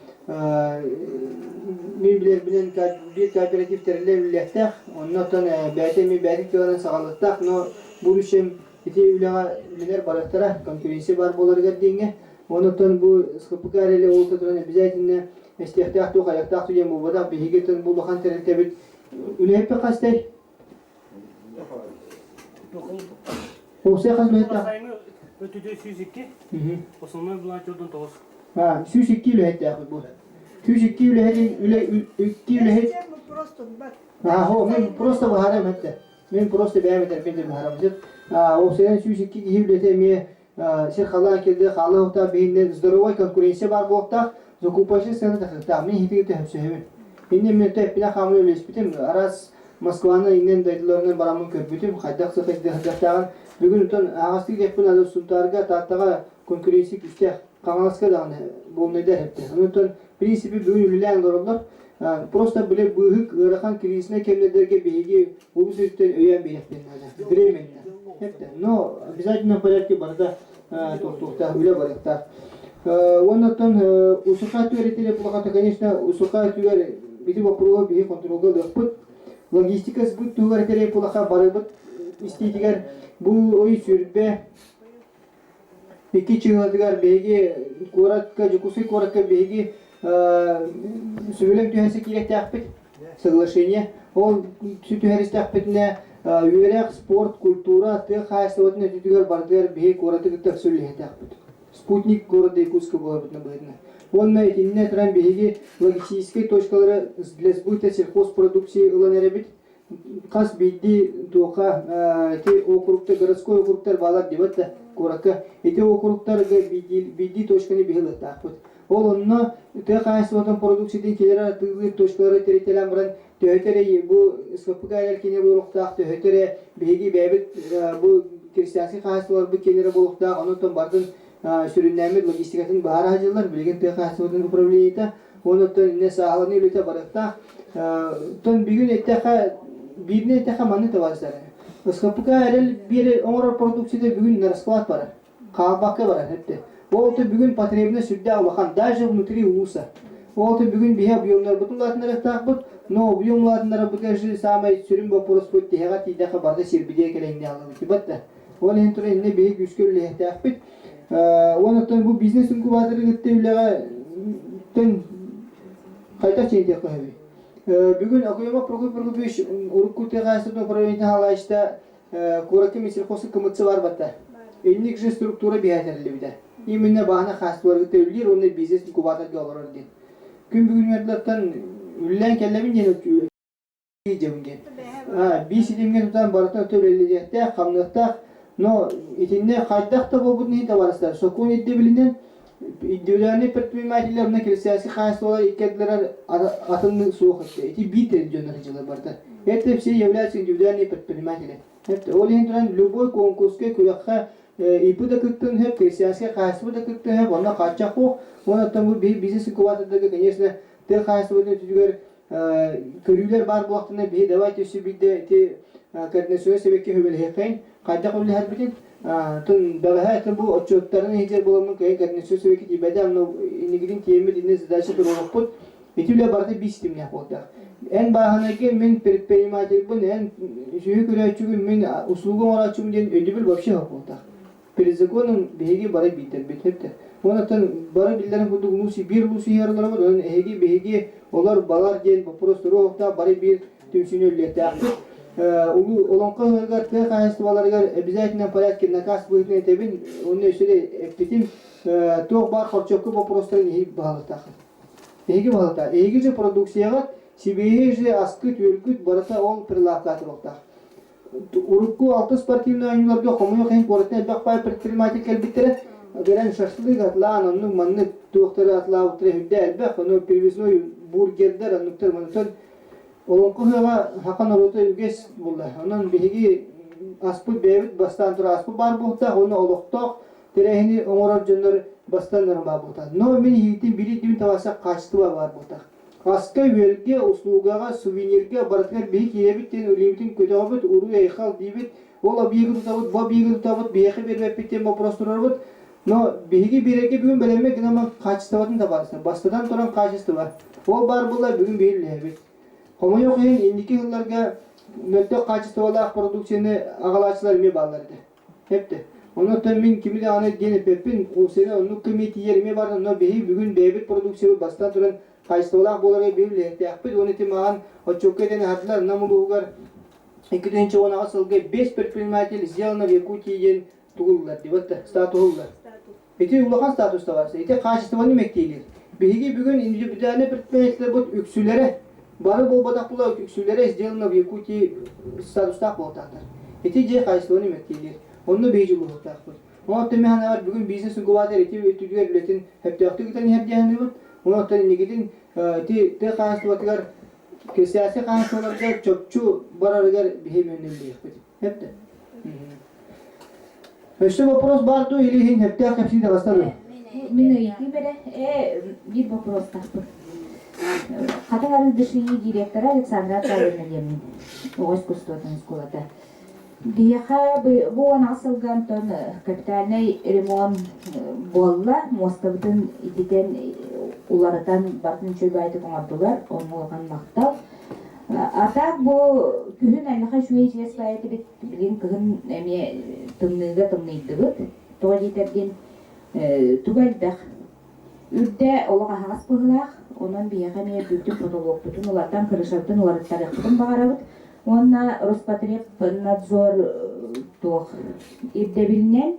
bilen bir kooperatif terlerlekte ondan bätemi bätik olan sağlıkta no bu işim iti ülaga biler baraktara konkurrensi var bolarga denge ondan bu skıpıkarele oldu turan bizaytine istihtiyaç to ayakta tuyan bu boda bihigetin bu lokan tertebit ülehpe kastay Olsa kasmeta Ötüdü 102. Osmanlı bulan çoğundan toz. Ha, 102 kilo etti bu. 2 үлеһет. Мен просто бахарам хәтта. Мен просто бәймәтер бенде бахарам. О сен 2 үлеһет ме сер халан келде, халыта бейне здоровой конкуренция бар болта, закупашы сен тахта. Мен хитигә тәһсәһем. Инде мен тәпилә хамлы леспитем. Арас Москваны иннен дайдыларынан барамын көрбүтүм. Хайдак сыйдыган. Бүгүн утан агасты деп булады султарга таттага конкуренция күчтә. Каңаска да болмайды хәтта. Онтон принципе бүгүн үлән доролар. Просто биле бүйүк ырахан кризисне кемледерге беги улус үстен өйән бирәктен әле. Временно. Хәтта. Но обязательно порядке барда тортукта үлә баракта. Онтон усука төретеле булганда, конечно, усука түгәр бити вопросы бии контролга дәпт. Логистика сбыт түгәр тере булаха барыбыт иститигәр бу ой сүрбе Пекичингадыгар беги коратка жукусы коратка беги сөйлем түйәсе кирәк тәхпит соглашение. Ол түйәсе тәхпитне юрек спорт, культура, төх хайсаватны түйәр бардыр беги коратка тәфсүле тәхпит. Спутник города Якутска была битна бедна. Он на эти нетран беги логистические точкалары для сбыта сельхозпродукции уланеребит. Кас бидди тоха те округта городской округтар балар дебатта корака эти округтар бидди точканы бихилы тахпыт. Ол онно те хайсватан продукцияден келер тыгы точкалары терителен баран төһөтере бу скопугайлар кине болуктак төһөтере беги бебит бу крестьянский хайсвалар бу келер болуктак онотон бардын сүрүннәмет логистикатын баара хаҗылар билген те хайсватан управлениета онотон не сааланы үлете баракта тон бүгүн эттеха бирне эттеха манны табарсар. Скопуга эрел бир оңор продукцияда бүгүн на расклад бар. Кабакка бар хәтта. Ол то бүгүн потребность сүддә алган даже внутри улуса. Ол то бүгүн бия объемнар бутулатнары тагып, но объемларны бутажы самай сүрүн вопрос бут тега тидәхә барда сербидә келәңне алды. Тибатта. Ол энтре не бия күскөлле тагып. Онотон бу бизнес инкубаторы гыттылыга тен кайта чейде кайбы. Бүгүн акыйма программабеш уруккуте гасыда провинция халашта куракы мисилхосы кымытсы бар бата. Энник же структура биятерле биде. Именно баана хастуарга төллер оны бизнес инкубаторга алар ди. Күн бүгүн мердлаттан үллән келлебин жөнөтү жемге. Бис идемге тутан барата төлелледә хамныкта, но итинне хайдакта болбут не табарыстар. Сокун идде билинен индивидуальный предприниматель на крестьянских хозяйствах и кедлер атомных сухот. Эти биты джонерджелы барда. Это все являются индивидуальные предприниматели. Это олинтран любой конкурске кулаха ипуда кыттын хеп крестьянских хозяйствах да кыттын хеп она качаху она там бизнес инкубаторда конечно те хозяйствовны түгөр көрүлөр бар буактына бе давайте сибиде те каднесөй себеки хөбелхейн кайда кулы харбитин тон багаһа бу отчоттарын хижер боламын кай каднесөй себеки дибедан но инигидин темир дине задача турулуп итүле барды бистим я болда en bahane men предприниматель бун en жүйө көрөчүгүн мен услуга орачым ден өдүбүл вообще болда перед законом беги бары битер битепте онотон бары биллерин буду луси бир луси ярлары бар он эги беги олар балар ден просто рохта бары бир түшүнөлөтө улу олонкогар те хаястыбаларга обязательно порядке наказ будет на тебин он өсүле эптитим тог бар хорчокко вопростарын эги багыта эги багыта эги же продукцияга сибири же аскыт өлкүт барата ол прилавкатырокта урукку алты спортивный айныларга комуя кен коротен бакпай предприниматель келбиттере берен шашлык атлан онун манны доктор атла утрехде бак оно привезной бургердер ануктер мансон олонкуга хакан орото үгес булла онун биги аспы бебит бастан тура аспы бар болта оны олокток терехини оңорор жөндөр бастан норма болта но мен хитин бири дим таваса качтыба бар болта аска велге услугага сувенирге баратгар бии киребиттен үлемитин көтөгөбүт уру эйхал дибит ол объект табыт ба объект табыт бияхы бербептен вопростурабыт но биги биреге бүгүн белеме гына качтыбатын табарсың бастадан туран качтыба ол бар була бүгүн белелебит комойок эн индики жылдарга мөлтө качтыбалак продукцияны агалачылар эме балларды хепте онотон мен кимиде аны дене пеппин усене ону комитет эме бар но биги бүгүн бебит продукция бастан туран кайстолак болары белелепти акпыт оны темаган очокеден хадлар намулугар 2010 асылга 5 предприниматель сделано в Якутии тугуллар дебатта статуллар эти улахан статуста барса эти качествоны мектейлер Биһиги бүгүн индивидуальный предприятиелер бут үксүлере бары болбадак була үксүлере сделано в Якутии статустак болтактар. Эти же кайсылыгын мектейлер. Онну бейжи болтак бут. Он темеханар бүгүн бизнес инкубатор эти өтүгөр билетин хептакты гитен хердяны бут. Онотан нигидин те кайсылыгар саясий кайсылыгар чөпчү барарыгар бихемөннөлүк бут. Хепте. Еще вопрос бар то или хин хептак хепсин да бастады. Bir вопрос такпыр. Катаңары дыши директора Александра Калинин. Оғыз кустотын сколата. Дияха бу анасылган тон капитальный ремонт болла, мостовдын итиден уларытан бартын чөбайды коңардылар, онмолған мақтал. Атак бу күхін әліға шуе жес байты білген күхін әме тымныға тымнайдығыт, тоға жетерген тугальдақ. Үрдә олаға хағас бұғылақ, онан бияға ме бүктің потолок бұтын, олардан кырышардың оларыттар яқтың бағарабыт. Онна Роспотребнадзор тоқ ирдебілінен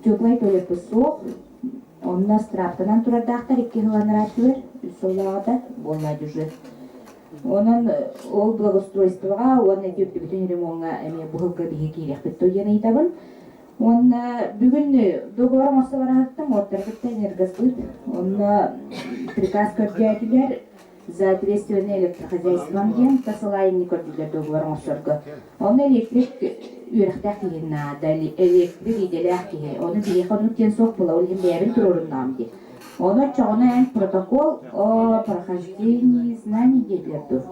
теплай төлепі соқ, онна страптынан тұрардақтар 2 ғыланыр атылыр, солағада болмайды уже. Онан ол благоустройствоға, онна көпті бүтін ремонға әме бұғылға бігі керек бітті өйені етабын. Онна бүгін договор масы барағаттым, оттарғытта энергосбыт, онна приказ көрді әтілер, за ответственное электрохозяйством ген посылайын көрділер договор масырғы. Оны электрик үйріқтәк деген нада, электрик иделәк деген. Оны дейек онуттен соқ бұла, олген бәрін тұрорыннам де. Оны чоғына ән протокол о прохождении знаний детлерді.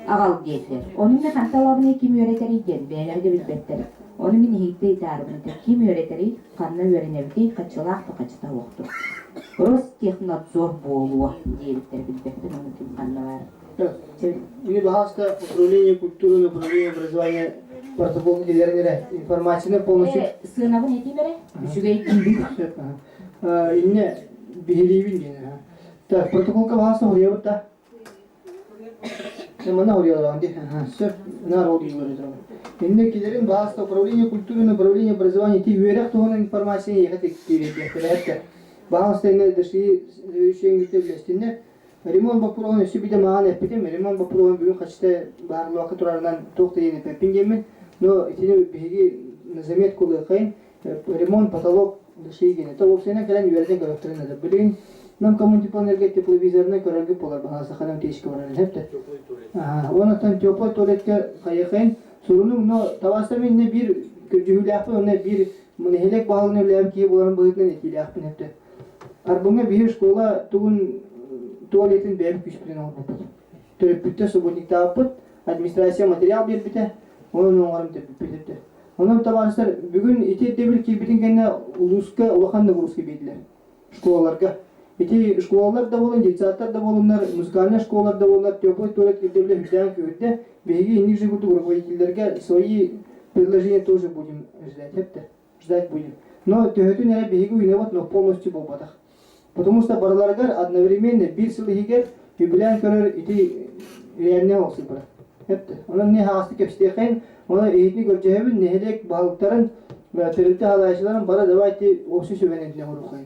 Ағал детлер. Оның мен қанталабыны кем өретер екен, бәлерді білбеттер. Оны мен хейті етарымын. Кем өретер ет, қанна өренебді, қачылақты қачыта оқты. Ростехнадзор болуы дейліктер білбеттен, оны кем қанна бар. Мне пожалуйста, управление культуры, управление образования, протокол делернера, информацияны полностью... Сынабын еті бере? Үшіге етін бүк. Инне бігелейбін дені. Так, протоколка пожалуйста, ория бұтта. Мана ория оған де. Сөп, нар ол дейін көреді. Инне келерін пожалуйста, управление культуры, управление образования, ти үйерек туғының информацияны еғет екті. Пожалуйста, инне дыши үшеңгіте білестінне. Ремонт бапуровын өсі біде маған әппетем. Ремонт бапуровын бүгін қачты барлы вақыт тұрарынан тоқты ені пәппенгенмен. Но итіне бігеге назамет қолы қайын ремонт потолок дыши егені. То опсайна кәлін үйерден көріқтерін әді. Білген нам коммунитипанерге тепловизорны көрерге болар. Баға сақанам тешкі барарын әпті. Онықтан теплой туалетке қайықайын. Сұрының, но тавастамен не бір жүргілі ақпын, оны бір мұнехелек бағылыны біләм кие боларын бұғытынан етелі ақпын әпті. Арбыңа бір школа туғын туалетін бәрін күшпілен алып бұд. Төріп бүтті субботникті алып бұд, администрация материал беріп біті, оның оңарым тепіп бітіпті. Оның табарыстар бүгін ете дебіл кейбітін кәне ұлысқа, ұлақанды ұлысқа бейділер школаларға. Ете школалар да болын, детсаттар да болынлар, музыкальный школалар да болынлар, теплый туалет кедебілі хүлден күйірді, бейге ниже күрді руководительдерге свои предложения тоже будем ждать будем. Но төхетін әрі бейге үйневат, но полностью болбадақ. Потому что бараларгар одновременно bir сыл егер юбилен көрер ити реальне олсы бар. Хепте. Onun ne hastı kepsteyken ona eğitini göreceğim nehelek balıkların ve terörte halayışların bara devayeti olsu süvenetine vurukayın.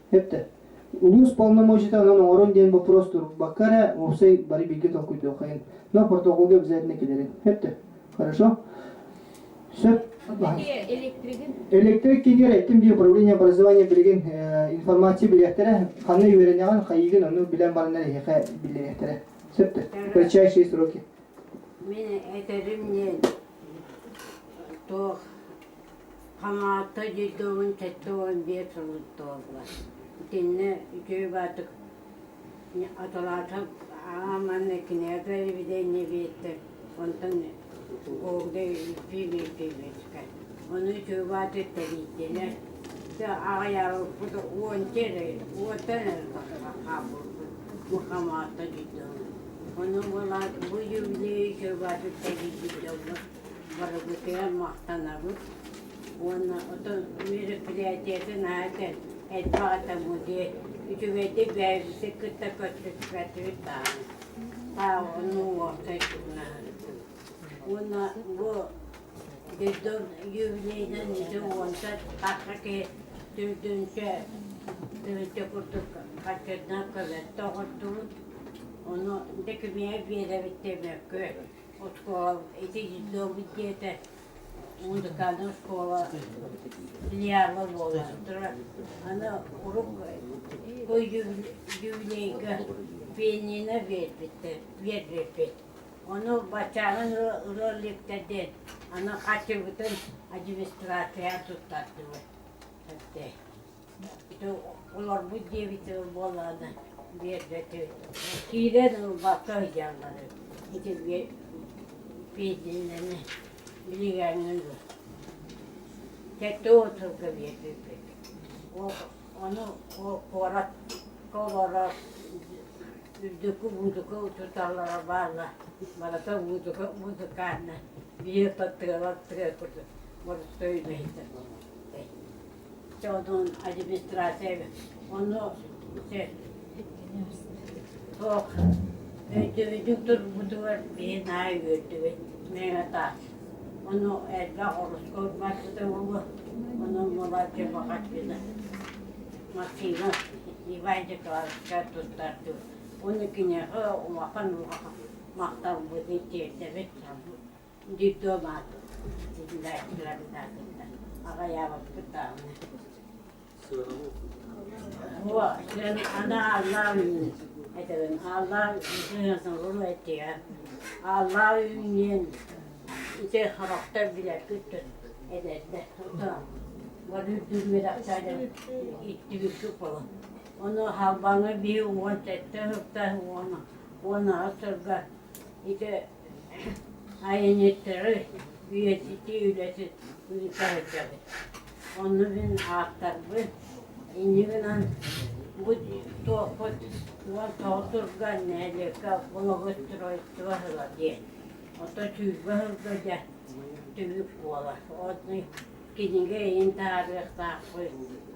Hepte. Улус полномочия на орон ден вопрос тур. Бакара олсай бари bilgi толкуйду окайын. Но протоколга обязательно келерин. Хепте. Хорошо? Все. Электрик кеңер әйттім бей управление образования білген информация білектері, қаны үйеренеған қайығын оны білен барындар еқа білектері. Сөпті, кратчайшие сроки. Мен әйтерім не тоқ қаматы жетуін тәттуін бер сұрғыт тоғылар. Тенне үтөй батық атылатып ағаманны кінерді біден не беттір. Онтын оғды бейбет. Onu çöbat ettiler. Ağayar bu on kere, o tane muhamatta gitti. Onu bunlar bu yüzde çöbat ettiler. Var bu kere mahtanabı. Onu o bir kraliçenin hakkı etbata bu diye. Hükümeti vergisi kıta kötü ta onu ortaya Onu bu Dedom yüvleyden nece olsa takake dürdünce Tövde kurduk kaçırdan kadar doğurduk. Onu dökümeye bir yere bittirmek köy. O şkola eti yüzde bitiyete. Onu kanı şkola filiyalı olandır. Ana uruk koy yüvleyi beynine verdi. Onu bacağın rollikte ana kaçırdıktan administrasyon tutardı. Hatta. Onlar bu diye bir bolanı verdi. Kire bakacakları. İşte bir beynine biliyorsunuz. Tekte oturdu verdi. Onu kovarak buduku tutarlara bağlı. Malata buduku karnı. Bir tatlılar kurdu. Burası söyleydi. Onun administrasyon onu çok ödüdür budur bir nay ödü meyata onu elbette horoskop başladı onu mulatça bakat bize makine İvaycı karşı tutardı onu kine o makan maktar bu diye evet diplomat dinlerlerden ağaya bakıp da bu sen ana Allah'ın eden Allah dünyasını ruh etti ya Allah'ın işte karakter bile kötü ederdi o da var düzmede aktardı itti bir çok falan onu halbanı bir umut etti hıfta ona asırga işte ayın ettirir üyeti üyeti üyeti onu ben aktardı İndividual bu tohut tohutlar neyle bunu götürüyor diye. O da tüyber böyle tüyük olar. O da kendine intihar takı.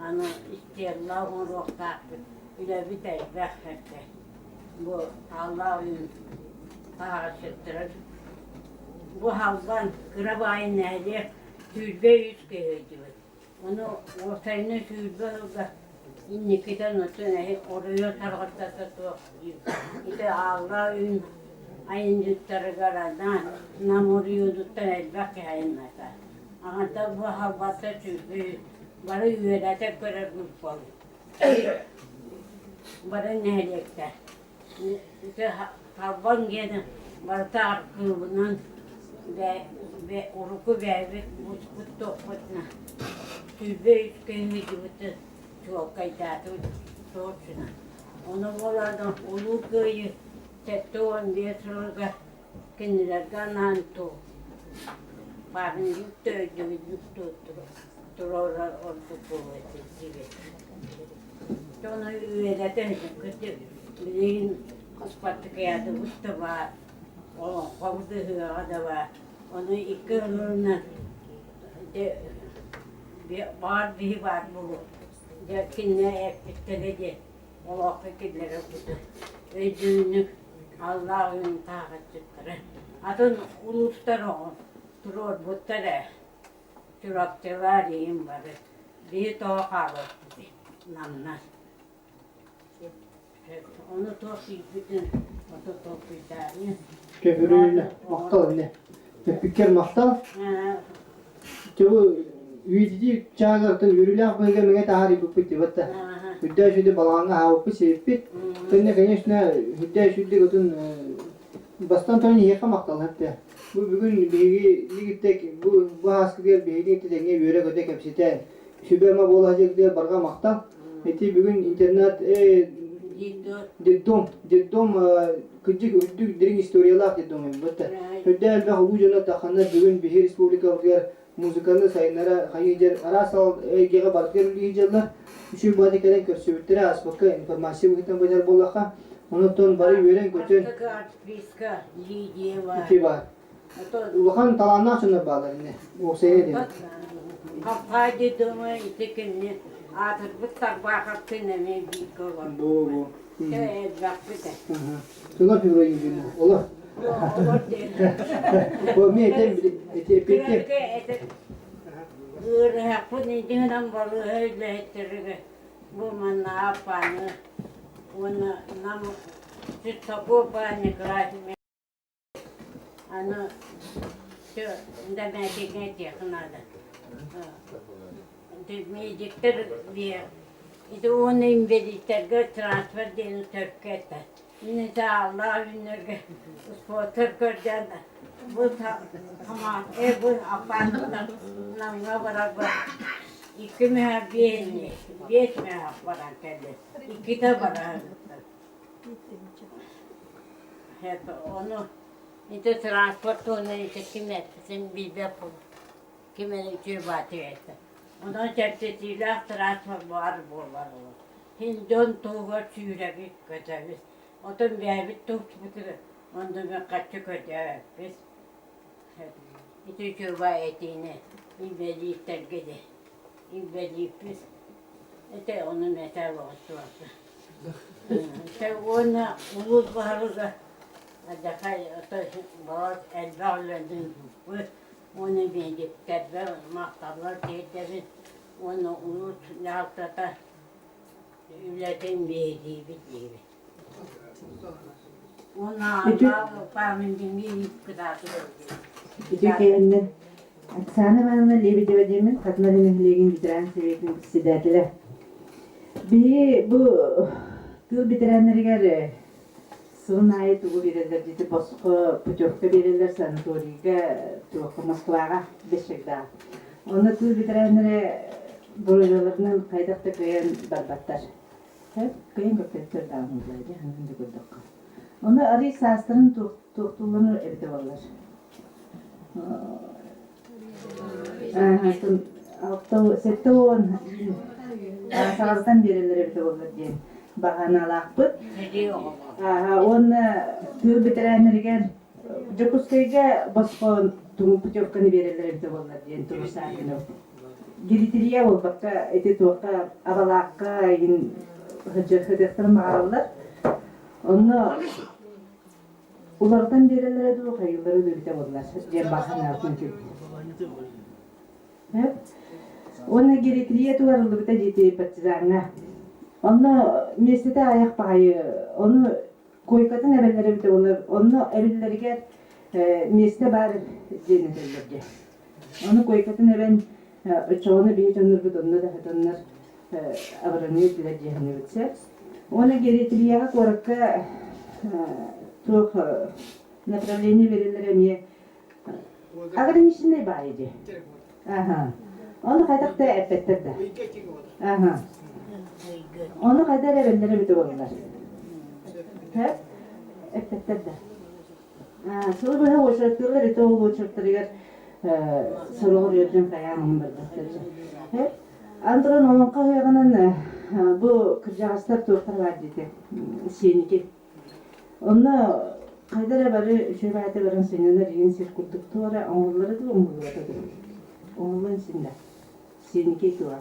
Ana istiyorlar onu takı. Öyle bir de bekletti. Bu Allah'ın tahassütleri. Bu haldan kırabayın neyle tüybe yüz kıyıyor. Onu ortayına sürüyorlar. İnnikiden ötüne oraya tarafta tutuyor. İşte Allah'ın ayıncıkları karadan namuruyorduktan elbette ayınlarda. Ama da bu havbata sürüyor. Bana üyelete göre grup oluyor. Bana nehlekte. İşte havban gelin. Bana da arkılığından ve uruku vermek bu toputna. Tübe üstünü gibi çok kaydatı soğutuna. Onu oradan ulu köyü tektoğun diye sonra kendilerden antu. Barın yüktüydü dururlar ordu kuvveti gibi. Sonra üyelete kötü bilin ispatı kıyada usta var. O kovdu hıya var. Onu iki yılına bir var bu. Yakınne ettirdi. O vakitleri kutu. Ödünlük Allah'ın tahaccütleri. Adın uluslar o. Durur butları. Çurakçılar yiyim var. Bir toğa kalır. Namlar. Onu toplayıp bütün o toplayıp Köprüyle, maktal bile. Fikir maktal. Çoğu üyetici çağırtın yürüyle böyle mege tahari bu bitti batta. Hüdde şüdde balanga ha bu sepit. Tenne kayışna hüdde şüdde gotun bastan tane yeka maktal hatta. Bu bugün bilgi ligittek bu haskıger bilgi tenge böyle göde kapsite. Şübema bolacak diye barga maktal. Eti bugün internet Diddom küçük üddük derin istoriyalar diddom batta. Hüdde elbe bu jona taxanna bugün Bihir Respublika yer müzikanı sayınlara hayıcer arasal gege barker diyecekler. Şu bazı kere körsübüttere asbaka informasiya bugün bacar bollaqa. Onu ton bari veren kötün. Fiska liye var. İki var. Ulan talanlar şuna bağlar ne? O sene değil. Kapaydı döme itekinni. Artık bu tabak ne bir kovar. Bu. Evet bakıdı. Şuna bir oyun günü. Ola. Olur değil. Bu mi ete Hırhakın içinden balı öyle ettirir. bu manna apani, ona nam çiftoko pani krasime. Ano şu demek ne yakınada. Medikler diye. İşte onu mediklerge transfer deni Türkiye'de. Yine de Allah ünlüge sponsor körden bu tamam bu apartman namına beraber iki mehabiyeni beş mehabbaran geldi. İki de beraber. Hep onu işte transport onu işte kime bizim bir depo kime cübatiyette. Ondan çerçevesiyle transfer var bu var. Hindon tuğla çürek kaçarız. Ondan bir tuğla bitirir. Ondan bir kaçı kaçar. Biz işte çubuğa ettiğini İmbeli tergede. İmbeli biz. İşte onun metal olsun. İşte ona ulus baharıda. Adakay bazı elbağlarının onu bendikler maktablar teyzeler onu ulus yaltada ületin verdiği bir gibi. Ona Allah pamin dinleyip kadar. Türkiye'nin Aksana bana lebi devedemin katların ehliğin bitiren seviyetin siderdiler. Bir bu tıl bitirenleri geri sıvın ayet uğu verirler dedi bozku pucukta verirler sanatoriga tuğu Moskvaga beşik daha. Onu tıl bitirenleri buradalarından kaydakta kıyan barbatlar. Hep kıyan köpekler dağınızlaydı hanımda gördük. Onu arı sastırın tuğtuğunu evde varlar. Setton sağırdan verirler evde olur diye bahanalıqpıt. Onu tığ bitirenlerge Jokuskayga basqon tuğu pucukkanı verirler evde olur diye tuğu sağırını. Giditiriye ol bakka eti tuğqa abalaqqa yin hıcıqtırın mağarlar. Onu ulardan verirler de o hayırları da bite olurlar. Diye bahanalıqpın çünkü. Onu gerekliye tuvarıldı bita jeti patizana. Onu mescide ayak bayı, onu koykatın evvelleri bite olur. Onu evvellerige mescide bar jenetlerge. Onu koykatın evvel çoğunu bir canır bit onlar da onlar avranıyor bile cehennemi bitse. Onu gerekliye korakka çok направление verirler emiye. Ограниченный bayıcı. Aha. Onu kaydakta epettir de. Aha. Onu kadar evvelleri bite olurlar. Hep epettir de. Sonra böyle hoşlattırlar, ete oğlu hoşlattırlar. Soruğur yerden kayanın bardaklarca. Hep Andron onun kahveğinin bu kırcağızlar tuğuklar var dedi. Seniki. Onu kaydara bari şöyle barın seneler yeni sirkuttuk tuğra oğulları da oğulları da. Oğulun içinde. Seniki tuğra.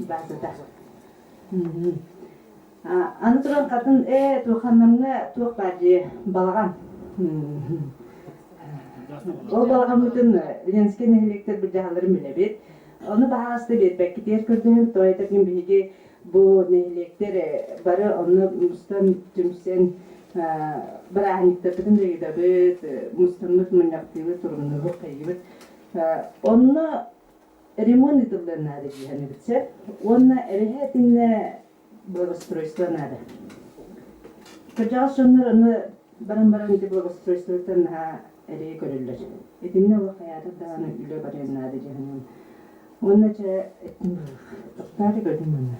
Bazıda. Andron kadın tuğhanımına tuğuk bacı balağan. O balağan bütün Lenski nehirlikler bir cahalarım bile bir. Onu bahası da bir belki diğer kördüğüm toyda kim bilgi bu nehirlikler bari onu mustan tümsen bıraknikte bütün de bir mustanlık manyaklığı turumunu kayıp. Onu ремонт edilir nerede yani bitse. Onu evihetinle благоустройство надо. Kacağı sonlar onu barın iti благоустройство'dan ha eriye görürler. Etimne o hayatı daha öyle barın nerede cehennem. Onun için etim tutarı gördüm onu.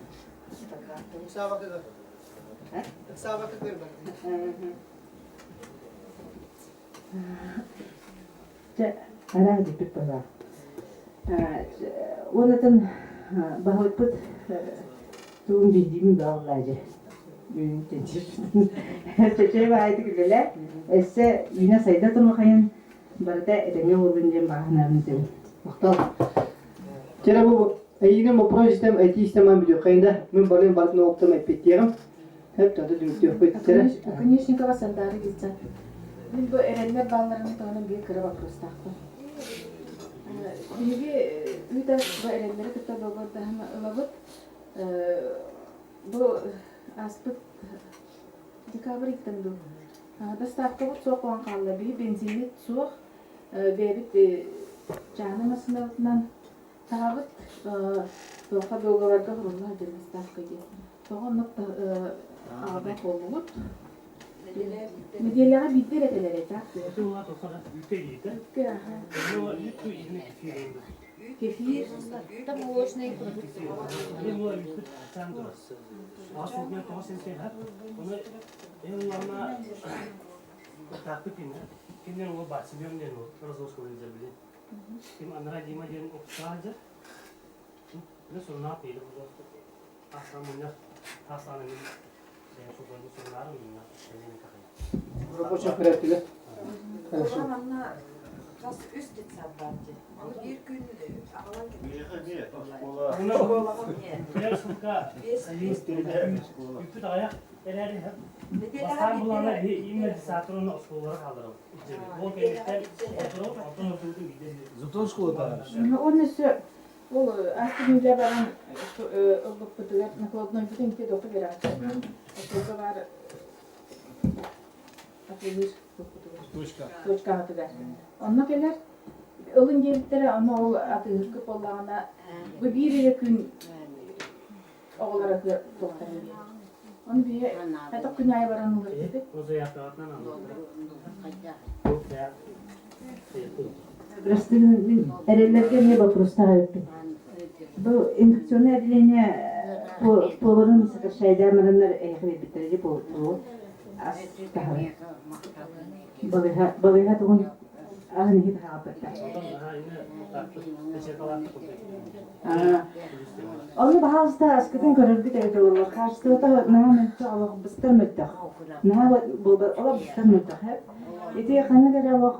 Sabah kadar Ara dipik bala. Ondan bahut put tuğum bildiğimi bağlayıcı. Çeçeğe bağlaydı güzel. Esse yine sayıda turmakayın. Barada edemiyor olunca bağlanırım dedim. Muhtar. Kira bu yine bu projem IT istemem biliyor. Kayında ben balın balını optim ettiğim. Hep tadı dürtüyor. Kira. Конечно, sandarı gitsen. Ben bu erenler ballarını da onun bir kırı bakıyoruz taktım. Биги үйдә бәйрәмнәре көтә булганда һәм ылабыт. Бу аспект декабрь иттенду. Доставка бу соқ ван калды. Би бензин соқ бебит жаны масынатынан табыт тоқа договорга хурунна доставка ди. Тоғын ада болмут. Медиалага биттер этелер эта. Кефир, там молочные продукты. Рабочий порядке, да? Kas üstet sabbancı. Onu bir gün ağlan Ол астымда баран ылдык бүтүгөр накладной бүтүнкө доктор берат. Ошого бар. Точка атыгар. Онна келер ылын жерттери аны ол атыгы боллагана бу бир күн оголара доктор берет. Оны бие ата күнай баран улар dedi. Растын эрелерге не вопрос ставить. Бұл инфекционное отделение поварын сокращает амарандар эхри битережи по астахар. Балыга тугун агын хит хапта. Оны бахаста аскытын көрөргө теге болор. Каршылыкта намент алып быстырмытта. Наа бул алып быстырмытта. Эти ханага алып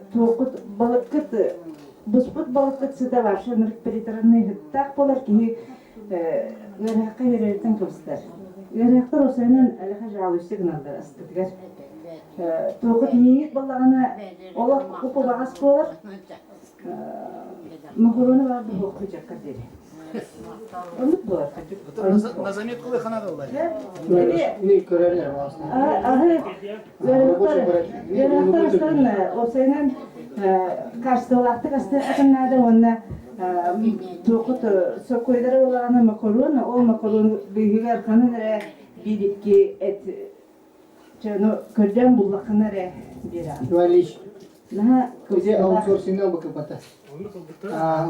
тоқыт балыккыт буспут балыккыт сыда ваша ныркперитерны так болар ки гөрәккә йөрәтен кылсыздар. Гөрәктер осенен әле жалыйсы гынадыр астыгар. Тоқыт ниет баллагына олар купа багас болар. Махороны бар бу хожакка дери. Onu bu artık. На заметку вы хана доллар. Ne körerler aslında. Ahı görüntüler o senin karşılaştık aslında akınlarda onunla toqut sokoyları olanı makaronu o makaronu büyüler kanılara bir iki et çano körden bullakınlara bir. Valiş. Nah, bize outsourcing'dan bakıp ata.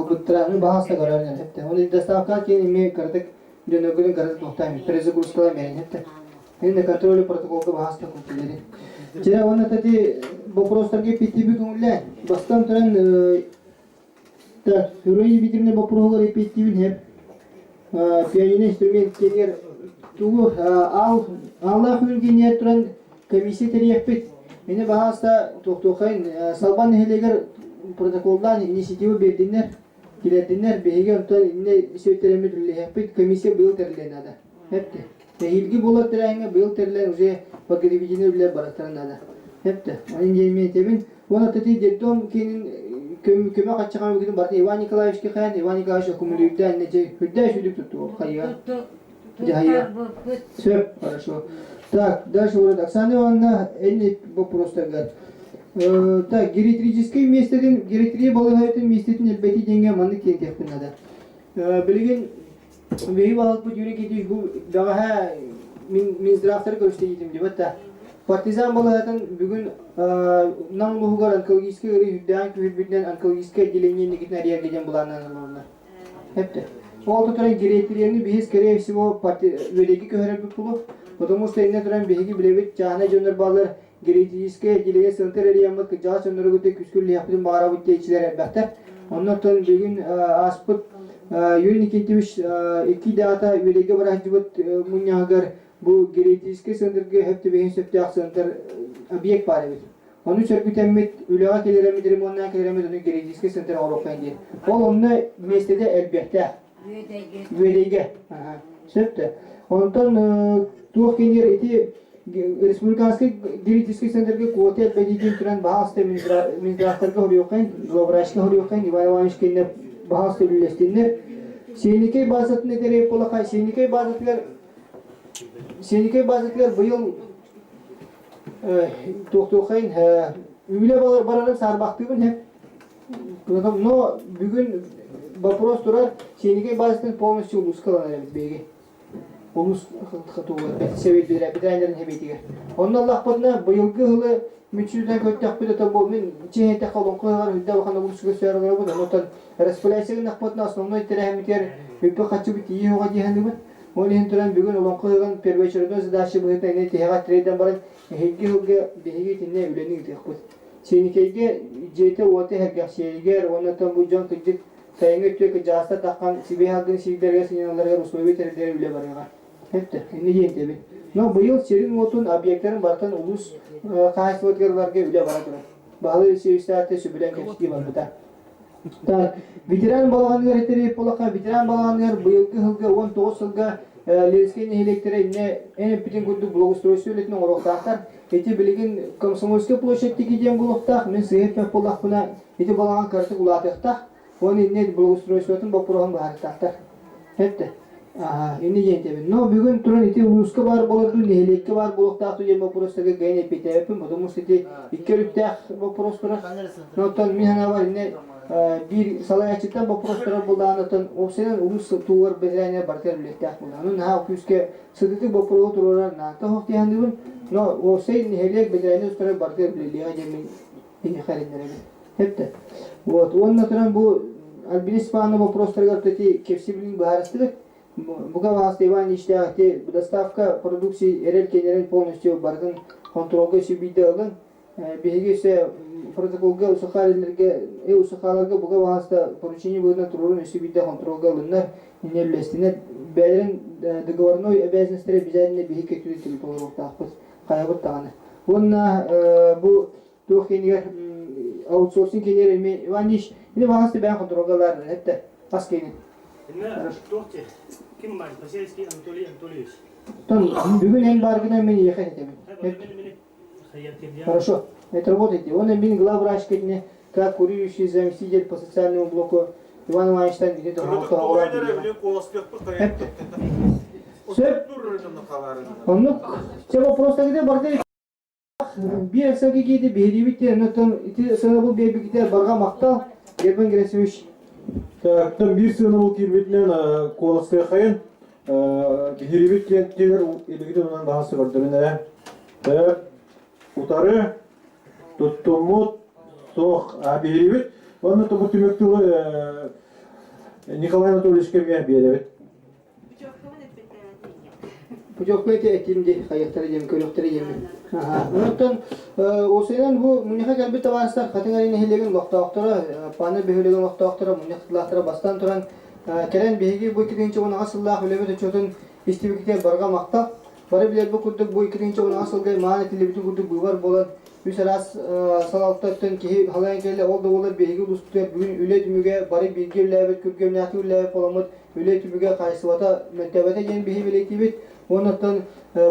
Ubutlarını bahasta görürler hepte. Onu dostavka ki ime kardık. Dönügülün kardık noktayım. Prezi kurskala merin hepte. Şimdi kontrolü protokolda bahasta kupilleri. Çera ona tati bu prostarge PTB kumule. Bastan turan ta heroin bitirne bu program PTB hep. Piyayine instrument keliyer. Tuğu Allah hülgeniye turan komisya teriyepet. Mene bahasta toktokayın salban neheleger protokoldan inisiyatif verdiler, dilerdiler. Behigen tutan inne söyleteremi dülle hep komisya bıyıl terlenada. Hepte. Ve ilgi bolat terenge bıyıl terlen uze vakti vicine bile baraktaranada. Hepte. Ayın yemeği temin. Ona tati jettom kenin köme kaçakan vaktin barda Ivan Nikolaevski kayan Ivan Nikolaevski akumuluyukta nece hüdda şüdük tuttu. Hayya. Hayya. Söp. Хорошо. Так, дальше вот Оксана Ивановна, эни вопростаргар. Так, гериатрический местеден, гериатрия балыгайтын местеден элбети денге манны кентеппин ада. Билген беги балык бу жүрек ети бу дага Минздравтар көрүштө ийдим деп атта. Партизан балыгайтын бүгүн наңлуугар онкологический үрдөн күбүдөн онкологический отделение негитин ария деген буланан олонна. Хепте. Ол туран гериатрияны бихис скорее всего ведеги көһөрөбү пулу. Потому что инне туран беги билебит жана жөнөр балар гериатрический отделение центр ариямык жаа жөнөргөтө күскүл яптын бара бүттейчилер бактар. Оннотон бүгүн аспыт Юрий Никитевич 2 дата ведеги баражыбыт мунягар бу гериатрический центрге хепте беген сөптөк центр объект бар эбит. Onu çörgütemmet, ülağa keliremidir, ondan keliremid, onu geridiski center Avrupa'yın değil. Onu meslede elbette. Üyedege. Söpte. Ondan tuğ kenir eti республиканский диетический центрге квоте бедигин туран баасты минздрафтарга хорюкайн, глобрашка хорюкайн, Иван Иванович кенне баасты үлестиннер. Сеникей базатын этереп болакай, сеникей базатлар быйыл токтокайын үйле барарын сарбактыбын хеп. Но бүгүн вопрос турар, сеникей базатын полностью улускаланар беги. Улус хатугар, себет бидрайнерин хебетиге. Онна лахпатна быйылгы хылы мүчүдөн көттөк бит ата бул мен чейте калонкыгар үдө бакана улуска сөргөр бу. Онтан распыляйсыгын лахпатна основной терехмитер бүпө качы бит ийога дихандыбы. Олен туран бүгүн улонкыган первечерден задача бу этене тега трейден баран хегге беги тине үлени текпут. Сеникейге жете оте хеггасиегер онтан бу жон кыдык тайыңы төкө жаста таккан сибиягын сигдерге сигналларга условия тердер үле барга. Хепте, эне жентеби. Но быйыл серин отун объекттарын бартан улус кайсыгырларга үле бара турат. Балы сервистаты сүбүлен кепти барбыта. Та ветеран балгандар этереп болака ветеран балгандар быйылкы жылга 19 жылга Ленскийне электренне эне питин гуду благоустройство үлетин ороктактар эти билген Комсомольская площадьтеги ден булуктак мен сыйып болакына эти балган карты улатыктак он инне благоустройствотун бопурган баарыктактар. Хепте. Эне жентеби. Но бүгүн туран эти улуска бар болорду, нехелекке бар булуктакту ден бопуростага гайне питепин, потому что эти иккелүттак бопуростора. Но тон михана бар инне bir salayachıdan bu prostora bulanatın opsiyon ulus tuğur bezrayne barter bilektak bulanın ha küske sıdıtı bu pro tuğrar nata hoqtiyandıbın no opsiyon helek bezrayne üstüne barter bileliğe jemin ini xarinlere hepte вот onunla turan bu albinispanı bu prostora teti kepsibilin baharıstık buga vasıta Иван iştahti доставка продукции эрелкенерин полностью бардын контролга sübide alın беги ise протоколга усахаларга усахаларга буга васта поручение будет турурун sübide контролга алынар инелестине бәлерин договорной обязанности обязательно беги кетүдү толуктакпыз каябыт таганы онна бу тохинер аутсорсинг кенер Иван иш ине васта бән контролгалар хетте паскени Тохте ким бар Васильевский Анатолий Анатольевич тон бүгүн эң баргына мен ехен этемин. Хорошо, это работает. Он именно главврач, как курирующий заместитель по социальному блоку Иван Ивановичтан где-то он все вопросы где барды bir eksenki gidi biri bitti nötön iti sınavı bir gider barga maktal Gerben Gresevich. Там bir sınavı kirmitlen kolası kayın biri bitti diğer ilgili olan daha sıkıntı Utarı tuttumut soğuk abiribit. Onu da bu tümöktülü Nikolay Anatolievich kemiye bir Pucuklu etimdi, hayatları yem, körüktürü yem. Ondan o senen bu münihak elbette varsa kategorinin hillegen vaktaktara, panel behülegen vaktaktara, münihaklara bastan turan keren behigi bu ikinci onu asıllah ölebet çötün istibikte barga makta. Barı bilet bu kurduk bu ikinci onu asılgay manetili bütün kurduk bu var bolan. Üseras salalttan ki halayan kelle oldu olur behigi uluslar bugün üle tümüge barı bilgi ülebet kürgemniyatı ülebet olamut üle tümüge kayısıvata mentebete yen behi bilektivit. Ondan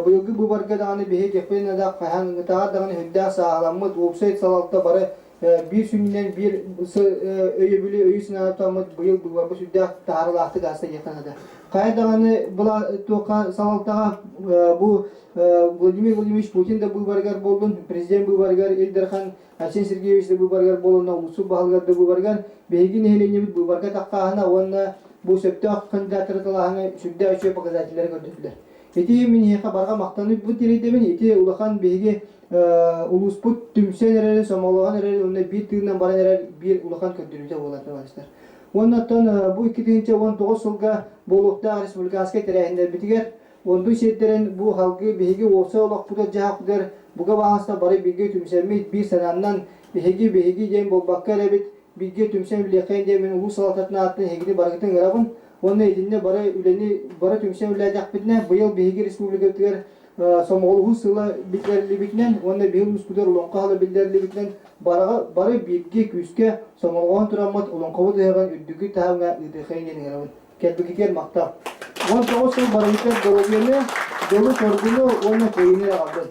bu yılgı bu bargadağını behi kefene da kayan gıtağa dağını hüdda sağlamut website salaltta barı bir sünninden bir öyle bile öyle sınavtamut bu yıl bu var bu hüdda tarlahtı gazete yakınada. Kaydağını bula toka salaltta bu Vladimir Vladimirovich Putin de bu bargar boldun, prezident bu bargar Elderhan Arsen Sergeyevich de bu bargar boldun, Usul Bahalgar de bu bargar behi nehelenye bu barga taqqahına ona bu septah kandidatlarına şüdde açıyor показателлер gördüler. Eti min heka barga maqtanıp bu tiredemin eti ulakan behi ulusput tümsen ereri somalagan ereri onda bir tığından baran erer bir ulakan kötürüce bolar arkadaşlar. Ondan bu 2019 yılga Bolukta Respublikaska terehinde bitiger. Ondu şedderen bu halkı behi olsa olak puda cahaklar buga bahasda bari bilgi tümsenmeyit bir senandan behi jem bolbakka rebit bilgi tümsen bilekayın demin ulus salatatına atlı hegini bargıtın garabın. Onun edinne bara üleni bara tümsen ülacak bitne bu yıl behi Respublikatıgar somolu sıla bitlerli bitnen onda behi uskudar ulanqalı bilderli bitnen bara bilgi küske somolğan turamat ulanqalı dayagan üddügü tahavna idikayın garabın. Kelbikiter maktab. 19 yıl barınca dolabını dolu sorgunu onunla koyunu aldı.